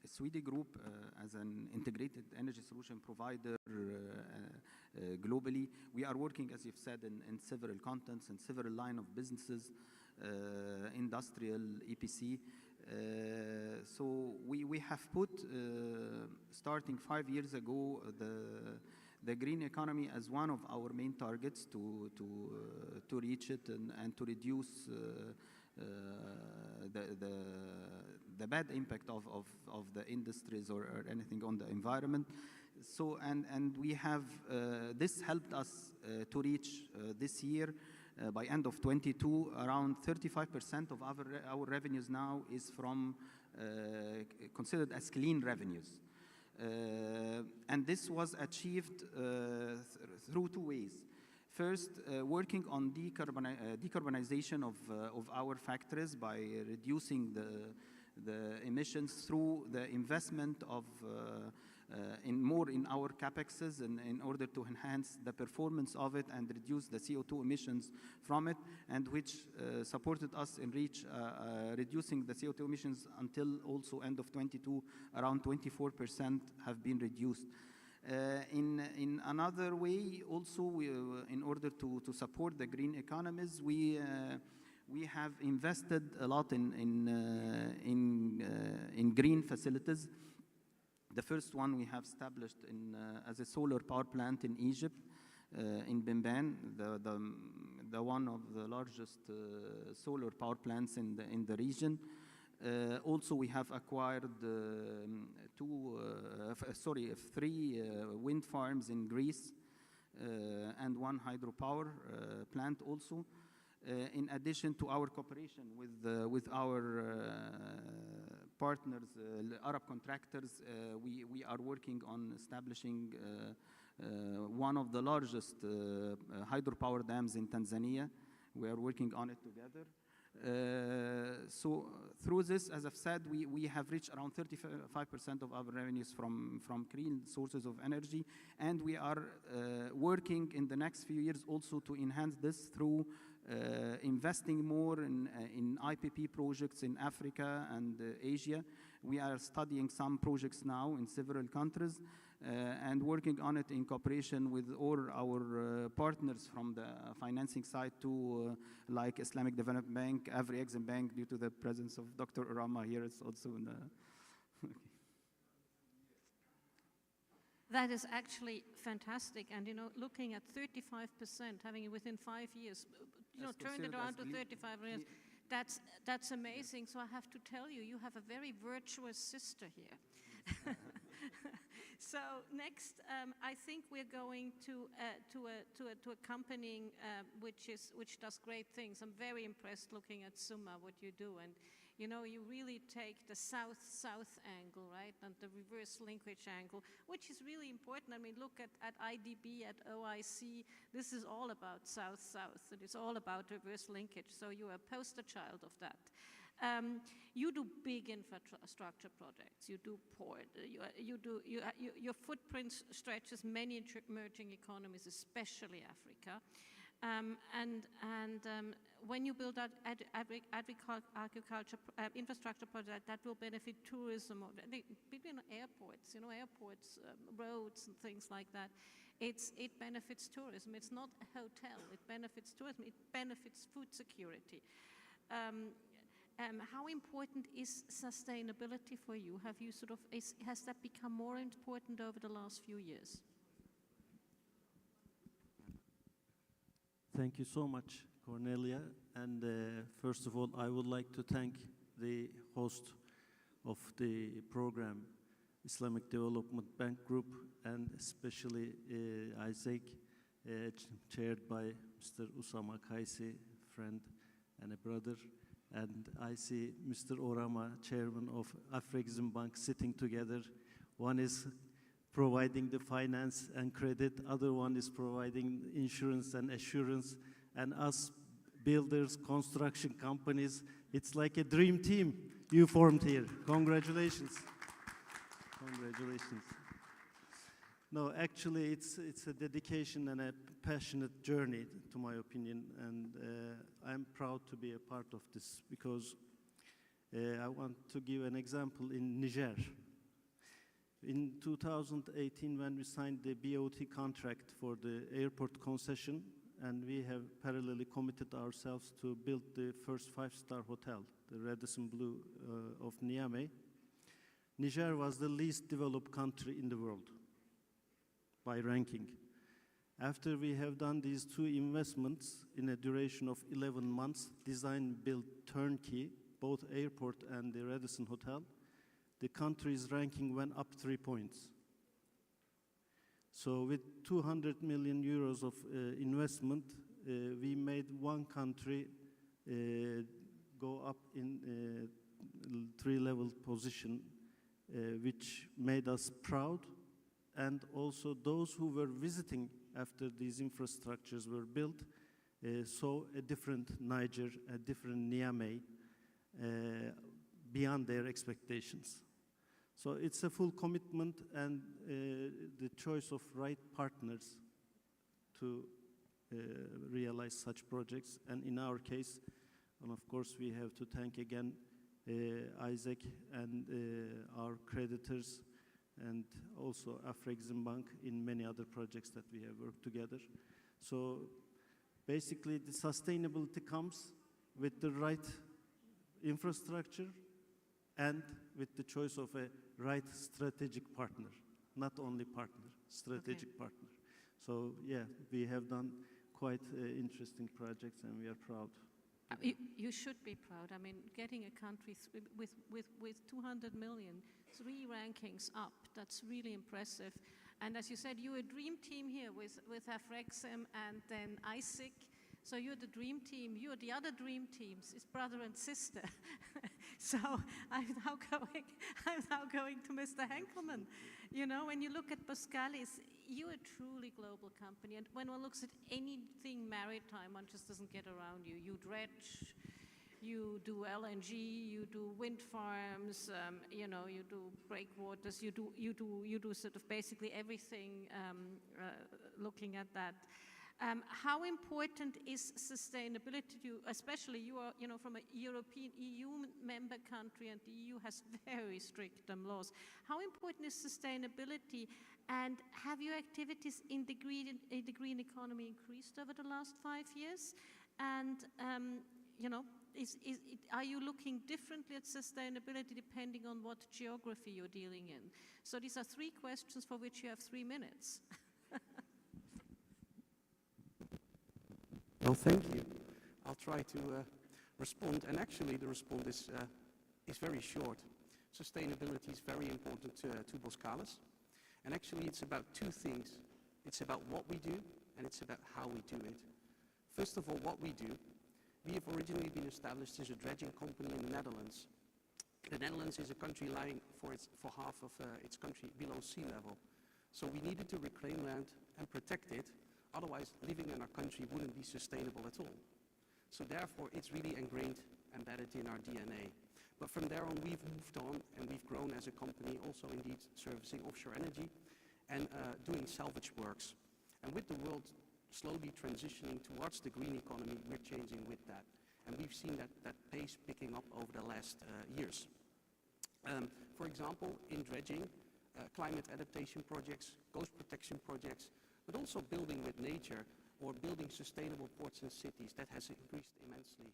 Sweden Group, as an integrated energy solution provider globally, we are working, as you've said, in several continents and several line of businesses, industrial, EPC. So we have put, starting 5 years ago, the green economy as one of our main targets to reach it and to reduce the bad impact of the industries or anything on the environment. So and we have this helped us to reach this year, by end of 22, around 35% of our revenues now is from considered as clean revenues. And this was achieved through 2 ways. First, working on decarbonization of our factories by reducing the emissions through the investment of in our capexes in order to enhance the performance of it and reduce the CO2 emissions from it, and which supported us in reducing the CO2 emissions until also end of 22, around 24% have been reduced. In another way, also, in order to support the green economies, we have invested a lot in green facilities. The first one we have established as a solar power plant in Egypt, in Bimban, the one of the largest solar power plants in the region. Also, we have acquired 3 wind farms in Greece and 1 hydropower plant also. In addition to our cooperation with our partners, Arab contractors, we are working on establishing one of the largest hydropower dams in Tanzania. We are working on it together. So through this, as I've said, we have reached around 35% of our revenues from clean sources of energy, and we are working in the next few years also to enhance this through investing more in IPP projects in Africa and Asia. We are studying some projects now in several countries and working on it in cooperation with all our partners from the financing side to like Islamic Development Bank, FDI Bank, due to the presence of Dr. Urama here. It's also in the That is actually fantastic. And, looking at 35%, having it within 5 years, turned it around to 35 million. That's amazing. So I have to tell you, you have a very virtuous sister here. So next, I think we're going to accompanying which does great things. I'm very impressed looking at Summa, what you do, and you really take the south-south angle, right, and the reverse linkage angle, which is really important. I mean, look at IDB, at OIC. This is all about south-south, and it's all about reverse linkage. So you're a poster child of that. You do big infrastructure projects. You do port. Your footprint stretches many emerging economies, especially Africa. When you build out agriculture infrastructure project, that will benefit tourism, between airports, airports, roads, and things like that. It benefits tourism. It's not a hotel. It benefits tourism. It benefits food security. How important is sustainability for you? Have you has that become more important over the last few years? Thank you so much, Cornelia. And first of all, I would like to thank the host of the program, Islamic Development Bank Group, and especially ICIEC, chaired by Mr. Usama Kaisi, friend and a brother. And I see Mr. Orama, chairman of Afrexim Bank, sitting together. One is providing the finance and credit, other one is providing insurance and assurance, and us builders, construction companies. It's like a dream team you formed here. Congratulations. Congratulations. No, actually, it's a dedication and a passionate journey, to my opinion, and I'm proud to be a part of this because I want to give an example in Niger. In 2018, when we signed the BOT contract for the airport concession, and we have parallelly committed ourselves to build the first five-star hotel, the Radisson Blu of Niamey, Niger was the least developed country in the world by ranking. After we have done these two investments in a duration of 11 months, design, build, turnkey, both airport and the Radisson Hotel, the country's ranking went up 3 points. So with 200 million euros of investment, we made one country go up in 3-level position, which made us proud. And also those who were visiting after these infrastructures were built saw a different Niger, a different Niamey, beyond their expectations. So it's a full commitment and the choice of right partners to realize such projects. And in our case, and of course we have to thank again ICIEC and our creditors, and also Afrexim Bank in many other projects that we have worked together. So basically the sustainability comes with the right infrastructure and with the choice of a right strategic partner, not only partner, strategic partner. So yeah, we have done quite interesting projects and we are proud. You should be proud. I mean, getting a country with 200 million, 3 rankings up, that's really impressive. And as you said, you're a dream team here with Afrexim and then ICIEC. So you're the dream team. You're the other dream teams. It's brother and sister. So I'm now going to Mr. Henkelmann. You know, when you look at Boskalis, you're a truly global company. And when one looks at anything maritime, one just doesn't get around you. You dredge, you do LNG, you do wind farms, you know, you do breakwaters, you do sort of basically everything looking at that. How important is sustainability to you, especially you are, you know, from a European EU member country, and the EU has very strict laws. How important is sustainability, and have your activities in the green economy increased over the last 5 years? And you know, are you looking differently at sustainability depending on what geography you're dealing in? So these are 3 questions for which you have 3 minutes. Well, thank you. I'll try to respond, and actually the response is very short. Sustainability is very important to Boskalis, and actually it's about two things. It's about what we do, and it's about how we do it. First of all, what we do. We have originally been established as a dredging company in the Netherlands. The Netherlands is a country lying for half of its country below sea level. So we needed to reclaim land and protect it, otherwise living in our country wouldn't be sustainable at all. So therefore it's really ingrained, embedded in our DNA. But from there on we've moved on and we've grown as a company, also indeed servicing offshore energy and doing salvage works. And with the world slowly transitioning towards the green economy, we're changing with that. And we've seen that pace picking up over the last years. For example, in dredging, climate adaptation projects, coast protection projects, but also building with nature or building sustainable ports and cities, that has increased immensely.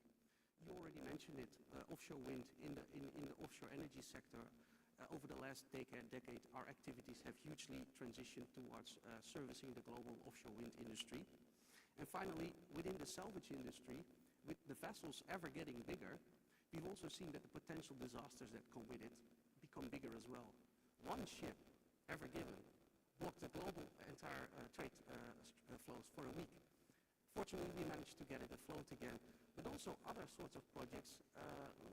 You already mentioned it, offshore wind in the offshore energy sector. Over the last decade, our activities have hugely transitioned towards servicing the global offshore wind industry. And finally, within the salvage industry, with the vessels ever getting bigger, we've also seen that the potential disasters that come with it become bigger as well. One ship ever given blocked the global entire trade flows for a week. Fortunately, we managed to get it afloat again, but also other sorts of projects,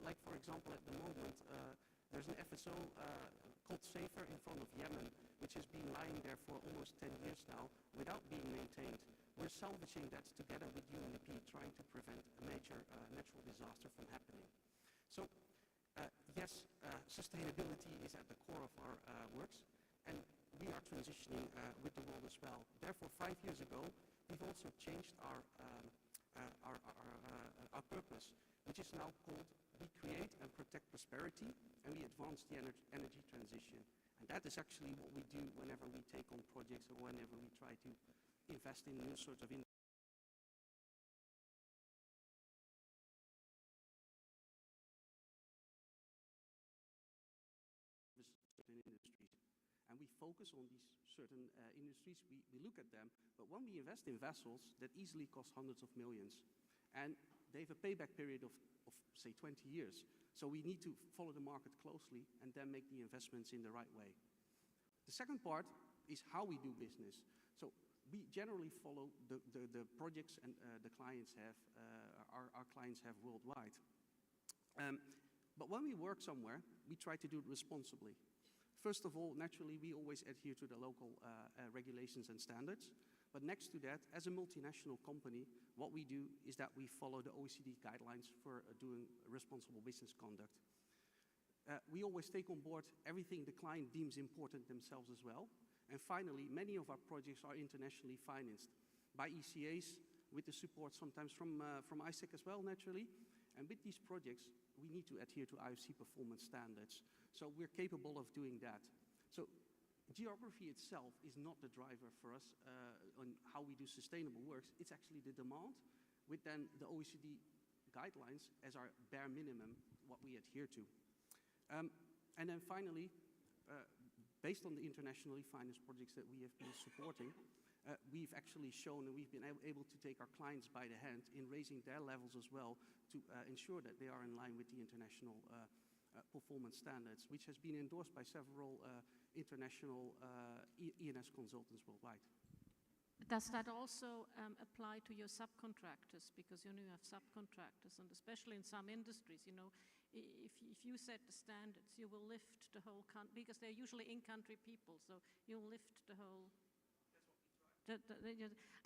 like for example at the moment, there's an FSO called Safer in front of Yemen, which has been lying there for almost 10 years now without being maintained. We're salvaging that together with UNDP, trying to prevent a major natural disaster from happening. So yes, sustainability is at the core of our works, and we are transitioning with the world as well. Therefore, 5 years ago, we've also changed our purpose, which is now called We Create and Protect Prosperity, and we advance the energy transition. And that is actually what we do whenever we take on projects or whenever we try to invest in new sorts of industries. And we focus on these certain industries, we look at them, but when we invest in vessels that easily cost hundreds of millions, and they have a payback period of say 20 years. So we need to follow the market closely and then make the investments in the right way. The second part is how we do business. So we generally follow the projects and the clients have, our clients have worldwide. But when we work somewhere, we try to do it responsibly. First of all, naturally, we always adhere to the local regulations and standards. But next to that, as a multinational company, what we do is that we follow the OECD guidelines for doing responsible business conduct. We always take on board everything the client deems important themselves as well. And finally, many of our projects are internationally financed by ECAs, with the support sometimes from ICIEC as well, naturally. And with these projects, we need to adhere to IFC performance standards. So we're capable of doing that. So geography itself is not the driver for us on how we do sustainable works. It's actually the demand, with then the OECD guidelines as our bare minimum, what we adhere to. And then finally, based on the internationally financed projects that we have been supporting, we've actually shown and we've been able to take our clients by the hand in raising their levels as well to ensure that they are in line with the international performance standards, which has been endorsed by several international E&S consultants worldwide. Does that also apply to your subcontractors? Because you have subcontractors, and especially in some industries, if you set the standards, you will lift the whole country, because they're usually in-country people, so you'll lift the whole.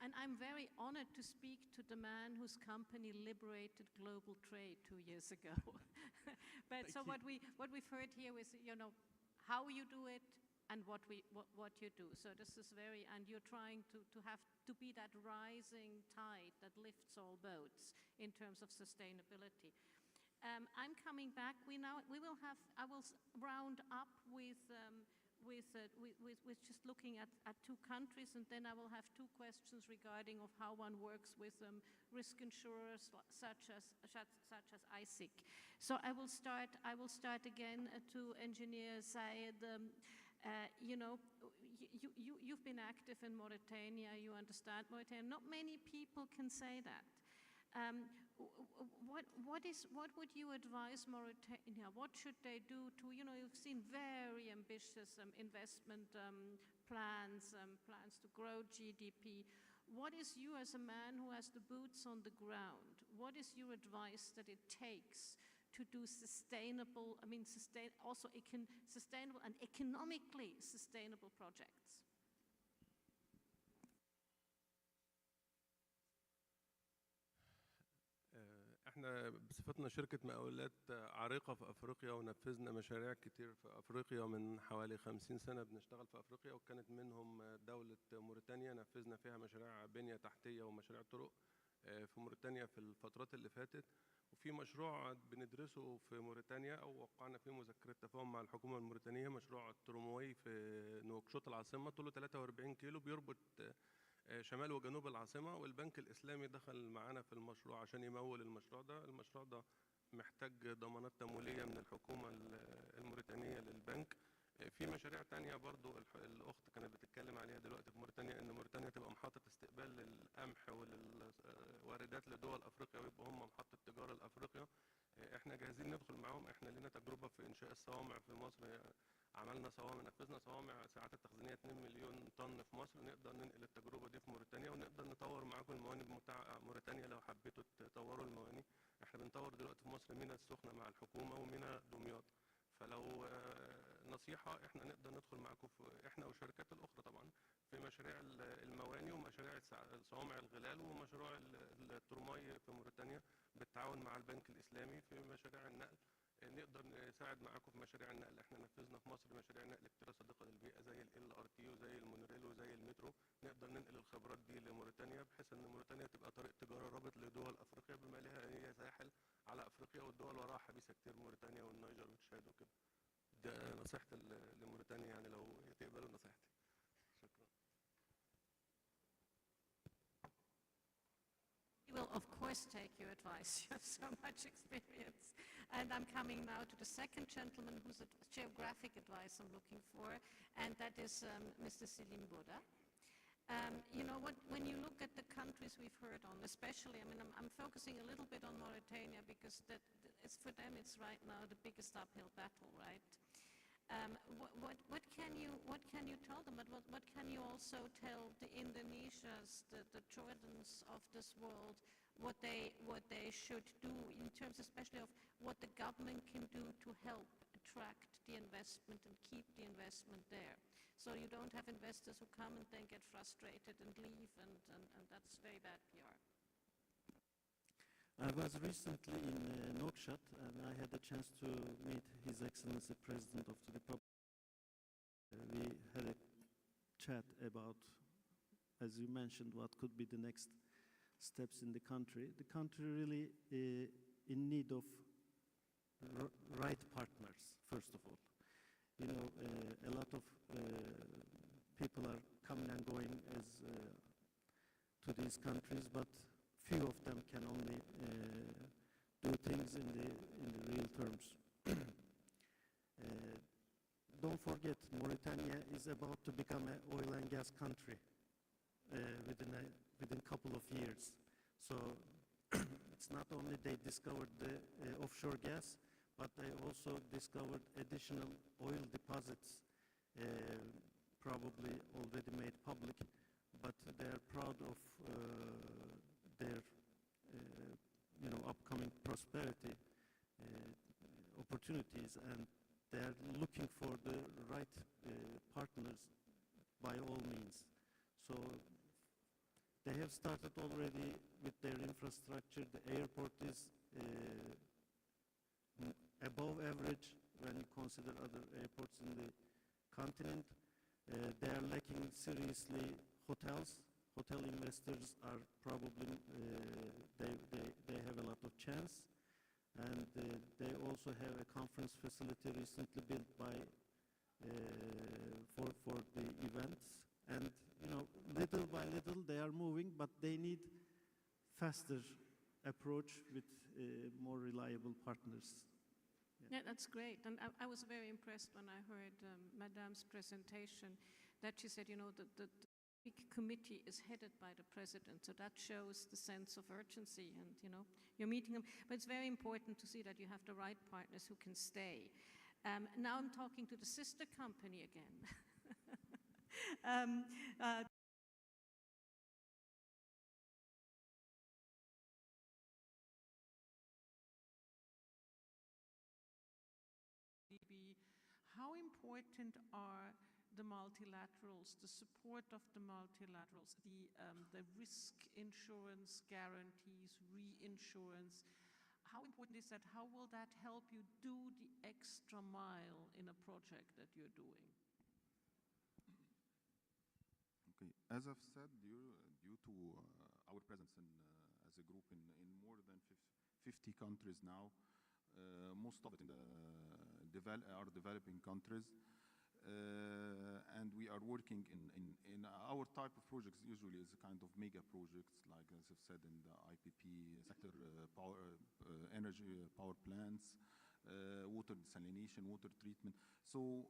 And I'm very honored to speak to the man whose company liberated global trade 2 years ago. But so what we've heard here is, how you do it and what you do. So this is very, and you're trying to be that rising tide that lifts all boats in terms of sustainability. I'm coming back. I will round up with just looking at two countries, and then I will have two questions regarding of how one works with risk insurers such as ICIEC. So I will start again to Engineer Syed. You've been active in Mauritania. You understand Mauritania. Not many people can say that. what would you advise Mauritania? What should they do to, you've seen very ambitious investment plans to grow GDP. What is you, as a man who has the boots on the ground, what is your advice that it takes to do sustainable, sustainable and economically sustainable projects? احنا بصفتنا شركة مقاولات عريقة في افريقيا، ونفذنا مشاريع كتير في افريقيا من حوالي 50 سنة بنشتغل في افريقيا، وكانت منهم دولة موريتانيا نفذنا فيها مشاريع بنية تحتية ومشاريع طرق في موريتانيا في الفترات اللي فاتت. وفي مشروع بندرسه في موريتانيا او وقعنا فيه مذكرة تفاهم مع الحكومة الموريتانية، مشروع الترموي في نواكشوط العاصمة، طوله 43 كيلو بيربط شمال وجنوب العاصمة. والبنك الإسلامي دخل معانا في المشروع عشان يمول المشروع ده. المشروع ده محتاج ضمانات تمويلية من الحكومة الموريتانية للبنك. في مشاريع تانية برضو الأخت كانت بتتكلم عليها دلوقتي في موريتانيا، إن موريتانيا تبقى محطة استقبال للقمح وللواردات لدول أفريقيا، ويبقى هم محطة تجارة لأفريقيا. إحنا جاهزين ندخل معاهم. إحنا لنا تجربة في إنشاء الصوامع في مصر، عملنا صوامع، نفذنا صوامع ساعات التخزينية 2 مليون طن في مصر. نقدر ننقل التجربة دي في موريتانيا، ونقدر نطور معاكم المواني بتاع موريتانيا لو حبيتوا تطوروا المواني. احنا بنطور دلوقتي في مصر ميناء السخنة مع الحكومة وميناء دمياط. فلو نصيحة، احنا نقدر ندخل معاكم في احنا والشركات الأخرى طبعا في مشاريع المواني ومشاريع صوامع الغلال ومشروع الترماي في موريتانيا بالتعاون مع البنك الإسلامي. في مشاريع النقل نقدر نساعد معاكم في مشاريع النقل. احنا نفذنا في مصر مشاريع نقل كتيرة صديقة للبيئة زي LRT وزي المونوريل وزي المترو. نقدر ننقل الخبرات دي لموريتانيا، بحيث ان موريتانيا تبقى طريق تجارة رابط لدول افريقيا، بما لها هي ساحل على افريقيا، والدول وراها حبيسة كتير، موريتانيا والنيجر والتشاد وكده. ده نصيحتي لموريتانيا، يعني لو تقبلوا نصيحتي. شكرا. We will, of course, take your advice. You have so much experience. And I'm coming now to the second gentleman whose geographic advice I'm looking for, and that is Mr. Selim Bouda. When you look at the countries we've heard on, especially, I'm focusing a little bit on Mauritania because for them it's right now the biggest uphill battle, right? What can you tell them? But what can you also tell the Indonesias, the Jordans of this world, what they should do in terms, especially of what the government can do to help attract the investment and keep the investment there, so you don't have investors who come and then get frustrated and leave, and that's very bad PR. I was recently in Nouakchott, and I had a chance to meet His Excellency President of the Republic. We had a chat about, as you mentioned, what could be the next steps in the country. The country really in need of right partners, first of all. A lot of people are coming and going to these countries, but few of them can only do things in the real terms. Don't forget, Mauritania is about to become an oil and gas country within a couple of years. So it's not only they discovered the offshore gas, but they also discovered additional oil deposits, probably already made public, but they are proud of their upcoming prosperity opportunities, and they are looking for the right partners by all means. So they have started already with their infrastructure. The airport is above average when you consider other airports in the continent. They are lacking seriously hotels. Hotel investors are probably, they have a lot of chance. And they also have a conference facility recently built for the events. And little by little they are moving, but they need faster approach with more reliable partners. Yeah, that's great. And I was very impressed when I heard Madame's presentation, that she said, the committee is headed by the president, so that shows the sense of urgency, and you're meeting them. But it's very important to see that you have the right partners who can stay. Now I'm talking to the sister company again. How important are the multilaterals, the support of the multilaterals, the risk insurance guarantees, reinsurance? How important is that? How will that help you do the extra mile in a project that you're doing? Okay, as I've said, due to our presence as a group in more than 50 countries now, most of it in are developing countries, and we are working in our type of projects usually is a kind of mega projects, like as I've said in the IPP sector, energy power plants, water desalination, water treatment. So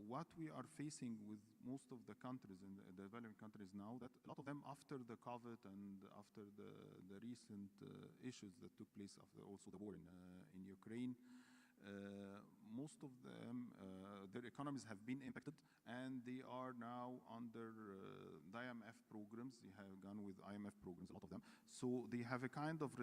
what we are facing with most of the countries in the developing countries now, that a lot of them after the COVID and after the recent issues that took place after also the war in Ukraine, most of them, their economies have been impacted, and they are now under the IMF programs. They have gone with IMF programs, a lot of them. So they have a kind of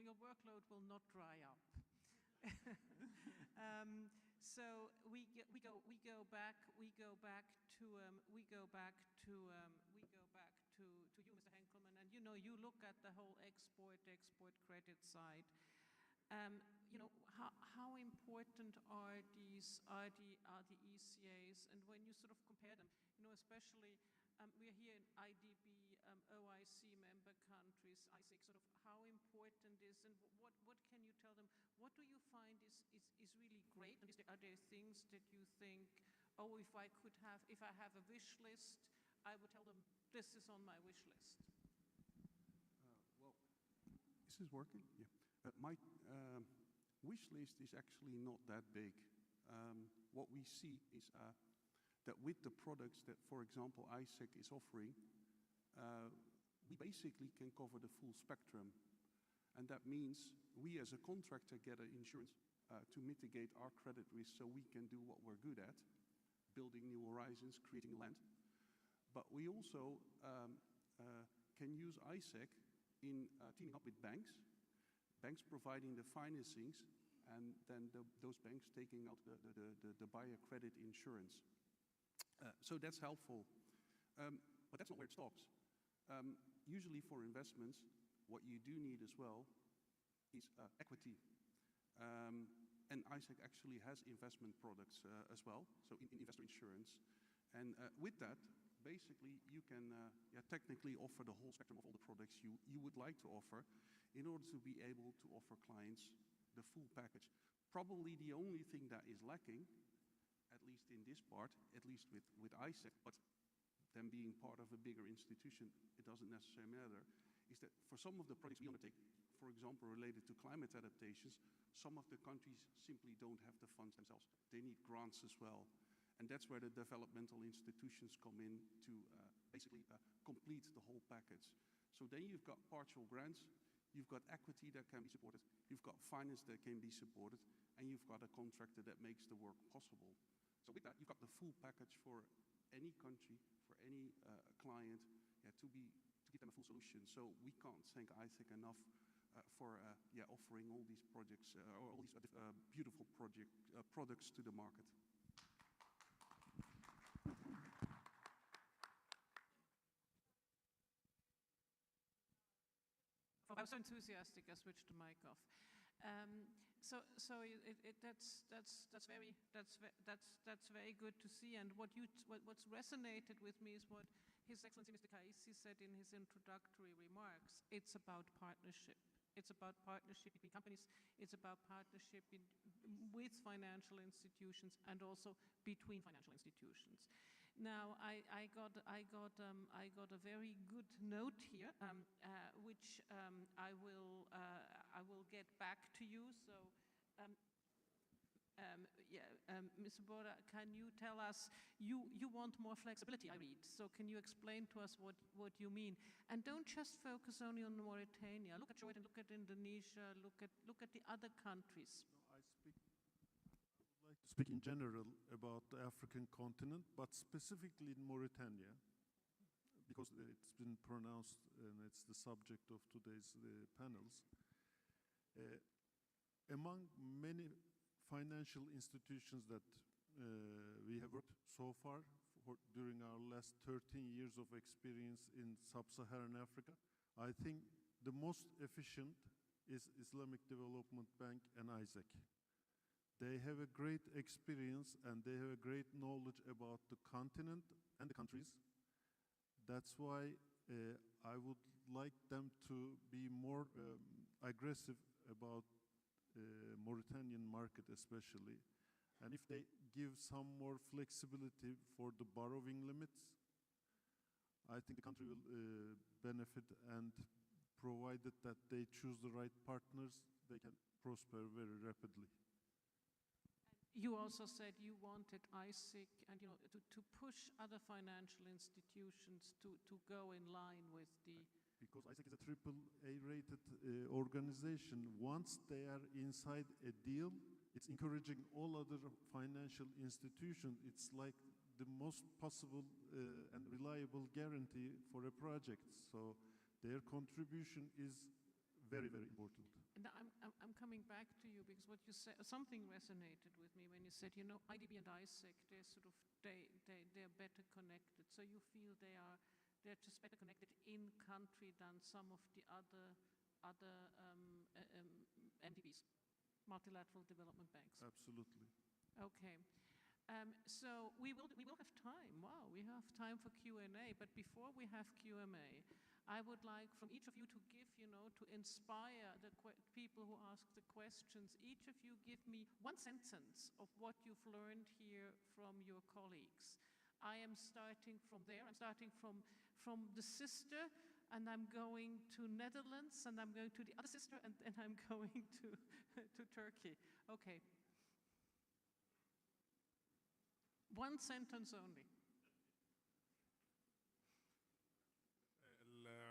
your workload will not dry up. So we go back to you, Mr. Henkelman, and you look at the whole export credit side. How important are the ECAs, and when you sort of compare them, especially we're here in IDB, OIC member countries, ICIEC, sort of how important is, and what can you tell them? What do you find is really great? And are there things that you think, oh, if I have a wish list, I would tell them this is on my wish list? Well, is this working? Yeah. My wish list is actually not that big. What we see is that with the products that, for example, ICIEC is offering, we basically can cover the full spectrum. And that means we as a contractor get an insurance to mitigate our credit risk so we can do what we're good at, building new horizons, creating land. But we also can use ICIEC in teaming up with banks providing the financings, and then those banks taking out the buyer credit insurance. So that's helpful. But that's not where it stops. Usually for investments, what you do need as well is equity. And ICIEC actually has investment products as well, so in investor insurance. And with that, basically you can technically offer the whole spectrum of all the products you would like to offer in order to be able to offer clients the full package. Probably the only thing that is lacking, at least in this part, at least with ICIEC, but them being part of a bigger institution, it doesn't necessarily matter, is that for some of the projects we undertake, for example, related to climate adaptations, some of the countries simply don't have the funds themselves. They need grants as well. And that's where the developmental institutions come in to basically complete the whole package. So then you've got partial grants, you've got equity that can be supported, you've got finance that can be supported, and you've got a contractor that makes the work possible. So with that, you've got the full package for any country, for any client, to give them a full solution. So we can't thank ICIEC enough for offering all these projects, or all these beautiful products to the market. I was so enthusiastic, I switched the mic off. That's very good to see. And what's resonated with me is what His Excellency Mr. Kaisi said in his introductory remarks. It's about partnership. It's about partnership between companies. It's about partnership with financial institutions and also between financial institutions. Now, I got a very good note here, which I will get back to you. So, Mr. Bora, can you tell us, you want more flexibility, I read. So can you explain to us what you mean? And don't just focus only on Mauritania. Look at Jordan, look at Indonesia, look at the other countries. No, I would like to speak in general about the African continent, but specifically in Mauritania, because it's been pronounced and it's the subject of today's panels. Among many financial institutions that we have worked so far during our last 13 years of experience in sub-Saharan Africa, I think the most efficient is Islamic Development Bank and ICIEC. They have a great experience and they have a great knowledge about the continent and the countries. That's why I would like them to be more aggressive about Mauritanian market especially, and if they give some more flexibility for the borrowing limits, I think the country will benefit, and provided that they choose the right partners, they can prosper very rapidly. You also said you wanted ICIEC and to push other financial institutions to go in line with the... Because ICIEC is a AAA rated organization. Once they are inside a deal, it's encouraging all other financial institutions. It's like the most possible and reliable guarantee for a project. So their contribution is very, very important. And I'm coming back to you because what you said, something resonated with me when you said, IDB and ICIEC, they're better connected. So you feel they're just better connected in country than some of the other MDBs, multilateral development banks. Absolutely. Okay. So we will have time. Wow, we have time for Q&A. But before we have Q&A, I would like from each of you to give, to inspire the people who ask the questions, each of you give me one sentence of what you've learned here from your colleagues. I am starting from there. I'm starting from the sister, and I'm going to Netherlands, and I'm going to the other sister, and then I'm going to Turkey. Okay. One sentence only.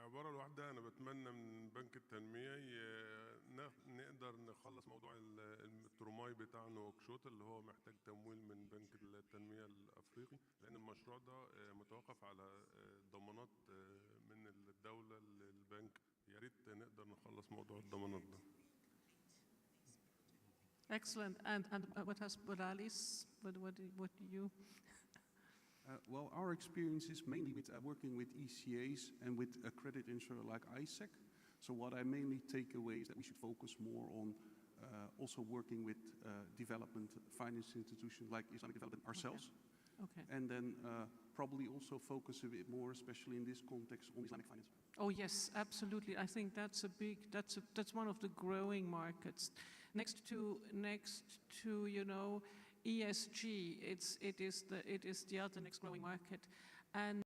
العبارة الواحدة أنا بتمنى من بنك التنمية نقدر نخلص موضوع الترماي بتاع نواكشوط اللي هو محتاج تمويل من بنك التنمية الأفريقي، لأن المشروع ده متوقف على ضمانات من الدولة للبنك. يا ريت نقدر نخلص موضوع الضمانات ده. Excellent. And what has Boralis? What do you? Well, our experience is mainly with working with ECAs and with a credit insurer like ICIEC. So what I mainly take away is that we should focus more on also working with development finance institutions like Islamic Development ourselves. Okay. And then probably also focus a bit more, especially in this context, on Islamic finance. Oh yes, absolutely. I think that's that's one of the growing markets. Next to ESG, it is the other next growing market, and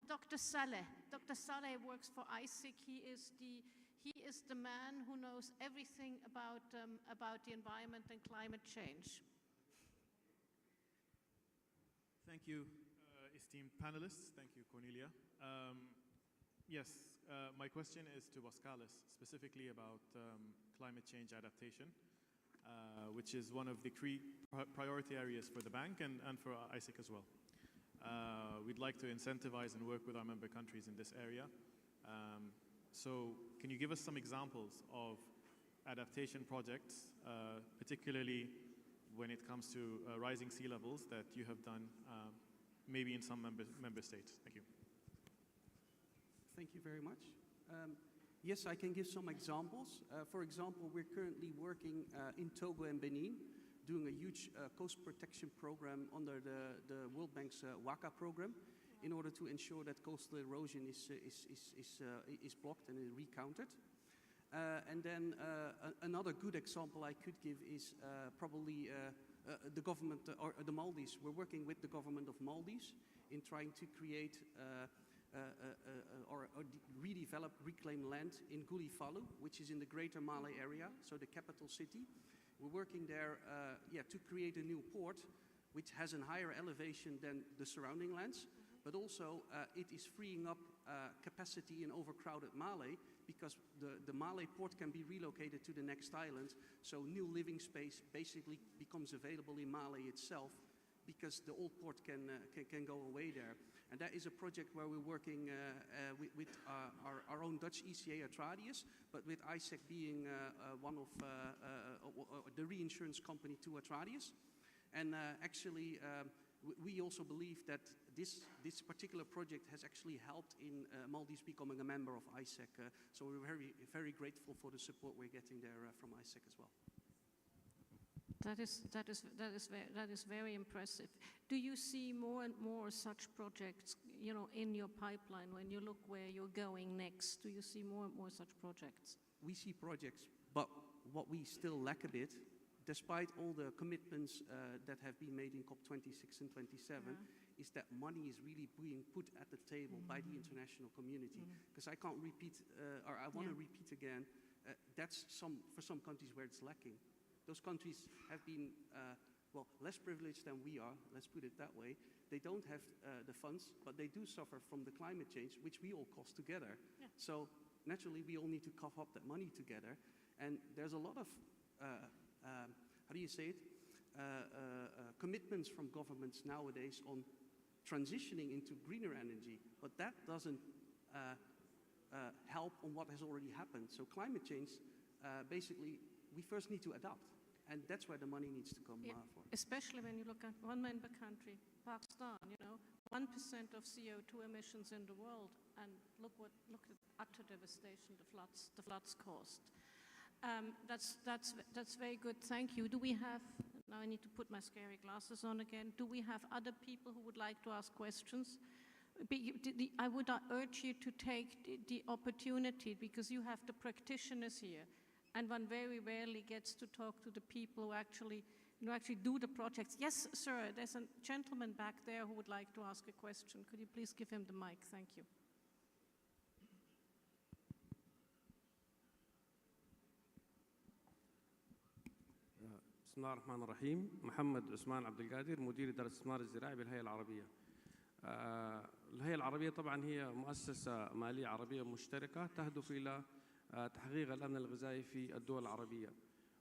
Dr. Saleh. Dr. Saleh works for ICIEC. He is the man who knows everything about the environment and climate change. Thank you, esteemed panelists. Thank you, Cornelia. Yes, my question is to Pascalis, specifically about climate change adaptation, which is one of the priority areas for the bank and for ICIEC as well. We'd like to incentivize and work with our member countries in this area. So can you give us some examples of adaptation projects, particularly when it comes to rising sea levels that you have done maybe in some member states? Thank you. Thank you very much. Yes, I can give some examples. For example, we're currently working in Togo and Benin, doing a huge coast protection program under the World Bank's WACA program in order to ensure that coastal erosion is blocked and is recounted. And then another good example I could give is probably the government or the Maldives. We're working with the government of Maldives in trying to create or redevelop reclaimed land in Guli-Falu, which is in the greater Male area, so the capital city. We're working there to create a new port which has a higher elevation than the surrounding lands, but also it is freeing up capacity in overcrowded Male because the Male port can be relocated to the next island, so new living space basically becomes available in Male itself because the old port can go away there. And that is a project where we're working with our own Dutch ICIEC Attractiveness, but with ICIEC being one of the reinsurance company to Attractiveness. And actually, we also believe that this particular project has actually helped in Maldives becoming a member of ICIEC. So we're very, very grateful for the support we're getting there from ICIEC as well. That is very impressive. Do you see more and more such projects, in your pipeline when you look where you're going next? Do you see more and more such projects? We see projects, but what we still lack a bit, despite all the commitments that have been made in COP26 and 27, is that money is really being put at the table by the international community. Because I can't repeat, or I want to repeat again, that's for some countries where it's lacking. Those countries have been, less privileged than we are, let's put it that way. They don't have the funds, but they do suffer from the climate change, which we all cost together. Yeah. So naturally, we all need to cough up that money together. And there's a lot of, how do you say it, commitments from governments nowadays on transitioning into greener energy, but that doesn't help on what has already happened. So climate change, basically, we first need to adapt. And that's where the money needs to come from. Especially when you look at one member country, Pakistan, 1% of CO2 emissions in the world, and look at utter devastation the floods caused. That's very good. Thank you. Do we have? Now I need to put my scary glasses on again. Do we have other people who would like to ask questions? I would urge you to take the opportunity, because you have the practitioners here, and one very rarely gets to talk to the people who actually do the projects. Yes, sir, there's a gentleman back there who would like to ask a question. Could you please give him the mic? Thank you. بسم الله الرحمن الرحيم. محمد عثمان عبد القادر، مدير إدارة الاستثمار الزراعي بالهيئة العربية. الهيئة العربية طبعا هي مؤسسة مالية عربية مشتركة تهدف إلى تحقيق الأمن الغذائي في الدول العربية.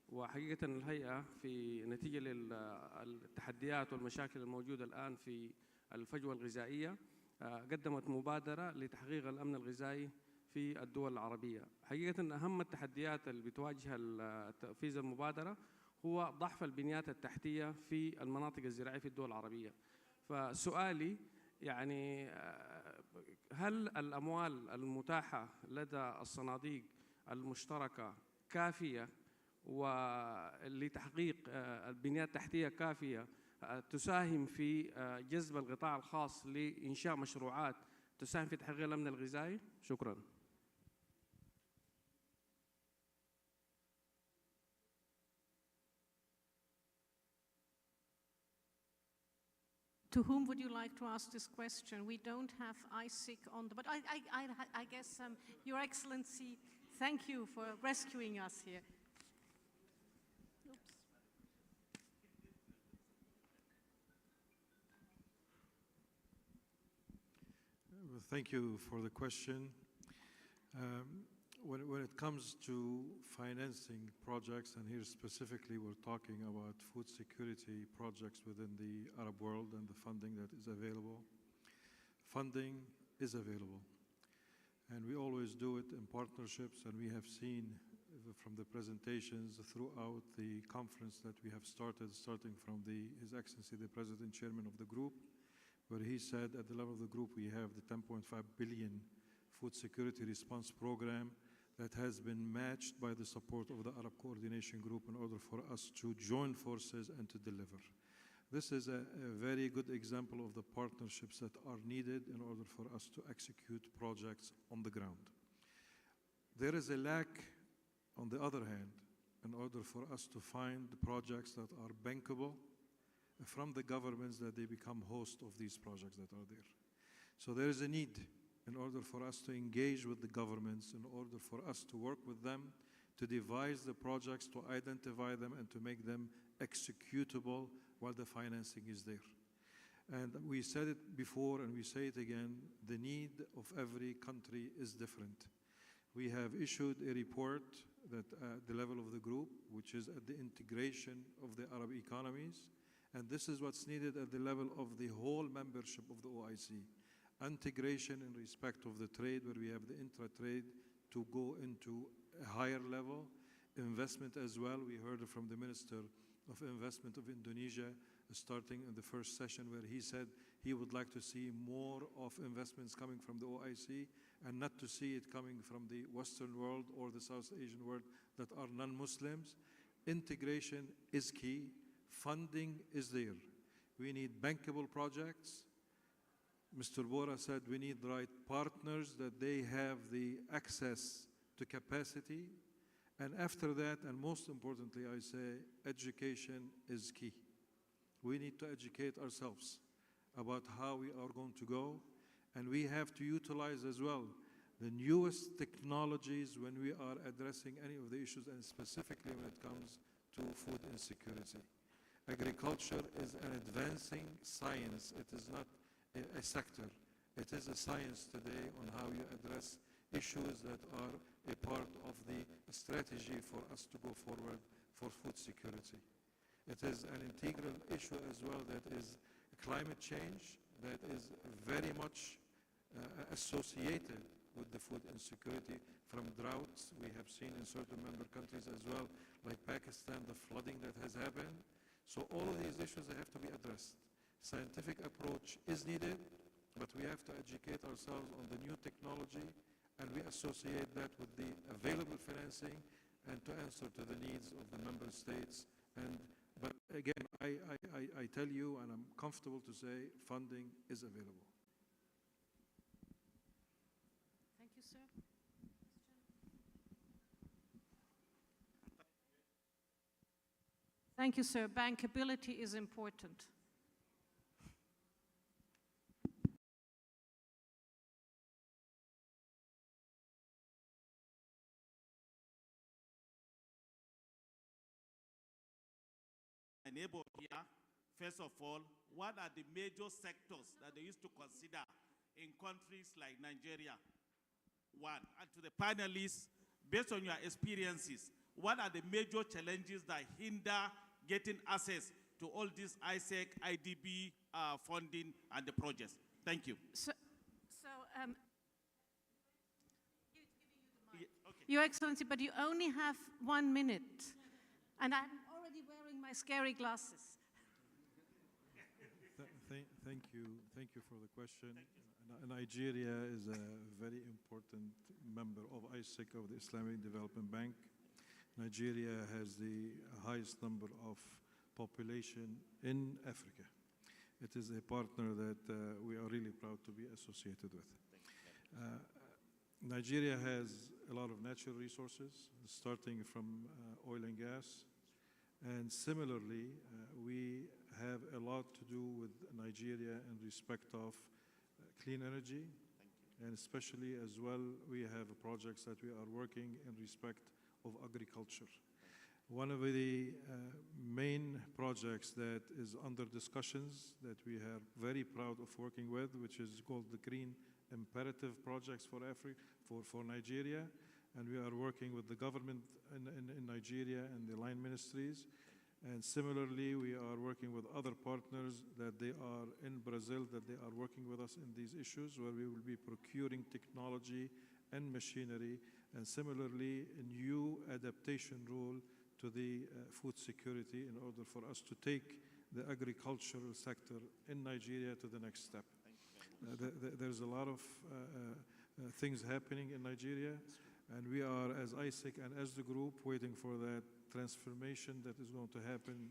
وحقيقة الهيئة في نتيجة للتحديات والمشاكل الموجودة الآن في الفجوة الغذائية قدمت مبادرة لتحقيق الأمن الغذائي في الدول العربية. حقيقة أهم التحديات اللي بتواجه تنفيذ المبادرة هو ضعف البنيات التحتية في المناطق الزراعية في الدول العربية. فسؤالي يعني هل الأموال المتاحة لدى الصناديق المشتركة كافية ولتحقيق البنيات التحتية كافية تساهم في جذب القطاع الخاص لإنشاء مشروعات تساهم في تحقيق الأمن الغذائي؟ شكرا. To whom would you like to ask this question? We don't have ICIEC on but I guess Your Excellency, thank you for rescuing us here. Oops. Well, thank you for the question. When it comes to financing projects, and here specifically we're talking about food security projects within the Arab world and the funding that is available. Funding is available, and we always do it in partnerships, and we have seen from the presentations throughout the conference that we have starting from His Excellency the President Chairman of the group, where he said at the level of the group we have the 10.5 billion food security response program that has been matched by the support of the Arab Coordination Group in order for us to join forces and to deliver. This is a very good example of the partnerships that are needed in order for us to execute projects on the ground. There is a lack, on the other hand, in order for us to find projects that are bankable from the governments, that they become host of these projects that are there. So there is a need in order for us to engage with the governments, in order for us to work with them, to devise the projects, to identify them, and to make them executable while the financing is there. And we said it before and we say it again, the need of every country is different. We have issued a report that at the level of the group, which is at the integration of the Arab economies, and this is what's needed at the level of the whole membership of the OIC. Integration in respect of the trade, where we have the intra-trade to go into a higher level. Investment as well. We heard from the Minister of Investment of Indonesia starting in the first session, where he said he would like to see more of investments coming from the OIC and not to see it coming from the Western world or the South Asian world that are non-Muslims. Integration is key. Funding is there. We need bankable projects. Mr. Bora said we need the right partners, that they have the access to capacity. And after that, and most importantly, I say education is key. We need to educate ourselves about how we are going to go. And we have to utilize as well the newest technologies when we are addressing any of the issues, and specifically when it comes to food insecurity. Agriculture is an advancing science. It is not a sector. It is a science today on how you address issues that are a part of the strategy for us to go forward for food security. It is an integral issue as well, that is climate change, that is very much associated with the food insecurity from droughts. We have seen in certain member countries as well, like Pakistan, the flooding that has happened. So all of these issues have to be addressed. Scientific approach is needed, but we have to educate ourselves on the new technology, and we associate that with the available financing and to answer to the needs of the member states. But again, I tell you, and I'm comfortable to say, funding is available. Thank you, sir. Thank you, sir. Bankability is important. My neighbor here, first of all, what are the major sectors that they used to consider in countries like Nigeria? One, and to the panelists, based on your experiences, what are the major challenges that hinder getting access to all this ICIEC, IDB funding and the projects? Thank you. Your Excellency, but you only have 1 minute, and I'm already wearing my scary glasses. Thank you for the question. Nigeria is a very important member of ICIEC, of the Islamic Development Bank. Nigeria has the highest number of population in Africa. It is a partner that we are really proud to be associated with. Nigeria has a lot of natural resources, starting from oil and gas. And similarly, we have a lot to do with Nigeria in respect of clean energy. And especially as well, we have projects that we are working in respect of agriculture. One of the main projects that is under discussions that we are very proud of working with, which is called the Green Imperative Projects for for Nigeria. And we are working with the government in Nigeria and the line ministries. And similarly, we are working with other partners that they are in Brazil, that they are working with us in these issues, where we will be procuring technology and machinery, and similarly, a new adaptation rule to the food security in order for us to take the agricultural sector in Nigeria to the next step. There's a lot of things happening in Nigeria, and we are, as ICIEC and as the group, waiting for that transformation that is going to happen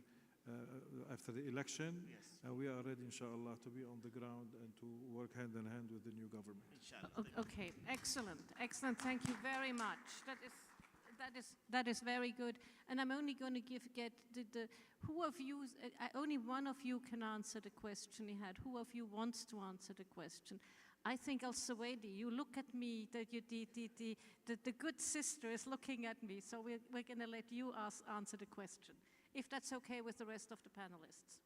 after the election. Yes. And we are ready, inshallah, to be on the ground and to work hand in hand with the new government. Okay, excellent, excellent. Thank you very much. That is very good. And I'm only going to get who of you, only one of you can answer the question he had. Who of you wants to answer the question? I think Al-Suwaidi, you look at me, the good sister is looking at me, so we're going to let you answer the question, if that's okay with the rest of the panelists.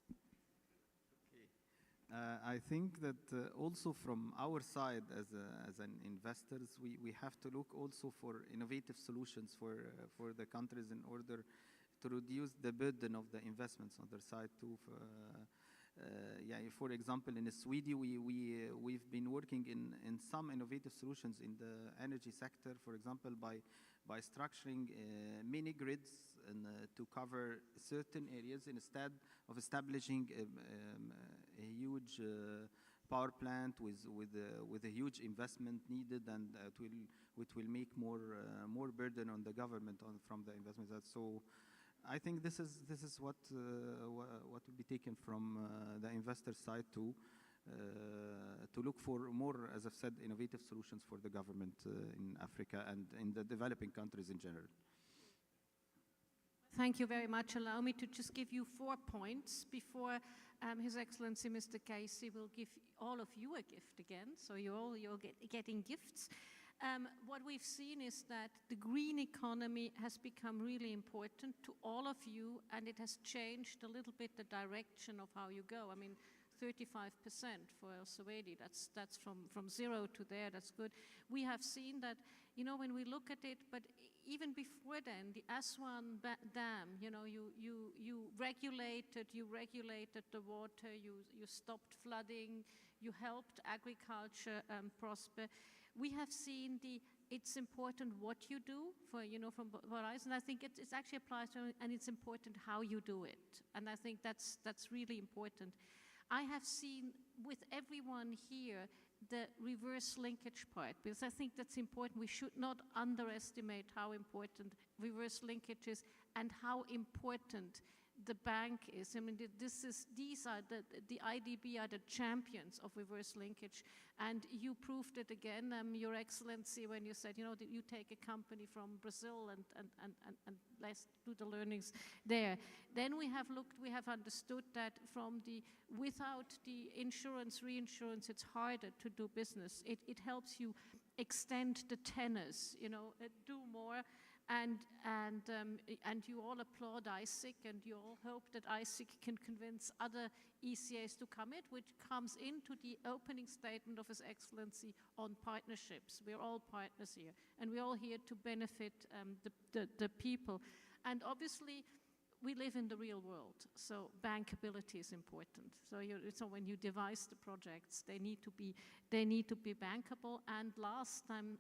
I think that also from our side as an investors, we have to look also for innovative solutions for the countries in order to reduce the burden of the investments on their side too. For example, in Sweden, we've been working in some innovative solutions in the energy sector, for example, by structuring mini grids to cover certain areas instead of establishing a huge power plant with a huge investment needed, and it will make more burden on the government from the investments. So I think this is what will be taken from the investor side to look for more, as I've said, innovative solutions for the government in Africa and in the developing countries in general. Thank you very much. Allow me to just give you 4 points before His Excellency Mr. Kaisi will give all of you a gift again. So you're getting gifts. What we've seen is that the green economy has become really important to all of you, and it has changed a little bit the direction of how you go. I mean, 35% for Al-Suwaidi, that's from zero to there, that's good. We have seen that, you know, when we look at it, but even before then, the Aswan Dam, you know, you regulated the water, you stopped flooding, you helped agriculture prosper. We have seen it's important what you do from Horizon. I think it actually applies to, and it's important how you do it. And I think that's really important. I have seen with everyone here the reverse linkage part, because I think that's important. We should not underestimate how important reverse linkage is and how important the bank is. I mean, these are the IDB are the champions of reverse linkage, and you proved it again, Your Excellency, when you said, that you take a company from Brazil and let's do the learnings there. Then we have understood that without the insurance, reinsurance, it's harder to do business. It helps you extend the tenors, do more. And you all applaud ICIEC, and you all hope that ICIEC can convince other ECAs to come in, which comes into the opening statement of His Excellency on partnerships. We're all partners here, and we're all here to benefit the people. And obviously, we live in the real world, so bankability is important. So when you devise the projects, they need to be bankable. And last time,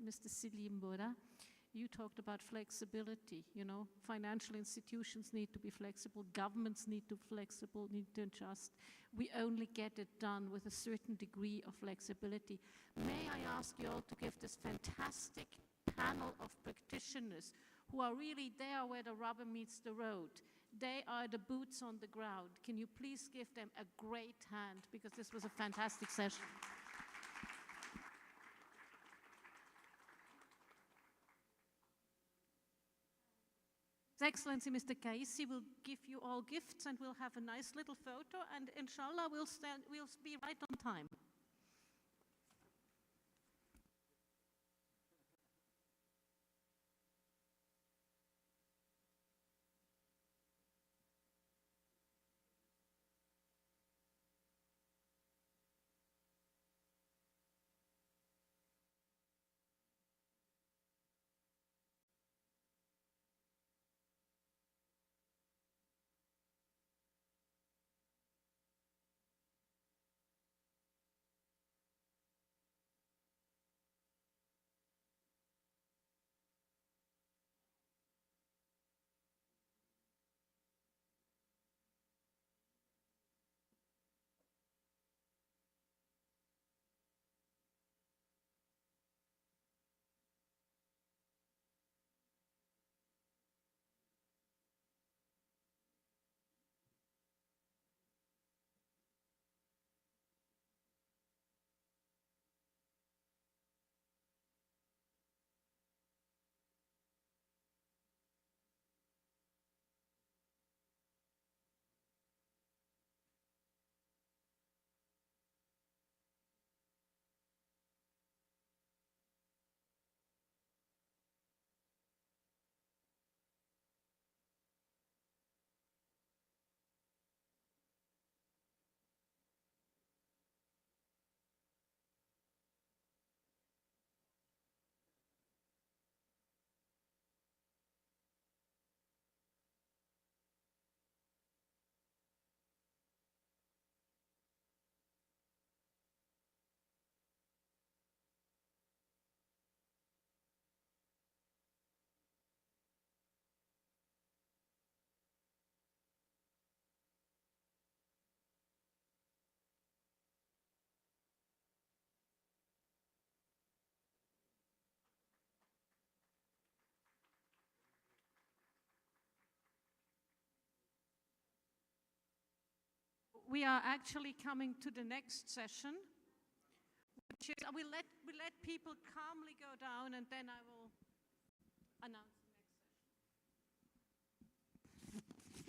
Mr. Silimbora, you talked about flexibility, financial institutions need to be flexible, governments need to adjust. We only get it done with a certain degree of flexibility. May I ask you all to give this fantastic panel of practitioners who are really there where the rubber meets the road. They are the boots on the ground. Can you please give them a great hand, because this was a fantastic session. His Excellency Mr. Kaisi will give you all gifts, and we'll have a nice little photo, and inshallah we'll be right on time. We are actually coming to the next session, which is, we let people calmly go down, and then I will announce the next session.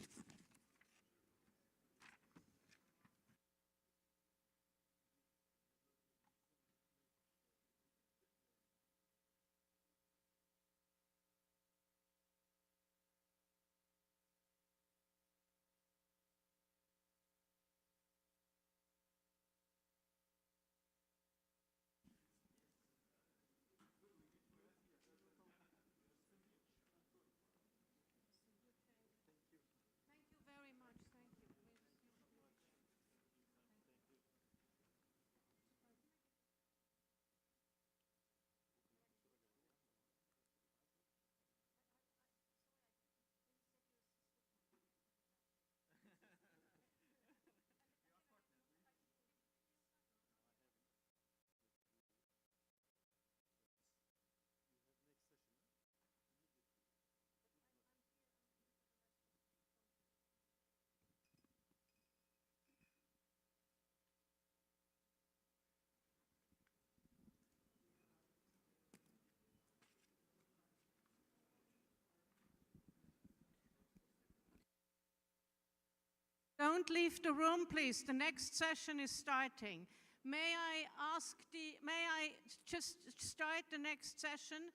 Don't leave the room, please. The next session is starting. May I just start the next session?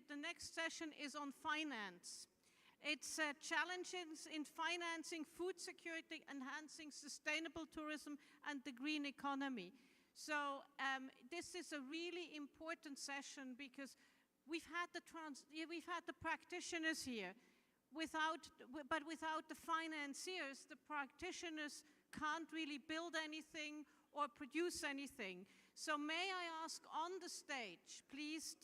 The next session is on finance. It's challenges in financing food security, enhancing sustainable tourism, and the green economy. So this is a really important session because we've had the practitioners here. But without the financiers, the practitioners can't really build anything or produce anything. So may I ask on the stage, please,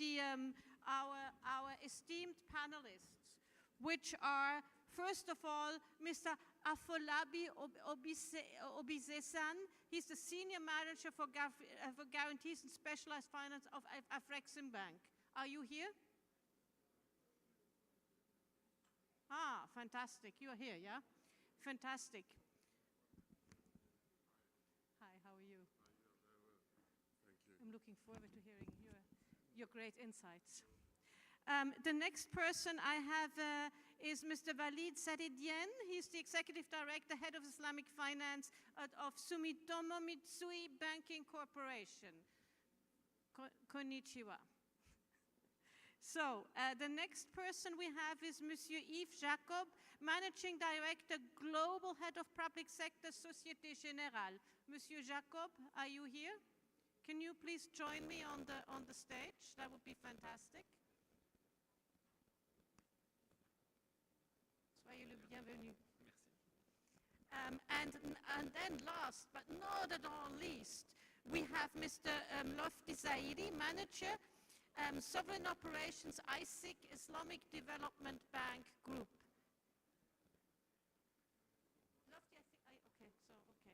our esteemed panelists, which are, first of all, Mr. Afolabi Obisesan. He's the Senior Manager for Guarantees and Specialized Finance of Afrexim Bank. Are you here? Ah, fantastic. You're here, yeah? Fantastic. Hi, how are you? Thank you. I'm looking forward to hearing your great insights. The next person I have is Mr. Walid Sadedian. He's the Executive Director, Head of Islamic Finance of Sumitomo Mitsui Banking Corporation. Konnichiwa. So, the next person we have is Monsieur Yves Jacob, Managing Director, Global Head of Public Sector, Société Générale. Monsieur Jacob, are you here? Can you please join me on the stage? That would be fantastic. Soyez le bienvenu. And then last, but not at all least, we have Mr. Lofti Zaidi, Manager, Sovereign Operations, ICIEC, Islamic Development Bank Group. Lofti, okay, fantastic.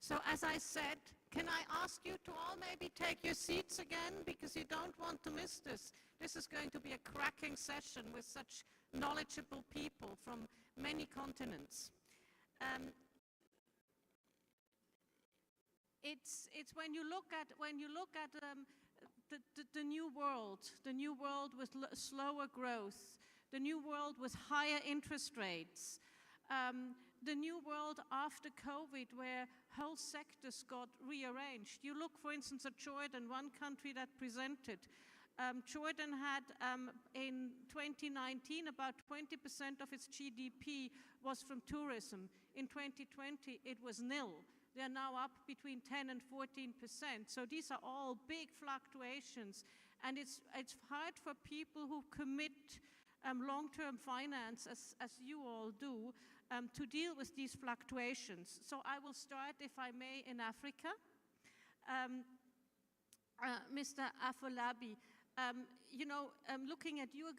So as I said, can I ask you to all maybe take your seats again, because you don't want to miss this. This is going to be a cracking session with such knowledgeable people from many continents. It's when you look at the new world with slower growth, the new world with higher interest rates, the new world after COVID, where whole sectors got rearranged. You look, for instance, at Jordan, one country that presented. Jordan had, in 2019, about 20% of its GDP was from tourism. In 2020, it was nil. They're now up between 10 and 14%. So these are all big fluctuations. And it's hard for people who commit long-term finance, as you all do, to deal with these fluctuations. So I will start, if I may, in Africa. Mr. Afolabi, looking at your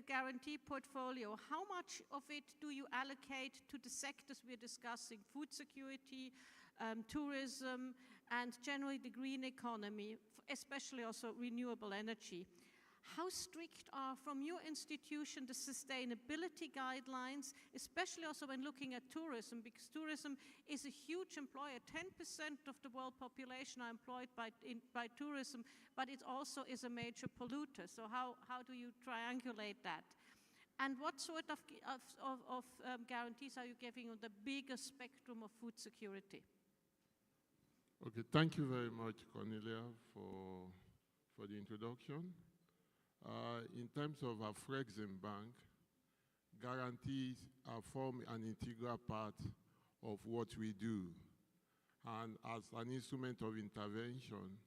guarantee portfolio, how much of it do you allocate to the sectors we're discussing, food security, tourism, and generally the green economy, especially also renewable energy? How strict are, from your institution, the sustainability guidelines, especially also when looking at tourism, because tourism is a huge employer. 10% of the world population are employed by tourism, but it also is a major polluter. So how do you triangulate that? And what sort of guarantees are you giving on the bigger spectrum of food security? Okay, thank you very much, Cornelia, for the introduction. In terms of Afrexim Bank, guarantees form an integral part of what we do. And as an instrument of intervention,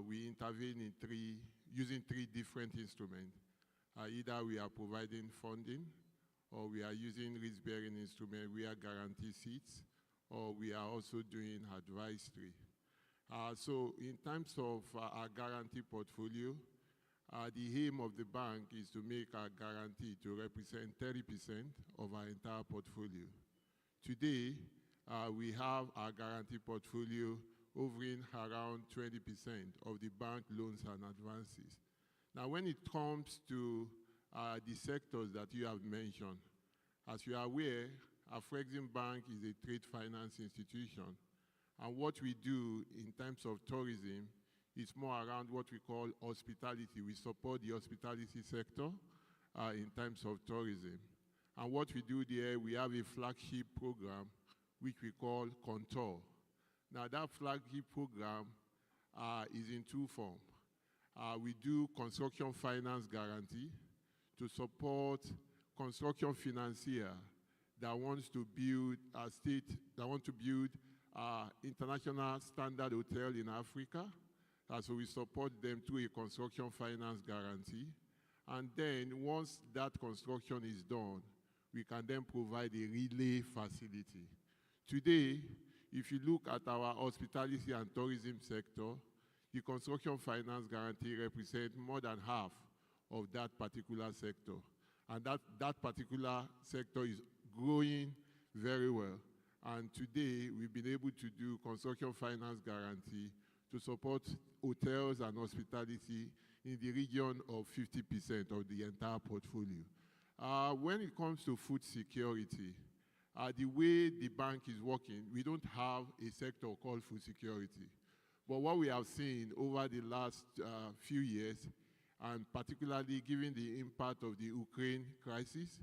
we intervene using three different instruments. Either we are providing funding, or we are using risk-bearing instruments where guarantee sits, or we are also doing advisory. So in terms of our guarantee portfolio, the aim of the bank is to make our guarantee to represent 30% of our entire portfolio. Today, we have our guarantee portfolio hovering around 20% of the bank loans and advances. Now, when it comes to the sectors that you have mentioned, as you are aware, Afrexim Bank is a trade finance institution. And what we do in terms of tourism is more around what we call hospitality. We support the hospitality sector in terms of tourism. And what we do there, we have a flagship program which we call Contour. Now that flagship program is in two forms. We do construction finance guarantee to support construction financier that wants to build international standard hotel in Africa. So we support them through a construction finance guarantee. And then once that construction is done, we can then provide a relay facility. Today, if you look at our hospitality and tourism sector, the construction finance guarantee represents more than half of that particular sector. And that particular sector is growing very well. And today, we've been able to do construction finance guarantee to support hotels and hospitality in the region of 50% of the entire portfolio. When it comes to food security, the way the bank is working, we don't have a sector called food security. But what we have seen over the last few years, and particularly given the impact of the Ukraine crisis,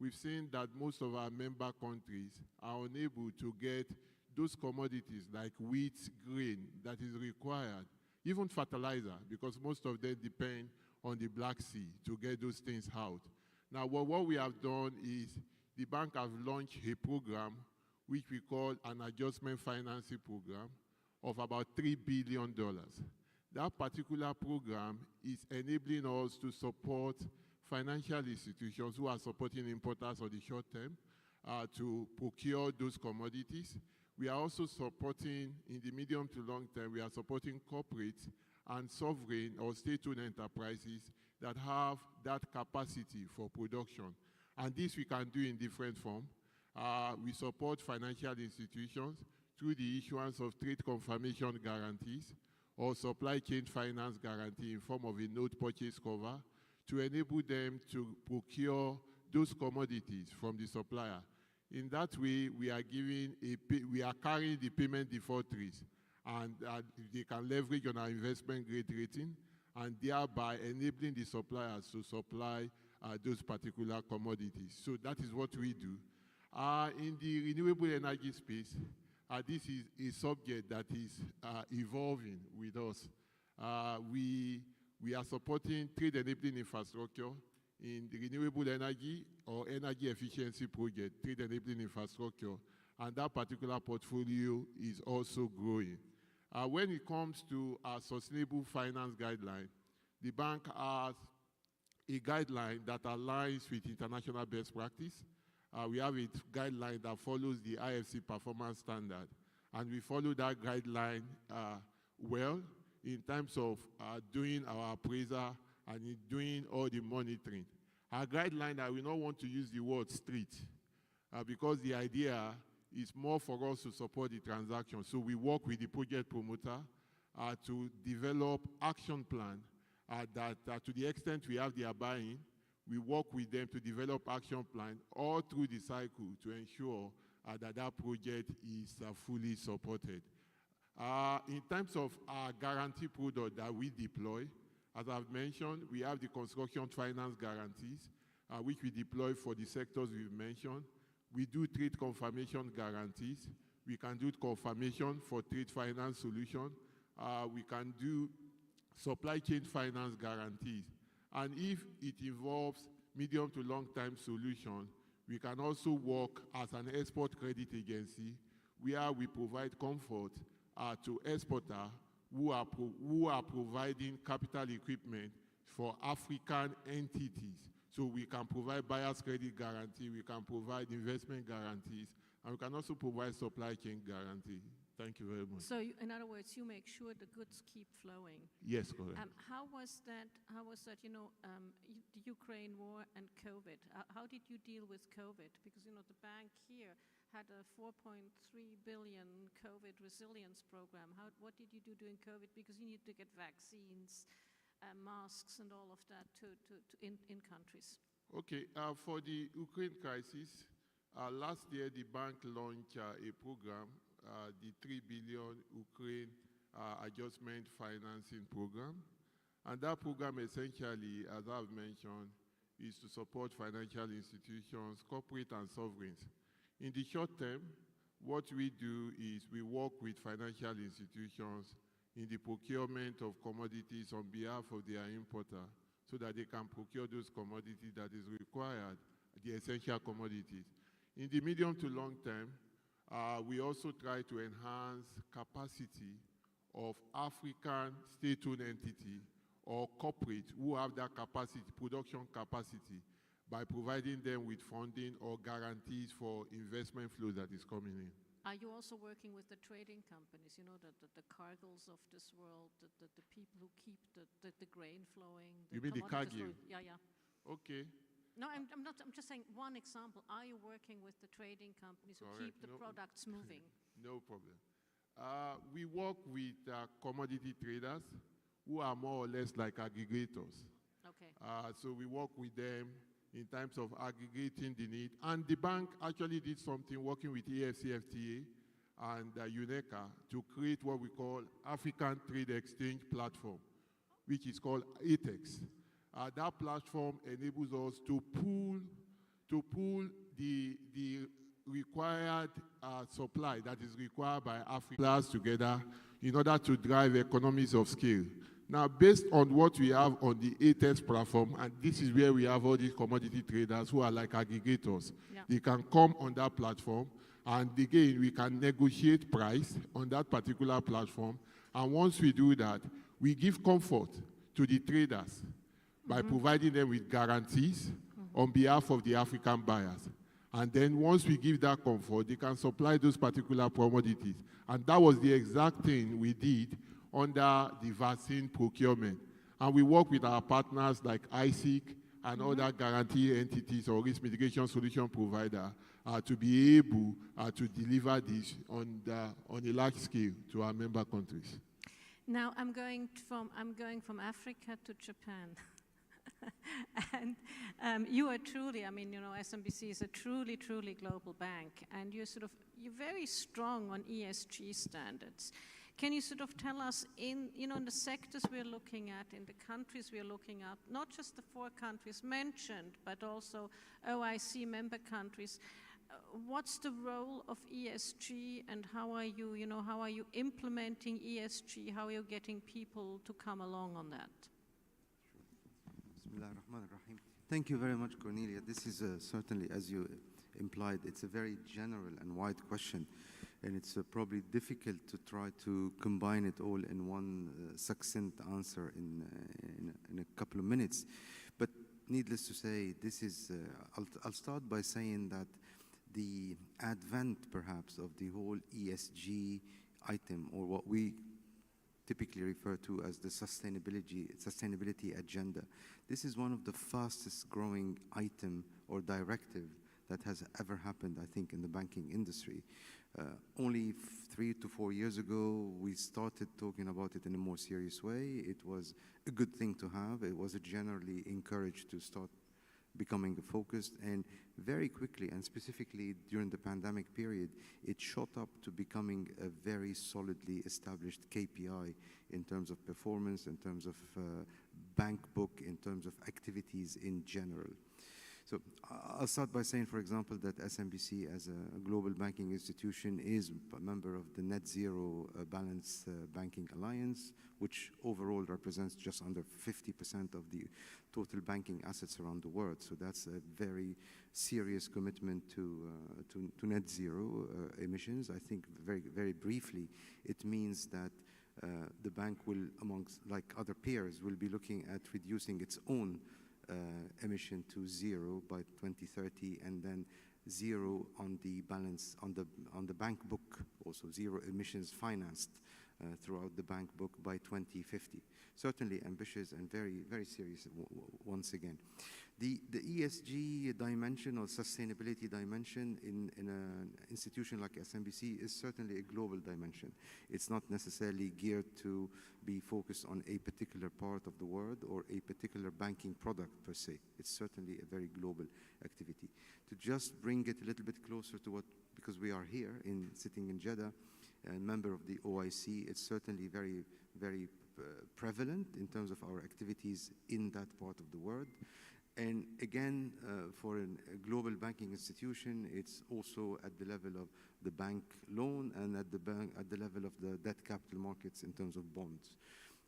we've seen that most of our member countries are unable to get those commodities like wheat, grain that is required, even fertilizer, because most of them depend on the Black Sea to get those things out. Now, what we have done is the bank has launched a program which we call an adjustment financing program of about $3 billion. That particular program is enabling us to support financial institutions who are supporting importers on the short term to procure those commodities. We are also supporting, in the medium to long term, we are supporting corporates and sovereign or state-owned enterprises that have that capacity for production. And this we can do in different forms. We support financial institutions through the issuance of trade confirmation guarantees or supply chain finance guarantee in form of a note purchase cover to enable them to procure those commodities from the supplier. In that way, we are carrying the payment default risk, and they can leverage on our investment grade rating, and thereby enabling the suppliers to supply those particular commodities. So that is what we do. In the renewable energy space, this is a subject that is evolving with us. We are supporting trade enabling infrastructure in the renewable energy or energy efficiency project, trade enabling infrastructure, and that particular portfolio is also growing. When it comes to our sustainable finance guideline, the bank has a guideline that aligns with international best practice. We have a guideline that follows the IFC performance standard, and we follow that guideline well in terms of doing our appraisal and in doing all the monitoring. Our guideline, I will not want to use the word strict because the idea is more for us to support the transaction. So we work with the project promoter to develop action plan that to the extent we have their buy-in, we work with them to develop action plan all through the cycle to ensure that that project is fully supported. In terms of our guarantee product that we deploy, as I've mentioned, we have the construction finance guarantees, which we deploy for the sectors we've mentioned. We do trade confirmation guarantees. We can do confirmation for trade finance solution. We can do supply chain finance guarantees. And if it involves medium to long-term solution, we can also work as an export credit agency where we provide comfort to exporters who are providing capital equipment for African entities. So we can provide buyer's credit guarantee, we can provide investment guarantees, and we can also provide supply chain guarantee. Thank you very much. So, in other words, you make sure the goods keep flowing. Yes, correct. How was that, the Ukraine war and COVID? How did you deal with COVID? Because, the bank here had a 4.3 billion COVID resilience program. What did you do during COVID? Because you need to get vaccines, masks, and all of that in countries. Okay, for the Ukraine crisis, last year the bank launched a program, the 3 billion Ukraine adjustment financing program. And that program essentially, as I've mentioned, is to support financial institutions, corporate and sovereigns. In the short term, what we do is we work with financial institutions in the procurement of commodities on behalf of their importer so that they can procure those commodities that is required, the essential commodities. In the medium to long term, we also try to enhance capacity of African state-owned entity or corporate who have that capacity, production capacity, by providing them with funding or guarantees for investment flow that is coming in. Are you also working with the trading companies, you know, the Cargills of this world, the people who keep the grain flowing? You mean the Cargill? Yeah, yeah. Okay. No, I'm just saying one example. Are you working with the trading companies who keep the products moving? No problem. We work with commodity traders who are more or less like aggregators. Okay. So we work with them in terms of aggregating the need. And the bank actually did something working with EFCFTA and UNECA to create what we call African Trade Exchange Platform, which is called ATEX. That platform enables us to pool the required supply that is required by Africans together in order to drive economies of scale. Now, based on what we have on the ATEX platform, and this is where we have all these commodity traders who are like aggregators, they can come on that platform, and again, we can negotiate price on that particular platform. And once we do that, we give comfort to the traders by providing them with guarantees on behalf of the African buyers. And then once we give that comfort, they can supply those particular commodities. And that was the exact thing we did under the vaccine procurement. And we work with our partners like ICIEC and other guarantee entities or risk mitigation solution provider to be able to deliver this on a large scale to our member countries. Now I'm going from Africa to Japan. And you are truly, I mean, you know, SMBC is a truly global bank, and you're very strong on ESG standards. Can you sort of tell us in the sectors we're looking at, in the countries we're looking at, not just the 4 countries mentioned, but also OIC member countries, what's the role of ESG, and how are you implementing ESG? How are you getting people to come along on that? Thank you very much, Cornelia. This is certainly, as you implied, it's a very general and wide question, and it's probably difficult to try to combine it all in one succinct answer in a couple of minutes. But needless to say, this is, I'll start by saying that the advent, perhaps, of the whole ESG item, or what we typically refer to as the sustainability agenda. This is one of the fastest growing item or directive that has ever happened, I think, in the banking industry. Only 3 to 4 years ago, we started talking about it in a more serious way. It was a good thing to have. It was generally encouraged to start becoming focused, and very quickly, and specifically during the pandemic period, it shot up to becoming a very solidly established KPI in terms of performance, in terms of bank book, in terms of activities in general. So I'll start by saying, for example, that SMBC as a global banking institution is a member of the Net Zero Balance Banking Alliance, which overall represents just under 50% of the total banking assets around the world. So that's a very serious commitment to net zero emissions. I think very briefly, it means that the bank will, amongst like other peers, will be looking at reducing its own emission to zero by 2030, and then zero on the balance on the bank book, also zero emissions financed throughout the bank book by 2050. Certainly ambitious and very serious once again. The ESG dimension or sustainability dimension in an institution like SMBC is certainly a global dimension. It's not necessarily geared to be focused on a particular part of the world or a particular banking product per se. It's certainly a very global activity. To just bring it a little bit closer to what, because we are here sitting in Jeddah, a member of the OIC, it's certainly very, very prevalent in terms of our activities in that part of the world. And again, for a global banking institution, it's also at the level of the bank loan and at the level of the debt capital markets in terms of bonds.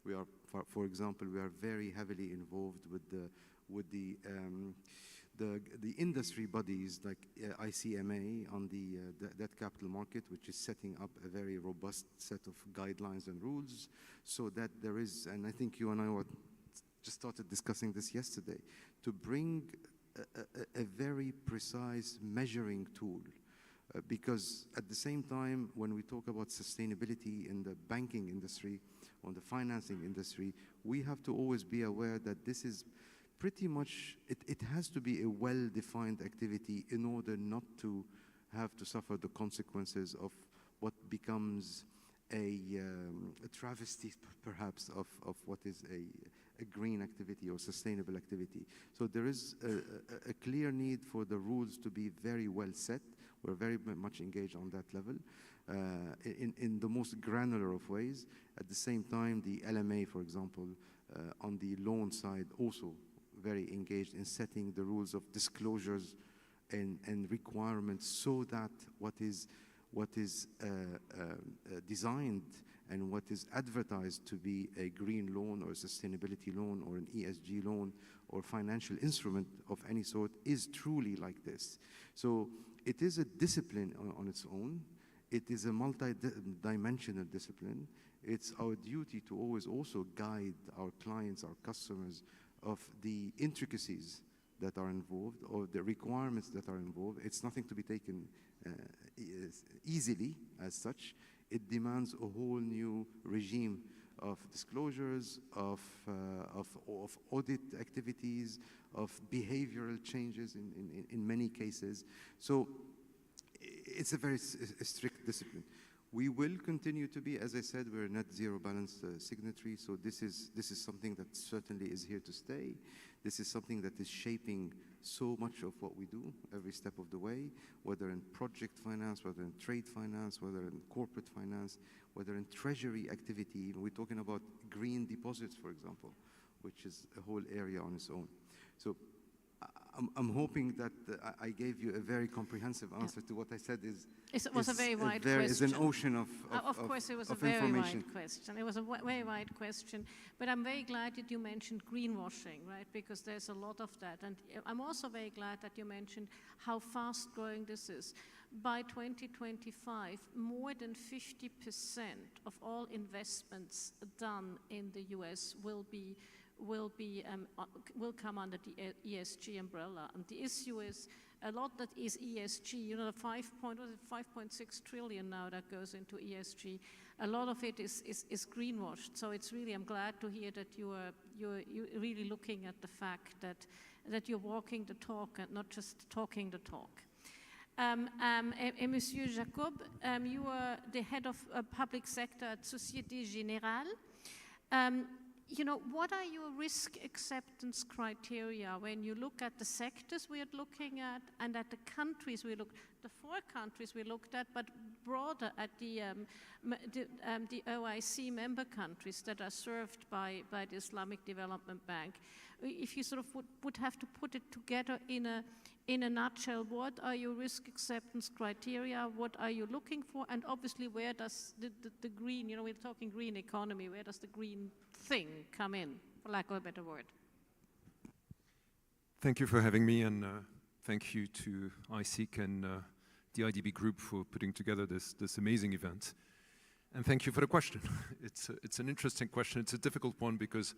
We are, for example, we are very heavily involved with the industry bodies like ICMA on the debt capital market, which is setting up a very robust set of guidelines and rules, so that there is, and I think you and I just started discussing this yesterday, to bring a very precise measuring tool. Because at the same time, when we talk about sustainability in the banking industry, on the financing industry, we have to always be aware that this is pretty much, it has to be a well-defined activity in order not to have to suffer the consequences of what becomes a travesty, perhaps, of what is a green activity or sustainable activity. So there is a clear need for the rules to be very well set. We're very much engaged on that level in the most granular of ways. At the same time, the LMA, for example, on the loan side, also very engaged in setting the rules of disclosures and requirements, so that what is designed and what is advertised to be a green loan or a sustainability loan or an ESG loan or financial instrument of any sort is truly like this. So it is a discipline on its own. It is a multi-dimensional discipline. It's our duty to always also guide our clients, our customers, of the intricacies that are involved or the requirements that are involved. It's nothing to be taken easily as such. It demands a whole new regime of disclosures, of audit activities, of behavioral changes in many cases. So it's a very strict discipline. We will continue to be, as I said, we're a net zero balance signatory, so this is something that certainly is here to stay. This is something that is shaping so much of what we do every step of the way, whether in project finance, whether in trade finance, whether in corporate finance, whether in treasury activity. Even we're talking about green deposits, for example, which is a whole area on its own. So I'm hoping that I gave you a very comprehensive answer to what I said. It was a very wide there question. There is an ocean of course, it was a very wide question. It was a very wide question. But I'm very glad that you mentioned greenwashing, right? Because there's a lot of that. And I'm also very glad that you mentioned how fast growing this is. By 2025, more than 50% of all investments done in the US will come under the ESG umbrella. And the issue is a lot that is ESG, you know, 5.6 trillion now that goes into ESG. A lot of it is greenwashed. So it's really, I'm glad to hear that you're really looking at the fact that you're walking the talk and not just talking the talk. Monsieur Jacob, you are the head of public sector at Société Générale. You know, what are your risk acceptance criteria when you look at the sectors we are looking at and at the countries we looked, the 4 countries we looked at, but broader at the OIC member countries that are served by the Islamic Development Bank? If you sort of would have to put it together in a nutshell, what are your risk acceptance criteria? What are you looking for? And obviously, where does the green, you know, we're talking green economy, where does the green thing come in, for lack of a better word? Thank you for having me, and thank you to ICIEC and the IDB group for putting together this amazing event. And thank you for the question. It's an interesting question. It's a difficult one because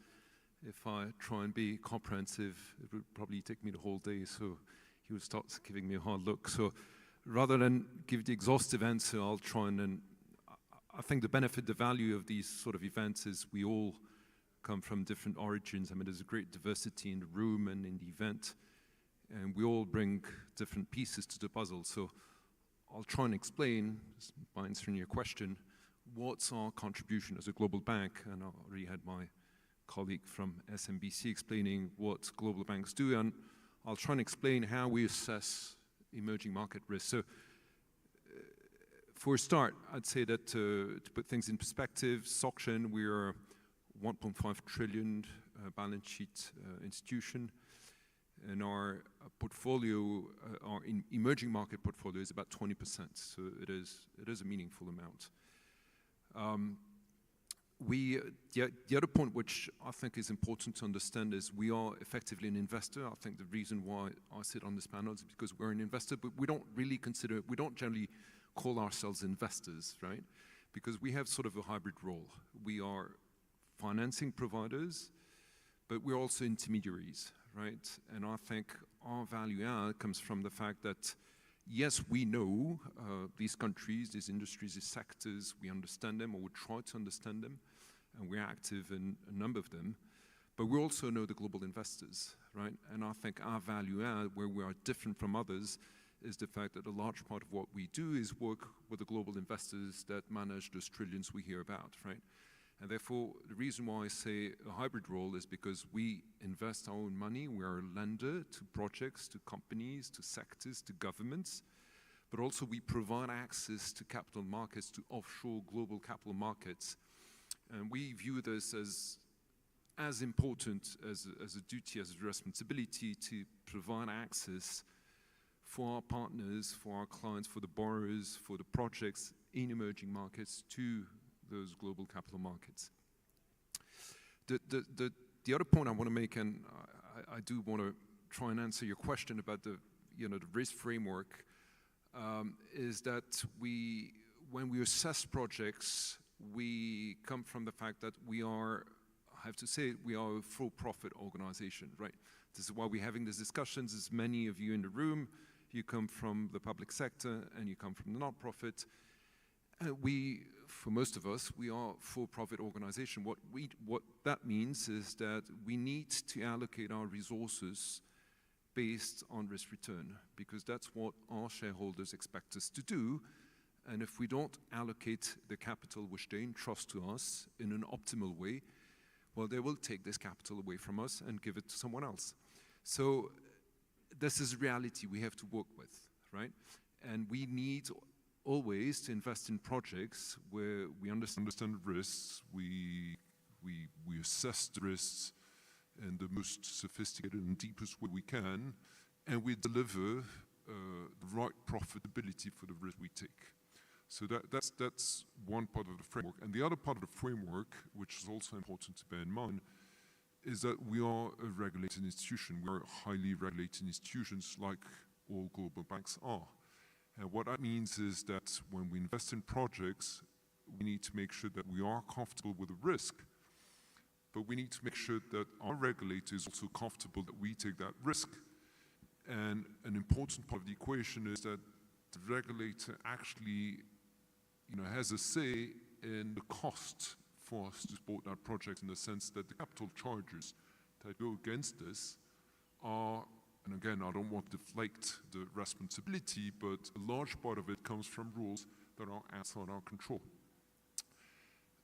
if I try and be comprehensive, it would probably take me the whole day, so he would start giving me a hard look. So rather than give the exhaustive answer, I'll try and I think the benefit, the value of these sort of events is we all come from different origins. I mean, there's a great diversity in the room and in the event, and we all bring different pieces to the puzzle. So I'll try and explain, by answering your question, what's our contribution as a global bank, and I already had my colleague from SMBC explaining what global banks do, and I'll try and explain how we assess emerging market risk. So For a start, I'd say that to put things in perspective, SocGen, we're 1.5 trillion balance sheet institution, and our portfolio, our emerging market portfolio is about 20%, so it is a meaningful amount. The other point which I think is important to understand is we are effectively an investor. I think the reason why I sit on this panel is because we're an investor, but we don't generally call ourselves investors, right? Because we have sort of a hybrid role. We are financing providers, but we're also intermediaries, right? And I think our value add comes from the fact that, yes, we know these countries, these industries, these sectors, we understand them, or we try to understand them, and we're active in a number of them, but we also know the global investors, right? And I think our value add, where we are different from others, is the fact that a large part of what we do is work with the global investors that manage those trillions we hear about, right? And therefore, the reason why I say a hybrid role is because we invest our own money. We are a lender to projects, to companies, to sectors, to governments, but also we provide access to capital markets, to offshore global capital markets. And we view this as important as a duty, as a responsibility to provide access for our partners, for our clients, for the borrowers, for the projects in emerging markets to those global capital markets. The other point I want to make, and I do want to try and answer your question about the risk framework, is that when we assess projects, we come from the fact that we are, I have to say, we are a for-profit organization, right? This is why we're having these discussions. As many of you in the room, you come from the public sector and you come from the non-profit. For most of us, we are a for-profit organization. What that means is that we need to allocate our resources based on risk return, because that's what our shareholders expect us to do. And if we don't allocate the capital which they entrust to us in an optimal way, well, they will take this capital away from us and give it to someone else. So this is a reality we have to work with, right? And we need always to invest in projects where we understand risks, we assess the risks in the most sophisticated and deepest way we can, and we deliver the right profitability for the risk we take. So that's one part of the framework. And the other part of the framework, which is also important to bear in mind, is that we are a regulated institution. We are highly regulated institutions like all global banks are. And what that means is that when we invest in projects, we need to make sure that we are comfortable with the risk, but we need to make sure that our regulator is also comfortable that we take that risk. And an important part of the equation is that the regulator actually has a say in the cost for us to support that project, in the sense that the capital charges that go against this are, and again, I don't want to deflect the responsibility, but a large part of it comes from rules that are outside our control.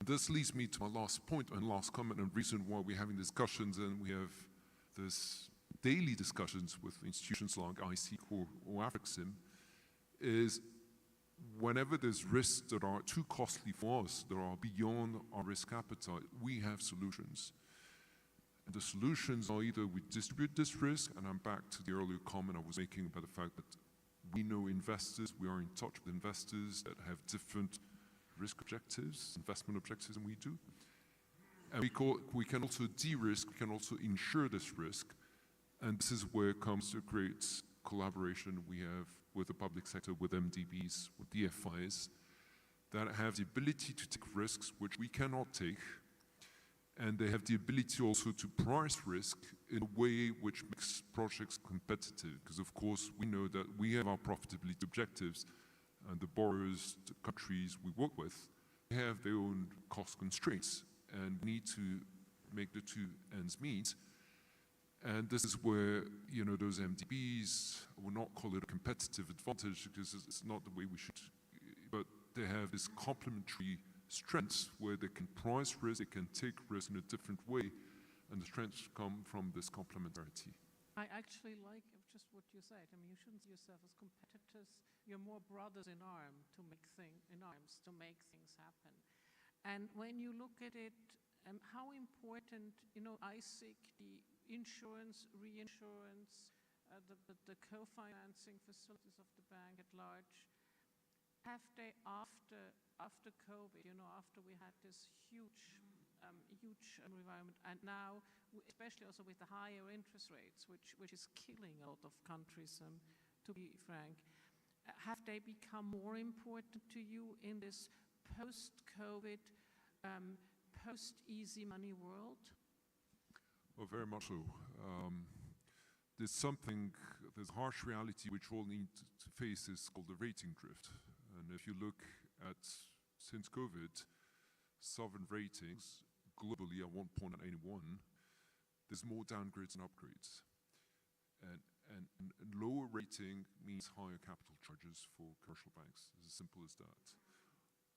This leads me to my last point and last comment, and reason why we're having discussions, and we have this daily discussions with institutions like ICIEC or AFRICSIM, is whenever there's risks that are too costly for us, that are beyond our risk appetite, we have solutions. And the solutions are either we distribute this risk, and I'm back to the earlier comment I was making about the fact that we know investors, we are in touch with investors that have different risk objectives, investment objectives than we do. And we can also de-risk, we can also insure this risk, and this is where it comes to a great collaboration we have with the public sector, with MDBs, with the FDIs, that have the ability to take risks which we cannot take, and they have the ability also to price risk in a way which makes projects competitive, because of course we know that we have our profitability objectives, and the borrowers, the countries we work with, have their own cost constraints, and we need to make the two ends meet. And this is where, those MDBs, I will not call it a competitive advantage because it's not the way we should, but they have this complementary strengths where they can price risk, they can take risk in a different way, and the strengths come from this complementarity. I actually like just what you said. I mean, you shouldn't see yourself as competitors. you're more brothers in arms to make things happen. And when you look at it, how important, ICIEC, the insurance, reinsurance, the co-financing facilities of the bank at large, have they, after COVID, after we had this huge environment, and now, especially also with the higher interest rates, which is killing a lot of countries, to be frank, have they become more important to you in this post-COVID, post-easy money world? Well, very much so. There's a harsh reality which all need to face is called the rating drift. And if you look at, since COVID, sovereign ratings globally at 1.81, there's more downgrades and upgrades. And lower rating means higher capital charges for commercial banks, as simple as that.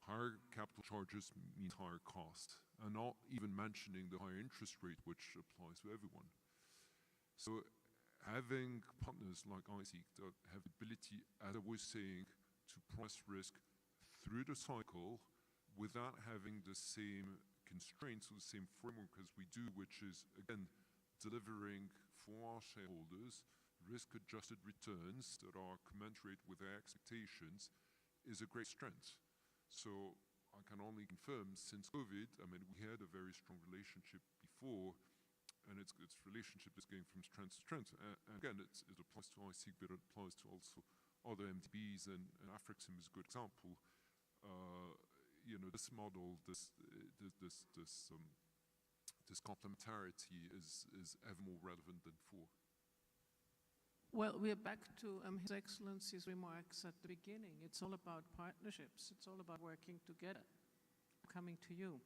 Higher capital charges means higher cost, and not even mentioning the higher interest rate, which applies to everyone. So having partners like ICIEC that have the ability, as I was saying, to price risk through the cycle without having the same constraints or the same framework as we do, which is, again, delivering for our shareholders risk-adjusted returns that are commensurate with their expectations, is a great strength. So I can only confirm, since COVID, we had a very strong relationship before, and its relationship is going from strength to strength. And again, it applies to ICIEC, but it applies to also other MDBs, and Afrixim is a good example. This model, this complementarity is ever more relevant than before. Well, we're back to His Excellency's remarks at the beginning. It's all about partnerships. It's all about working together. Coming to you.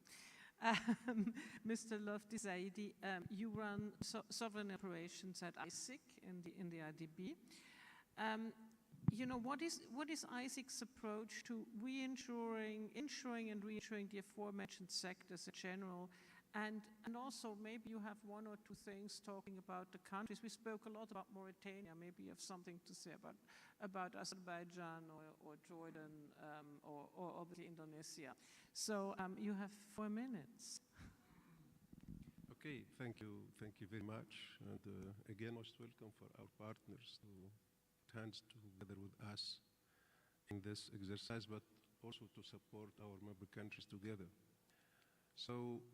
Mr. Lofty Zaidi, you run sovereign operations at ICIEC in the IDB. What is ICIEC's approach to insuring and reinsuring the aforementioned sectors in general? And also, maybe you have one or two things talking about the countries. We spoke a lot about Mauritania. Maybe you have something to say about Azerbaijan or Jordan or obviously Indonesia. So you have 4 minutes. Okay, thank you very much. And again, most welcome for our partners to put hands together with us in this exercise, but also to support our member countries together. So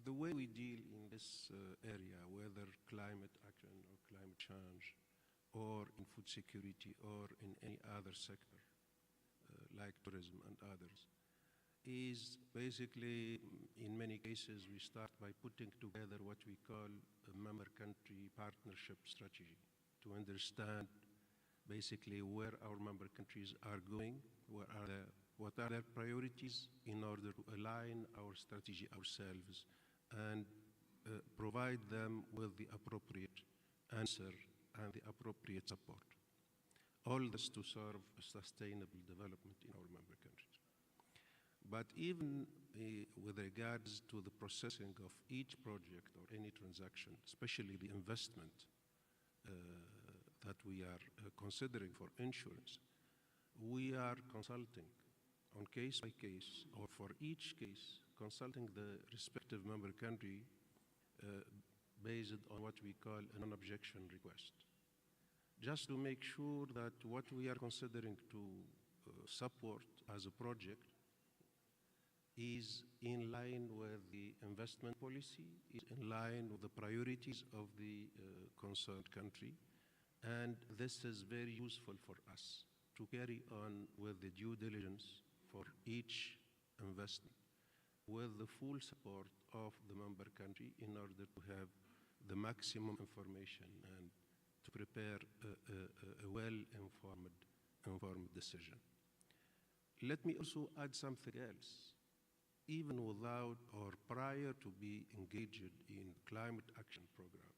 the way we deal in this area, whether climate action or climate change, or in food security, or in any other sector, like tourism and others, is basically, in many cases, we start by putting together what we call a member country partnership strategy to understand basically where our member countries are going, what are their priorities in order to align our strategy ourselves and provide them with the appropriate answer and the appropriate support. All this to serve a sustainable development in our member countries. But even with regards to the processing of each project or any transaction, especially the investment that we are considering for insurance, we are consulting on case by case, or for each case, consulting the respective member country based on what we call a non-objection request. Just to make sure that what we are considering to support as a project is in line with the investment policy, is in line with the priorities of the concerned country, and this is very useful for us to carry on with the due diligence for each investment with the full support of the member country in order to have the maximum information and to prepare a well-informed decision. Let me also add something else. Even without or prior to be engaged in climate action program,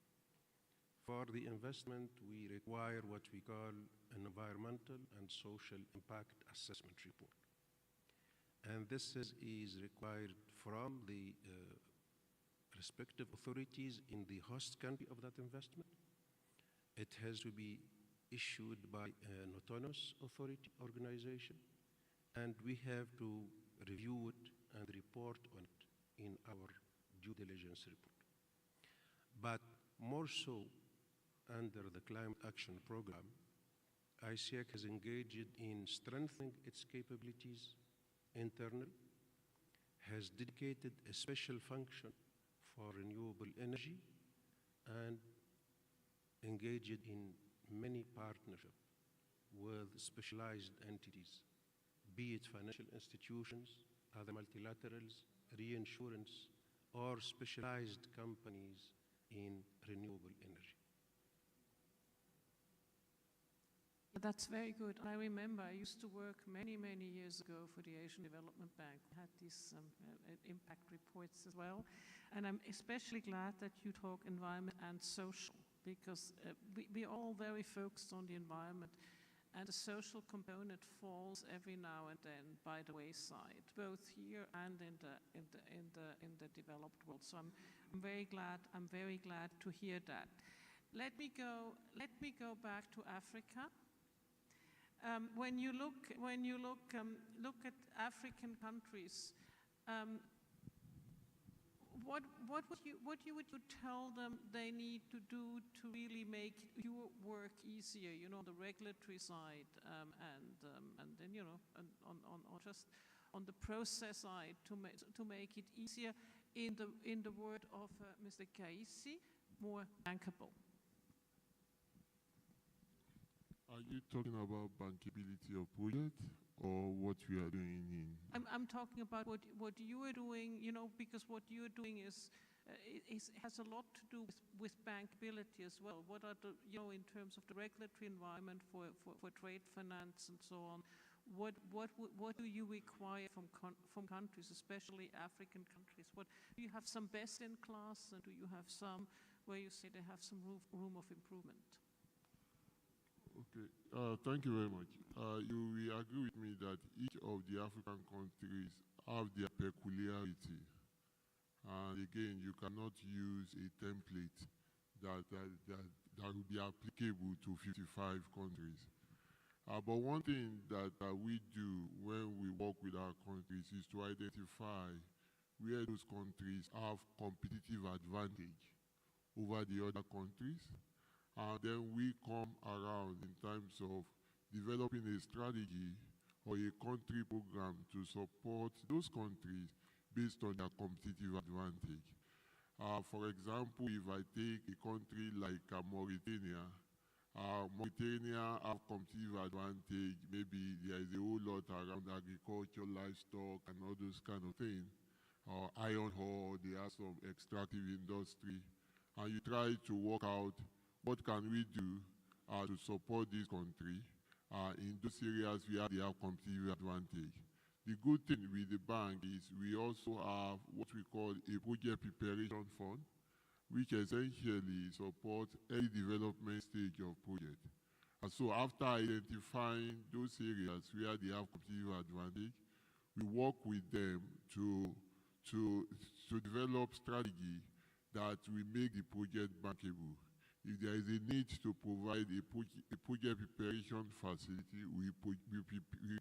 for the investment we require what we call an environmental and social impact assessment report. And this is required from the respective authorities in the host country of that investment. It has to be issued by an autonomous authority organization, and we have to review it and report on it in our due diligence report. But more so, under the Climate Action Program, ICIEC has engaged in strengthening its capabilities internally, has dedicated a special function for renewable energy, and engaged in many partnerships with specialized entities, be it financial institutions, other multilaterals, reinsurance, or specialized companies in renewable energy. That's very good. I remember I used to work many, many years ago for the Asian Development Bank. We had these impact reports as well. And I'm especially glad that you talk environment and social, because we're all very focused on the environment, and the social component falls every now and then by the wayside, both here and in the developed world. So I'm very glad to hear that. Let me go back to Africa. When you look at African countries, what would you tell them they need to do to really make your work easier? You know, the regulatory side, and then on just on the process side to make it easier. In the word of Mr. Kaisi, more bankable. Are you talking about bankability of project or what we are doing in? I'm talking about what you are doing, you know, because what you're doing has a lot to do with bankability as well. What are the, you know, in terms of the regulatory environment for trade finance and so on, what do you require from countries, especially African countries? What do you have some best in class, and do you have some where you say they have some room of improvement? Okay, thank you very much. You will agree with me that each of the African countries have their peculiarity. And again, you cannot use a template that will be applicable to 55 countries. But one thing that we do when we work with our countries is to identify where those countries have competitive advantage over the other countries. And then we come around in terms of developing a strategy or a country program to support those countries based on their competitive advantage. For example, if I take a country like Mauritania, Mauritania have competitive advantage. Maybe there is a whole lot around agriculture, livestock, and all those kind of things. Iron ore, they have some extractive industry. And you try to work out what can we do to support this country in those areas where they have competitive advantage. The good thing with the bank is we also have what we call a project preparation fund, which essentially supports any development stage of project. And so after identifying those areas where they have competitive advantage, we work with them to develop strategy that will make the project bankable. If there is a need to provide a project preparation facility, we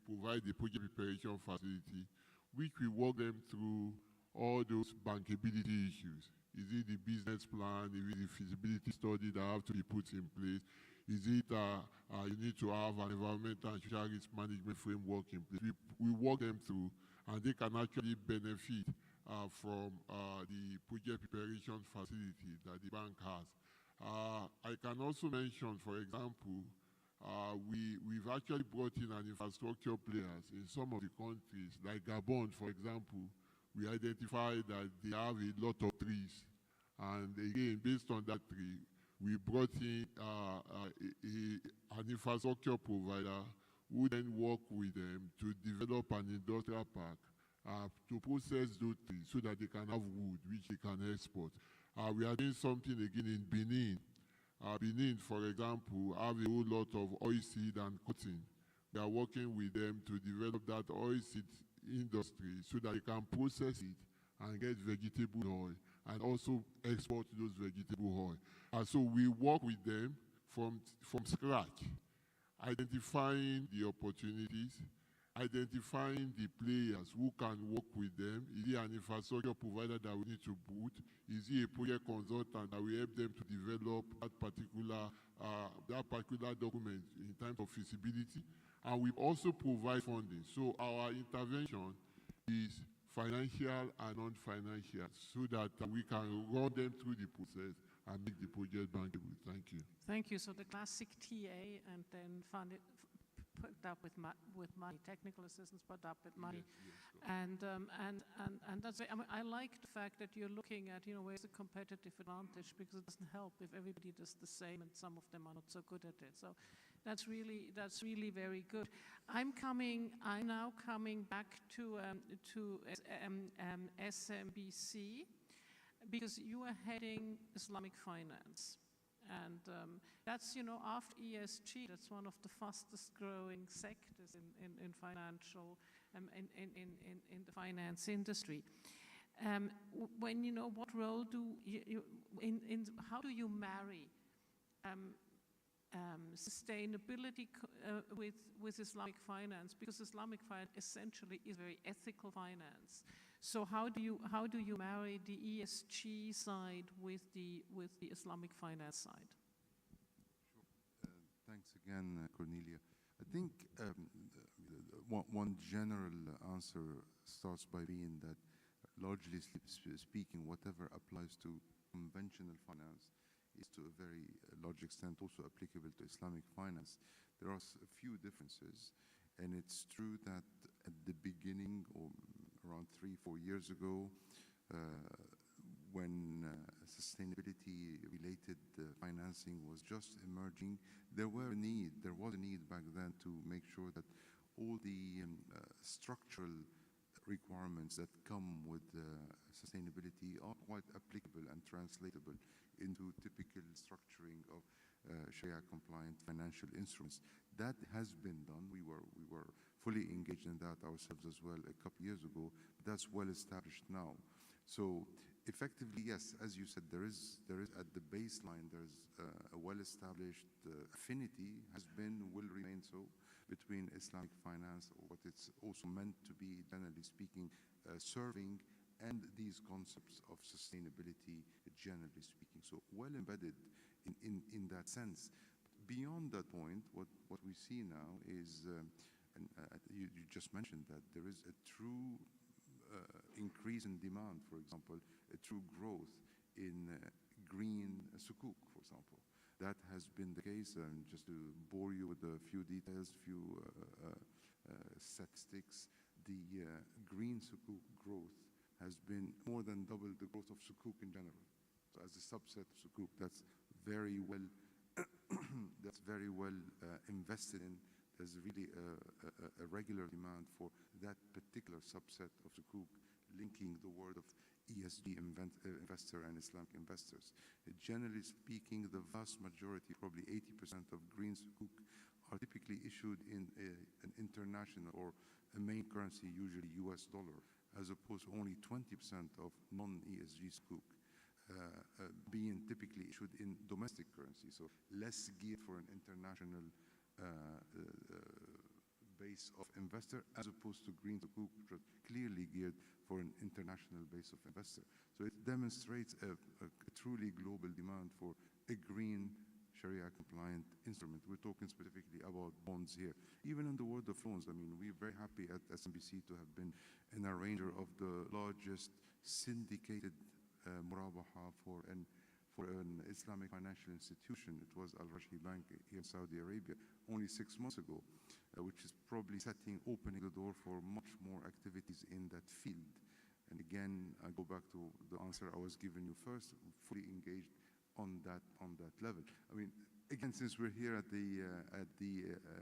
provide the project preparation facility, which we walk them through all those bankability issues. Is it the business plan? Is it the feasibility study that have to be put in place? Is it you need to have an environmental and social risk management framework in place? We walk them through, and they can actually benefit from the project preparation facility that the bank has. I can also mention, for example, we've actually brought in an infrastructure players in some of the countries, like Gabon, for example. We identified that they have a lot of trees. And again, based on that tree, we brought in an infrastructure provider who then work with them to develop an industrial park to process those trees so that they can have wood, which they can export. We are doing something again in Benin. Benin, for example, have a whole lot of oilseed and cotton. We are working with them to develop that oilseed industry so that they can process it and get vegetable oil and also export those vegetable oil. And so we work with them from scratch, identifying the opportunities, identifying the players who can work with them. Is he an infrastructure provider that we need to put? Is he a project consultant that will help them to develop that particular document in terms of feasibility? And we also provide funding. So our intervention is financial and non-financial, so that we can run them through the process and make the project bankable. Thank you. Thank you. So the classic TA and then fund it, put up with money, technical assistance put up with money. Yes, and that's it. I mean, I like the fact that you're looking at, where's the competitive advantage, because it doesn't help if everybody does the same and some of them are not so good at it. So that's really very good. I'm now coming back to SMBC, because you are heading Islamic finance. And that's, after ESG, that's one of the fastest growing sectors in financial, in the finance industry. What role do you, how do you marry sustainability with Islamic finance? Because Islamic finance essentially is very ethical finance. So how do you marry the ESG side with the Islamic finance side? Sure. Thanks again, Cornelia. I think one general answer starts by being that, largely speaking, whatever applies to conventional finance is to a very large extent also applicable to Islamic finance. There are a few differences, and it's true that at the beginning, or around 3-4 years ago, when sustainability-related financing was just emerging, there was a need back then to make sure that all the structural requirements that come with sustainability are quite applicable and translatable into typical structuring of Sharia-compliant financial instruments. That has been done. We were fully engaged in that ourselves as well a couple years ago. That's well established now. So effectively, yes, as you said, there is at the baseline, there's a well-established affinity, has been, will remain so, between Islamic finance, or what it's also meant to be, generally speaking, serving, and these concepts of sustainability, generally speaking. So well embedded in that sense. Beyond that point, what we see now is, and you just mentioned that there is a true increase in demand, for example, a true growth in green sukuk, for example. That has been the case, and just to bore you with a few details, statistics, the green sukuk growth has been more than double the growth of sukuk in general. So as a subset of sukuk, that's very well invested in. There's really a regular demand for that particular subset of sukuk, linking the word of ESG investor and Islamic investors. Generally speaking, the vast majority, probably 80% of green sukuk, are typically issued in an international or a main currency, usually US dollar, as opposed to only 20% of non-ESG sukuk being typically issued in domestic currency, so less geared for an international base of investor, as opposed to green sukuk, which are clearly geared for an international base of investor. So it demonstrates a truly global demand for a green Sharia-compliant instrument. We're talking specifically about bonds here. Even in the world of loans, I mean, we're very happy at SMBC to have been an arranger of the largest syndicated murabaha for an Islamic financial institution. It was Al Rashid Bank here in Saudi Arabia only 6 months ago, which is probably opening the door for much more activities in that field. And again, I go back to the answer I was giving you first, fully engaged on that level. I mean, again, since we're here at the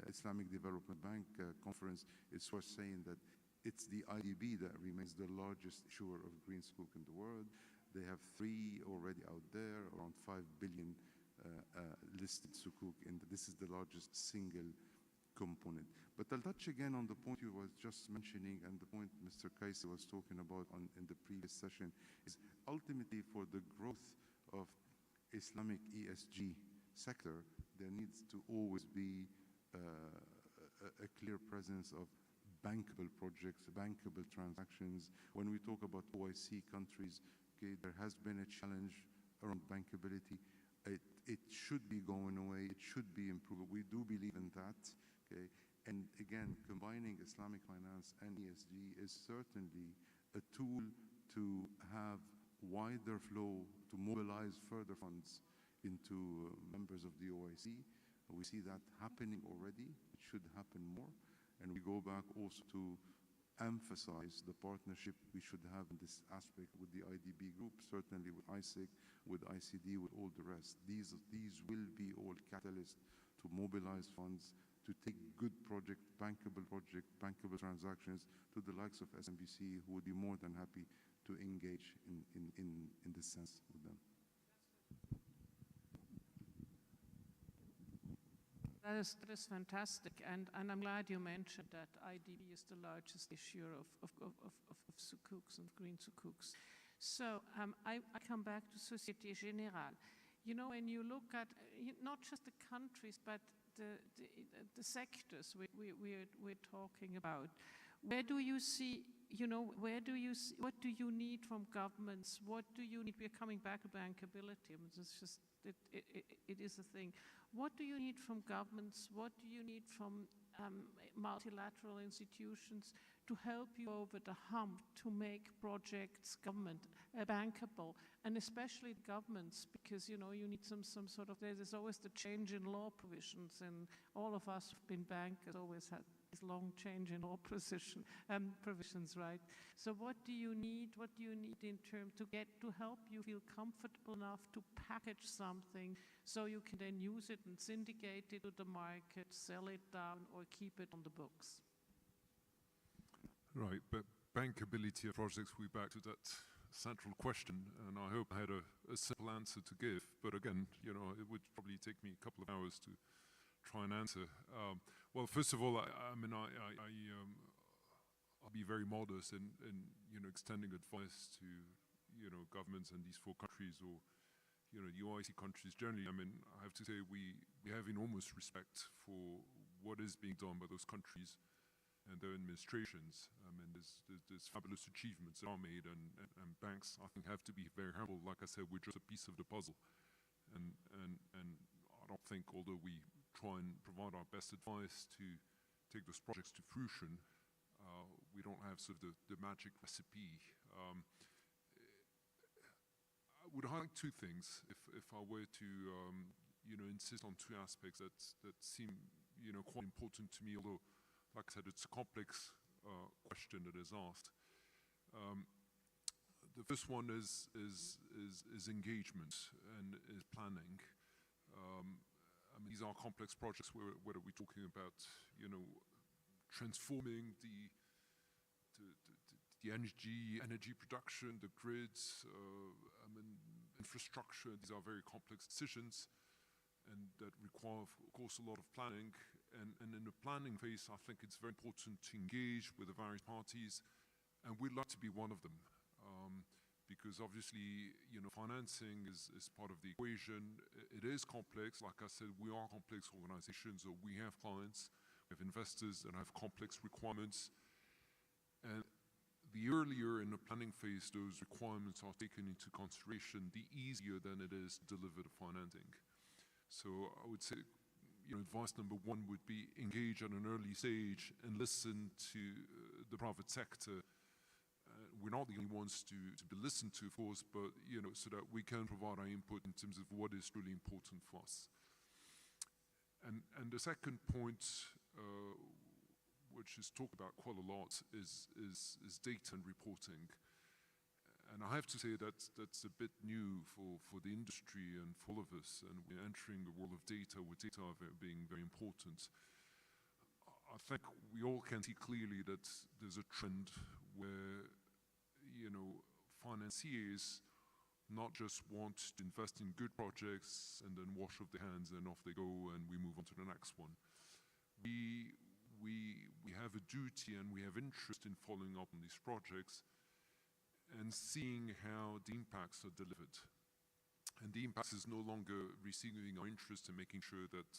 Islamic Development Bank conference, it's worth saying that it's the IDB that remains the largest issuer of green sukuk in the world. They have 3 already out there, around 5 billion listed sukuk, and this is the largest single component. But I'll touch again on the point you was just mentioning, and the point Mr. Kaisi was talking about in the previous session, is ultimately for the growth of Islamic ESG sector, there needs to always be a clear presence of bankable projects, bankable transactions. When we talk about OIC countries, okay, there has been a challenge around bankability. It should be going away. It should be improved. We do believe in that. Okay, and again, combining Islamic finance and ESG is certainly a tool to have wider flow, to mobilize further funds into members of the OIC. We see that happening already. It should happen more. And we go back also to emphasize the partnership we should have in this aspect with the IDB group, certainly with ICIEC, with ICD, with all the rest. These will be all catalysts to mobilize funds, to take good bankable transactions to the likes of SMBC, who would be more than happy to engage in this sense with them. That is fantastic, and I'm glad you mentioned that IDB is the largest issuer of sukuks and green sukuks. So I come back to Société Générale. You know, when you look at not just the countries, but the sectors we're talking about, where do you see, what do you need from governments? What do you need? We're coming back to bankability. I mean, it's just, it is a thing. What do you need from governments? What do you need from multilateral institutions to help you over the hump to make projects bankable, and especially governments, because you need some sort of, there's always the change in law provisions, and all of us who've been bankers always had this long change in law provisions, right? So what do you need? What do you need in terms to help you feel comfortable enough to package something so you can then use it and syndicate it to the market, sell it down, or keep it on the books? Right, but bankability of projects, we're back to that central question, and I hope I had a simple answer to give, but again, it would probably take me a couple of hours to try and answer. Well, first of all, I'll be very modest in extending advice to governments in these 4 countries, or the OIC countries generally. I mean, I have to say we have enormous respect for what is being done by those countries and their administrations. I mean, there's fabulous achievements that are made, and banks, I think, have to be very humble. Like I said, we're just a piece of the puzzle, and I don't think, although we try and provide our best advice to take those projects to fruition, we don't have sort of the magic recipe. I would highlight 2 things if I were to insist on 2 aspects that seem quite important to me, although, like I said, it's a complex question that is asked. The first one is engagement and is planning. I mean, these are complex projects. Whether we're talking about transforming the energy production, the grids, I mean, infrastructure. These are very complex decisions, and that require, of course, a lot of planning. And in the planning phase, I think it's very important to engage with the various parties, and we'd like to be one of them, because obviously, financing is part of the equation. It is complex. Like I said, we are complex organizations, or we have clients, we have investors that have complex requirements, and the earlier in the planning phase those requirements are taken into consideration, the easier then it is to deliver the financing. So I would say, advice number 1 would be engage at an early stage and listen to the private sector. We're not the only ones to be listened to, of course, but so that we can provide our input in terms of what is really important for us. And the second point, which is talked about quite a lot, is data and reporting. And I have to say that's a bit new for the industry and for all of us, and we're entering the world of data, with data being very important. I think we all can see clearly that there's a trend where financiers not just want to invest in good projects and then wash off their hands and off they go and we move on to the next one. We have a duty and we have interest in following up on these projects and seeing how the impacts are delivered. And the impact is no longer receiving our interest and making sure that,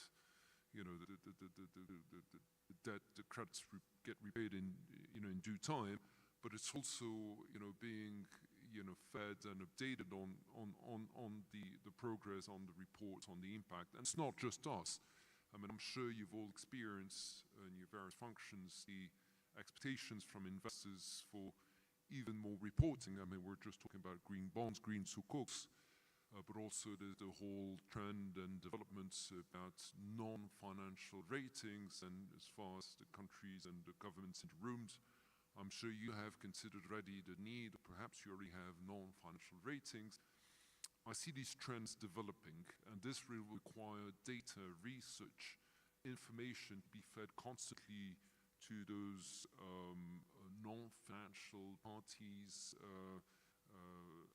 you know, the debt, the credits get repaid in, you know, in due time, but it's also, you know, being, you know, fed and updated on the progress, on the reports, on the impact. And it's not just us. I mean, I'm sure you've all experienced in your various functions the expectations from investors for even more reporting. I mean, we're just talking about green bonds, green sukuks, but also the whole trend and developments about non-financial ratings, and as far as the countries and the governments in the rooms, I'm sure you have considered already the need, or perhaps you already have non-financial ratings. I see these trends developing, and this will require data, research, information to be fed constantly to those non-financial parties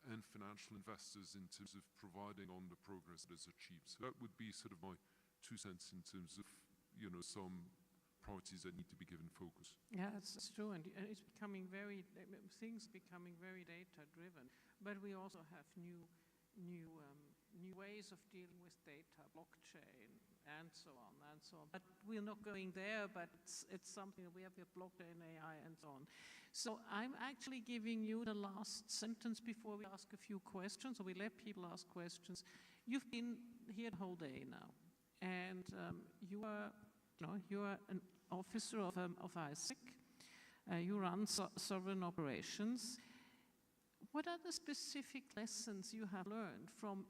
and financial investors in terms of providing on the progress that is achieved. So that would be sort of my 2 cents in terms of, you know, some priorities that need to be given focus. Yeah, it's true, and it's becoming things becoming very data-driven. But we also have new ways of dealing with data, blockchain, and so on and so on. But we're not going there, but it's something that we have here, blockchain, AI, and so on. So I'm actually giving you the last sentence before we ask a few questions, or we let people ask questions. You've been here the whole day now, and you are an officer of ICIEC. You run sovereign operations. What are the specific lessons you have learned from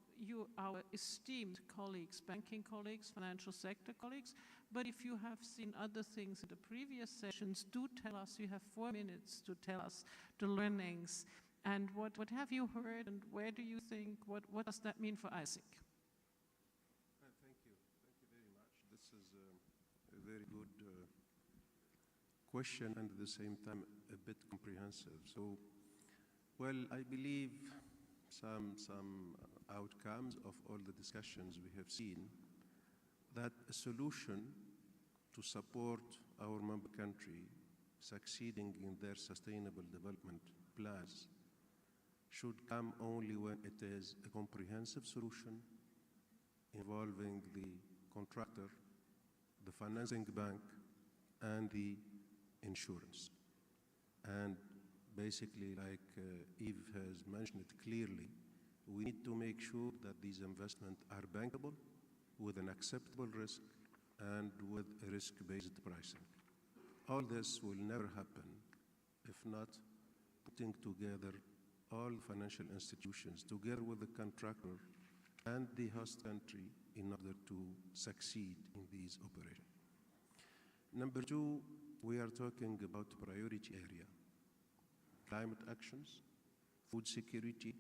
our esteemed colleagues, banking colleagues, financial sector colleagues? But if you have seen other things in the previous sessions, do tell us. You have 4 minutes to tell us the learnings. And what have you heard, and where do you think, what does that mean for ICIEC? Thank you. Thank you very much. This is a very good question, and at the same time a bit comprehensive. So, well, I believe some outcomes of all the discussions we have seen, that a solution to support our member country succeeding in their sustainable development plans should come only when it is a comprehensive solution involving the contractor, the financing bank, and the insurance. And basically, like Yves has mentioned it clearly, we need to make sure that these investments are bankable with an acceptable risk and with a risk-based pricing. All this will never happen if not putting together all financial institutions together with the contractor and the host country in order to succeed in these operations. Number 2, we are talking about priority area. Climate actions, food security,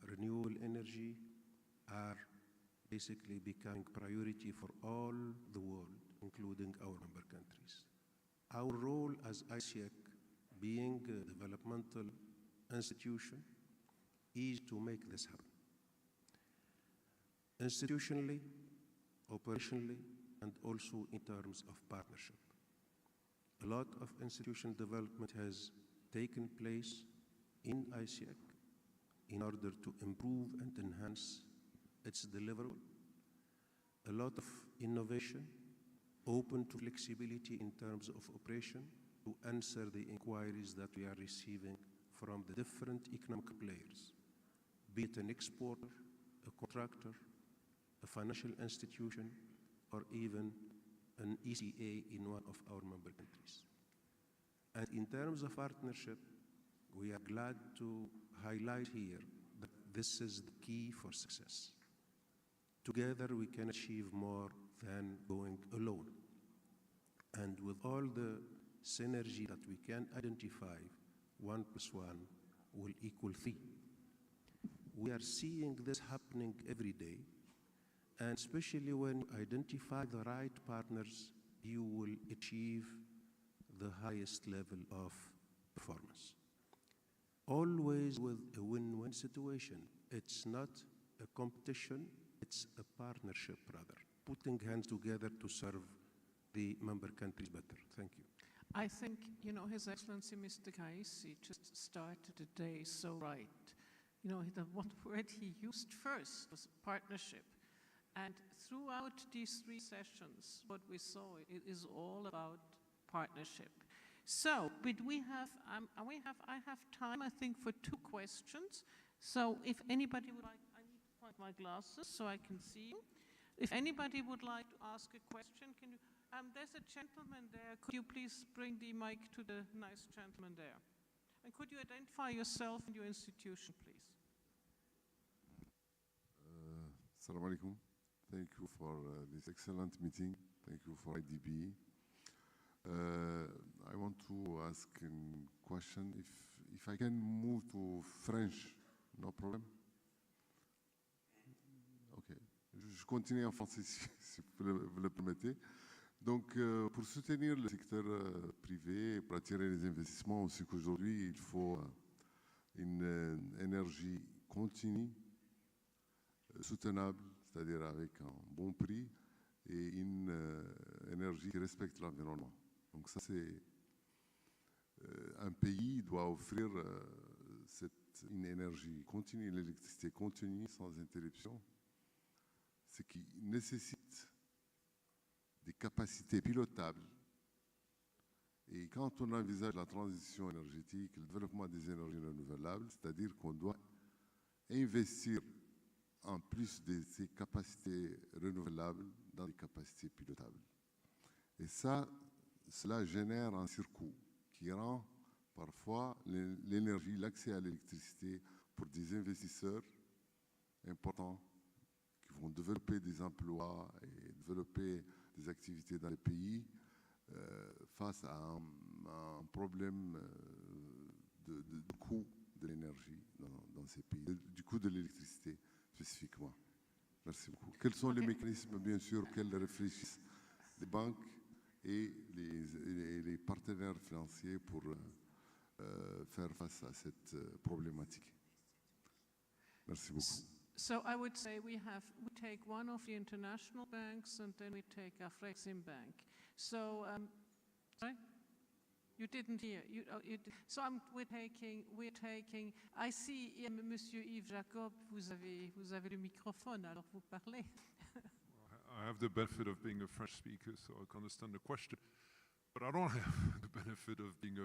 renewable energy are basically becoming priority for all the world, including our member countries. Our role as ICIEC, being a developmental institution, is to make this happen. Institutionally, operationally, and also in terms of partnership. A lot of institutional development has taken place in ICIEC in order to improve and enhance its deliverable. A lot of innovation, open to flexibility in terms of operation to answer the inquiries that we are receiving from the different economic players, be it an exporter, a contractor, a financial institution, or even an ECA in one of our member countries. And in terms of partnership, we are glad to highlight here that this is the key for success. Together we can achieve more than going alone. And with all the synergy that we can identify, 1 + 1 will equal 3. We are seeing this happening every day, and especially when you identify the right partners, you will achieve the highest level of performance. Always with a win-win situation. It's not a competition, it's a partnership rather, putting hands together to serve the member countries better. Thank you. I think, His Excellency Mr. Kaisi just started the day so right. what word he used first was partnership. And throughout these 3 sessions, what we saw, it is all about partnership. So, but I have time, I think, for 2 questions. So if anybody would like, I need to find my glasses so I can see you. If anybody would like to ask a question, can you, there's a gentleman there. Could you please bring the mic to the nice gentleman there? And could you identify yourself and your institution, please? Assalamu alaikum. Thank you for this excellent meeting. Thank you for IDB. I want to ask a question. If I can move to French, no problem? Ok. Je continue en français si vous le permettez. Donc, pour soutenir le secteur privé, pour attirer les investissements, aussi qu'aujourd'hui, il faut une énergie continue, soutenable, c'est-à-dire avec un bon prix, et une énergie qui respecte l'environnement. Donc ça, c'est un pays doit offrir une énergie continue, une électricité continue, sans interruption, ce qui nécessite des capacités pilotables. Et quand on envisage la transition énergétique, le développement des énergies renouvelables, c'est-à-dire qu'on doit investir en plus de ces capacités renouvelables dans des capacités pilotables. Et ça, cela génère un circuit qui rend parfois l'énergie, l'accès à l'électricité pour des investisseurs importants qui vont développer des emplois et développer des activités dans les pays face à un problème de coût de l'énergie dans ces pays, du coût de l'électricité spécifiquement. Merci beaucoup. Quels sont les mécanismes, bien sûr, auxquels réfléchissent les banques et les partenaires financiers pour faire face à cette problématique? Merci beaucoup. So I would say we take one of the international banks and then we take a Flexim bank. So, sorry? You didn't hear. So we're taking. I see, Monsieur Yves Jacob, vous avez le microphone, alors vous parlez. I have the benefit of being a French speaker, so I can understand the question. But I don't have the benefit of being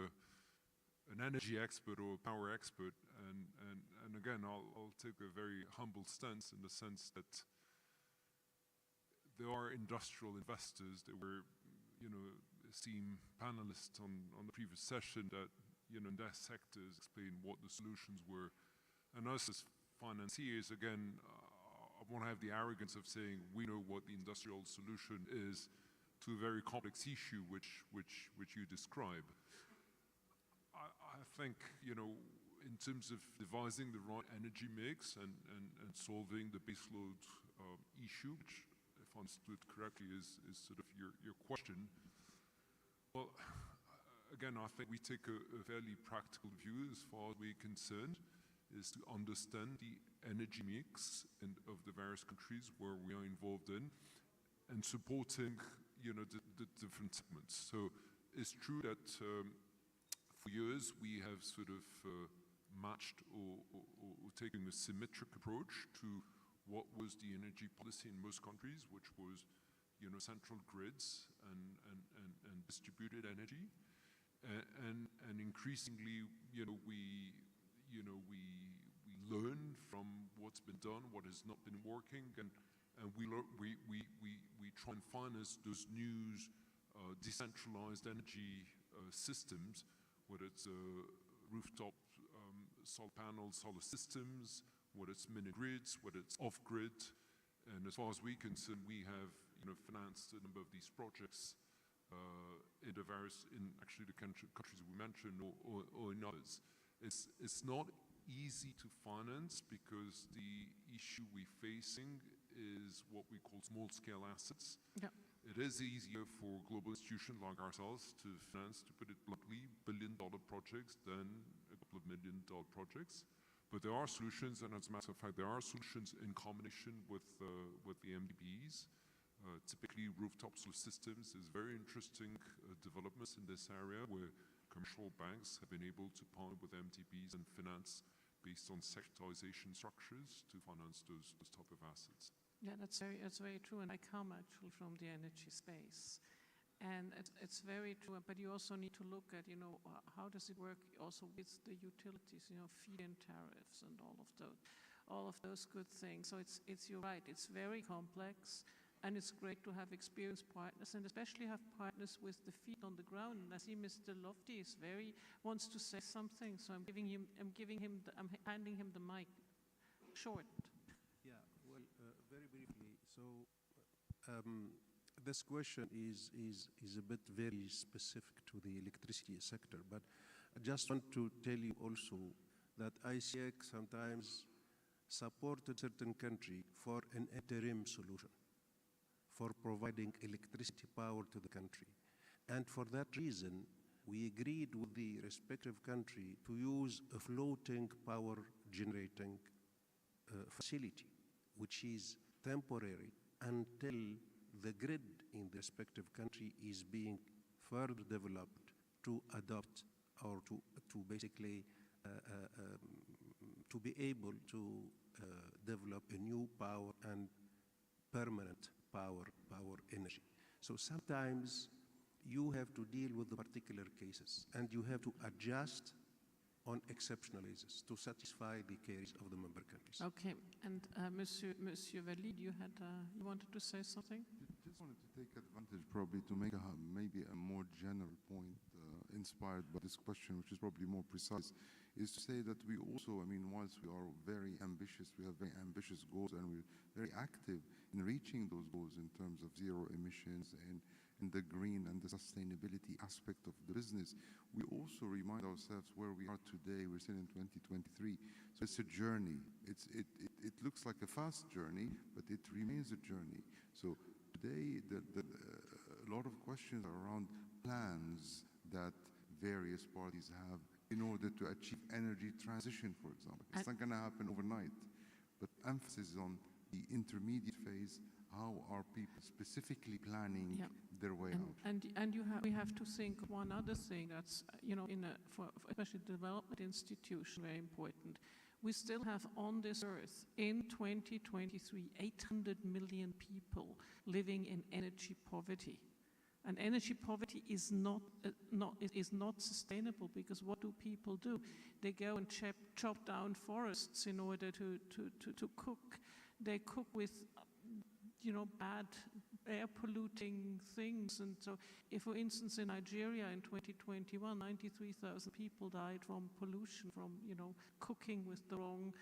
an energy expert or a power expert. And again, I'll take a very humble stance in the sense that there are industrial investors that were, esteemed panelists on the previous session that, in their sectors explain what the solutions were. And us as financiers, again, I won't have the arrogance of saying we know what the industrial solution is to a very complex issue which you describe. I think, in terms of devising the right energy mix and solving the baseload issue, which, if I understood correctly, is sort of your question. Well, again, I think we take a fairly practical view as far as we're concerned, is to understand the energy mix of the various countries where we are involved in and supporting, the different segments. So it's true that for years we have sort of matched or taken a symmetric approach to what was the energy policy in most countries, which was, central grids and distributed energy, and increasingly, we learn from what's been done, what has not been working, and we try and finance those new decentralized energy systems, whether it's rooftop solar panels, solar systems, whether it's mini grids, whether it's off-grid. And as far as we're concerned, we have financed a number of these projects in actually the countries we mentioned or in others. It's not easy to finance because the issue we're facing is what we call small-scale assets. Yeah. It is easier for global institutions like ourselves to finance, to put it bluntly, billion-dollar projects than a couple of million-dollar projects. But there are solutions, and as a matter of fact, there are solutions in combination with the MDBs. Typically, rooftop solar systems is very interesting developments in this area where commercial banks have been able to partner with MDBs and finance based on sectorization structures to finance those type of assets. Yeah, that's very true, and I come actually from the energy space. And it's very true, but you also need to look at, how does it work also with the utilities, feed-in tariffs and all of those good things. So you're right, it's very complex, and it's great to have experienced partners, and especially have partners with the feet on the ground. And I see Mr. Lofty wants to say something, so I'm handing him the mic. Short. Yeah, well, very briefly. So this question is a bit very specific to the electricity sector, but I just want to tell you also that ICIEC sometimes supported certain country for an interim solution for providing electricity power to the country. And for that reason, we agreed with the respective country to use a floating power generating facility, which is temporary until the grid in the respective country is being further developed to adopt or to basically to be able to develop a new power and permanent power energy. So sometimes you have to deal with the particular cases, and you have to adjust on exceptional cases to satisfy the case of the member countries. Okay, and Monsieur Walid, you wanted to say something? Just wanted to take advantage probably to make maybe a more general point inspired by this question, which is probably more precise, is to say that we also, whilst we are very ambitious, we have very ambitious goals, and we're very active in reaching those goals in terms of zero emissions and in the green and the sustainability aspect of the business, we also remind ourselves where we are today. We're still in 2023. So it's a journey. It looks like a fast journey, but it remains a journey. So today, a lot of questions are around plans that various parties have in order to achieve energy transition, for example. It's not going to happen overnight, but emphasis on the intermediate phase. How are people specifically planning their way out? And we have to think one other thing that's, for especially development institution, very important. We still have on this earth in 2023 800 million people living in energy poverty. And energy poverty is not sustainable, because what do people do? They go and chop down forests in order to cook. They cook with bad air polluting things. And so if, for instance, in Nigeria in 2021, 93,000 people died from pollution, from, cooking with the wrong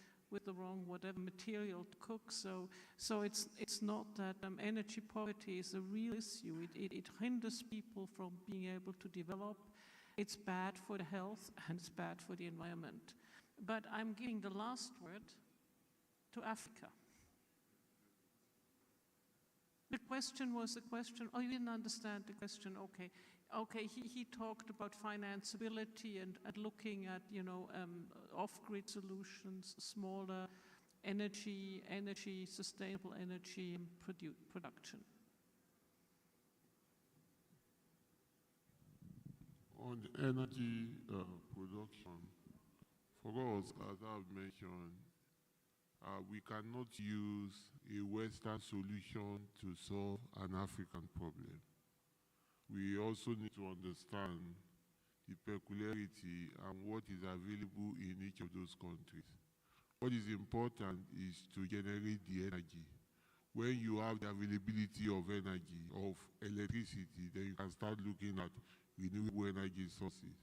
whatever material to cook. So it's not that energy poverty is a real issue. It hinders people from being able to develop. It's bad for the health, and it's bad for the environment. But I'm giving the last word to Africa. The question was oh, you didn't understand the question, okay. Okay, he talked about financeability and looking at, off-grid solutions, smaller sustainable energy production. On the energy production, for us, as I've mentioned, we cannot use a Western solution to solve an African problem. We also need to understand the peculiarity and what is available in each of those countries. What is important is to generate the energy. When you have the availability of energy, of electricity, then you can start looking at renewable energy sources.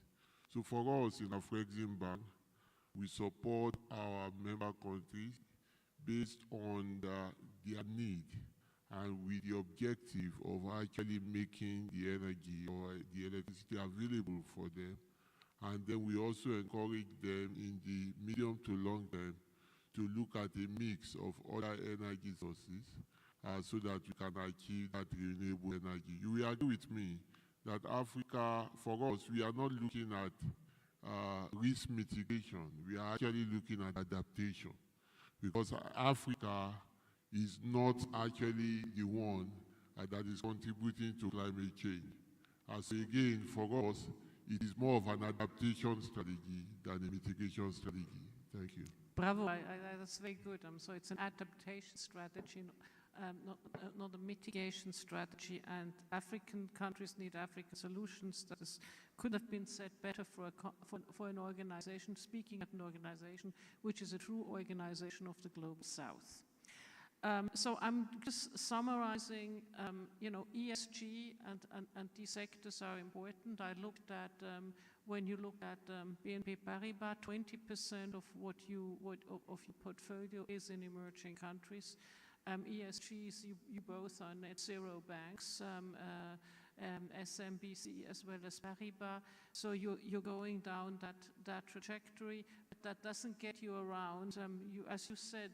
So for us in Afrexim Bank, we support our member countries based on their need and with the objective of actually making the energy or the electricity available for them. And then we also encourage them in the medium to long term to look at a mix of other energy sources so that we can achieve that renewable energy. You will agree with me that Africa, for us, we are not looking at risk mitigation. We are actually looking at adaptation, because Africa is not actually the one that is contributing to climate change. So again, for us, it is more of an adaptation strategy than a mitigation strategy. Thank you. Bravo, that's very good. So it's an adaptation strategy, not a mitigation strategy, and African countries need African solutions. That could have been said better for an organization, speaking at an organization which is a true organization of the Global South. So I'm just summarizing, ESG and these sectors are important. I looked at, when you look at BNP Paribas, 20% of of your portfolio is in emerging countries. ESGs, you both are net zero banks, SMBC as well as Paribas. So you're going down that trajectory. But that doesn't get you around. As you said,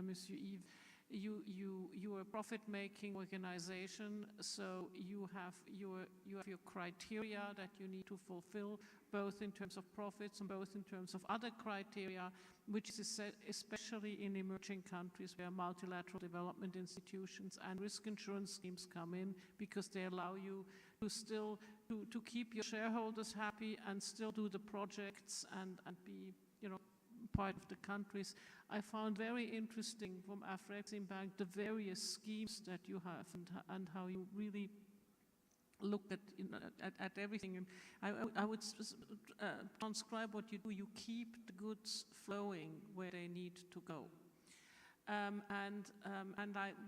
Monsieur Yves, you are a profit-making organization, so you have your criteria that you need to fulfill, both in terms of profits and both in terms of other criteria, which is especially in emerging countries where multilateral development institutions and risk insurance schemes come in, because they allow you to still to keep your shareholders happy and still do the projects and be, part of the countries. I found very interesting from Afreximbank the various schemes that you have and how you really look at everything. And I would transcribe what you do. You keep the goods flowing where they need to go.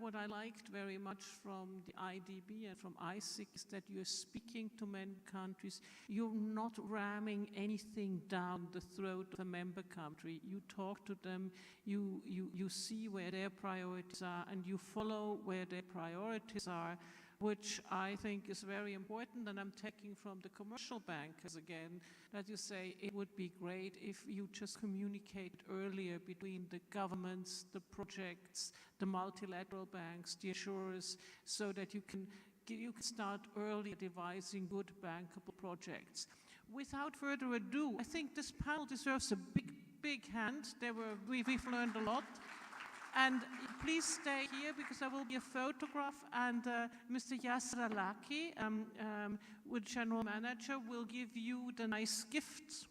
What I liked very much from the IDB and from ICIEC is that you're speaking to many countries. You're not ramming anything down the throat of a member country. You talk to them, you see where their priorities are, and you follow where their priorities are, which I think is very important. And I'm taking from the commercial bankers again, that you say it would be great if you just communicate earlier between the governments, the projects, the multilateral banks, the insurers, so that you can start early devising good bankable projects. Without further ado, I think this panel deserves a big hand. We've learned a lot. And please stay here because there will be a photograph, and Mr. Yasser Alaki, General Manager, will give you the nice gifts.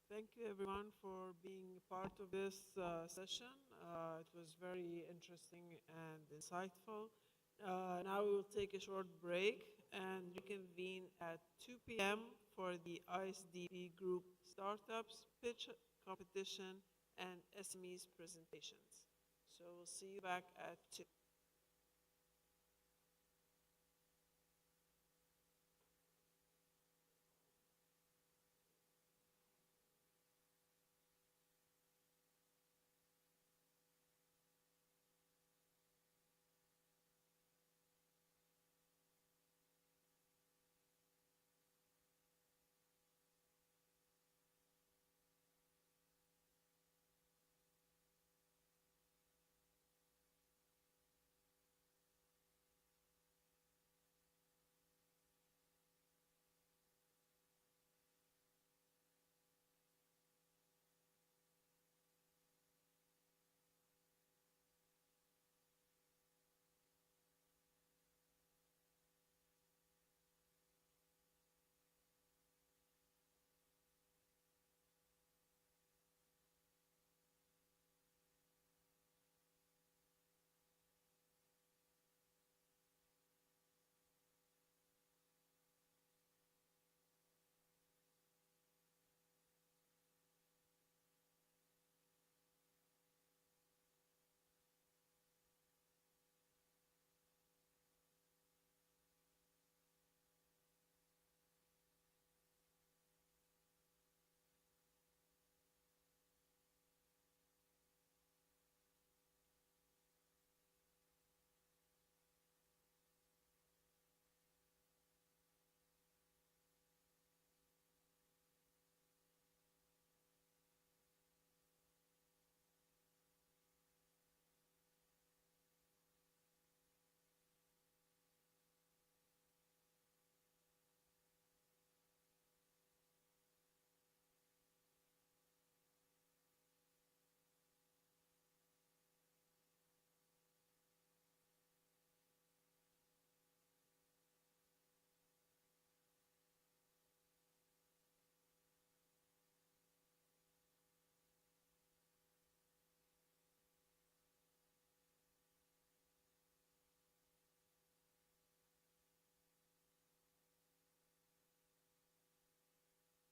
Thank you everyone for being part of this session. It was very interesting and insightful. Now we will take a short break and reconvene at 2 p.m. for the ISDB group startups, pitch competition, and SMEs presentations. So we'll see you back at 2.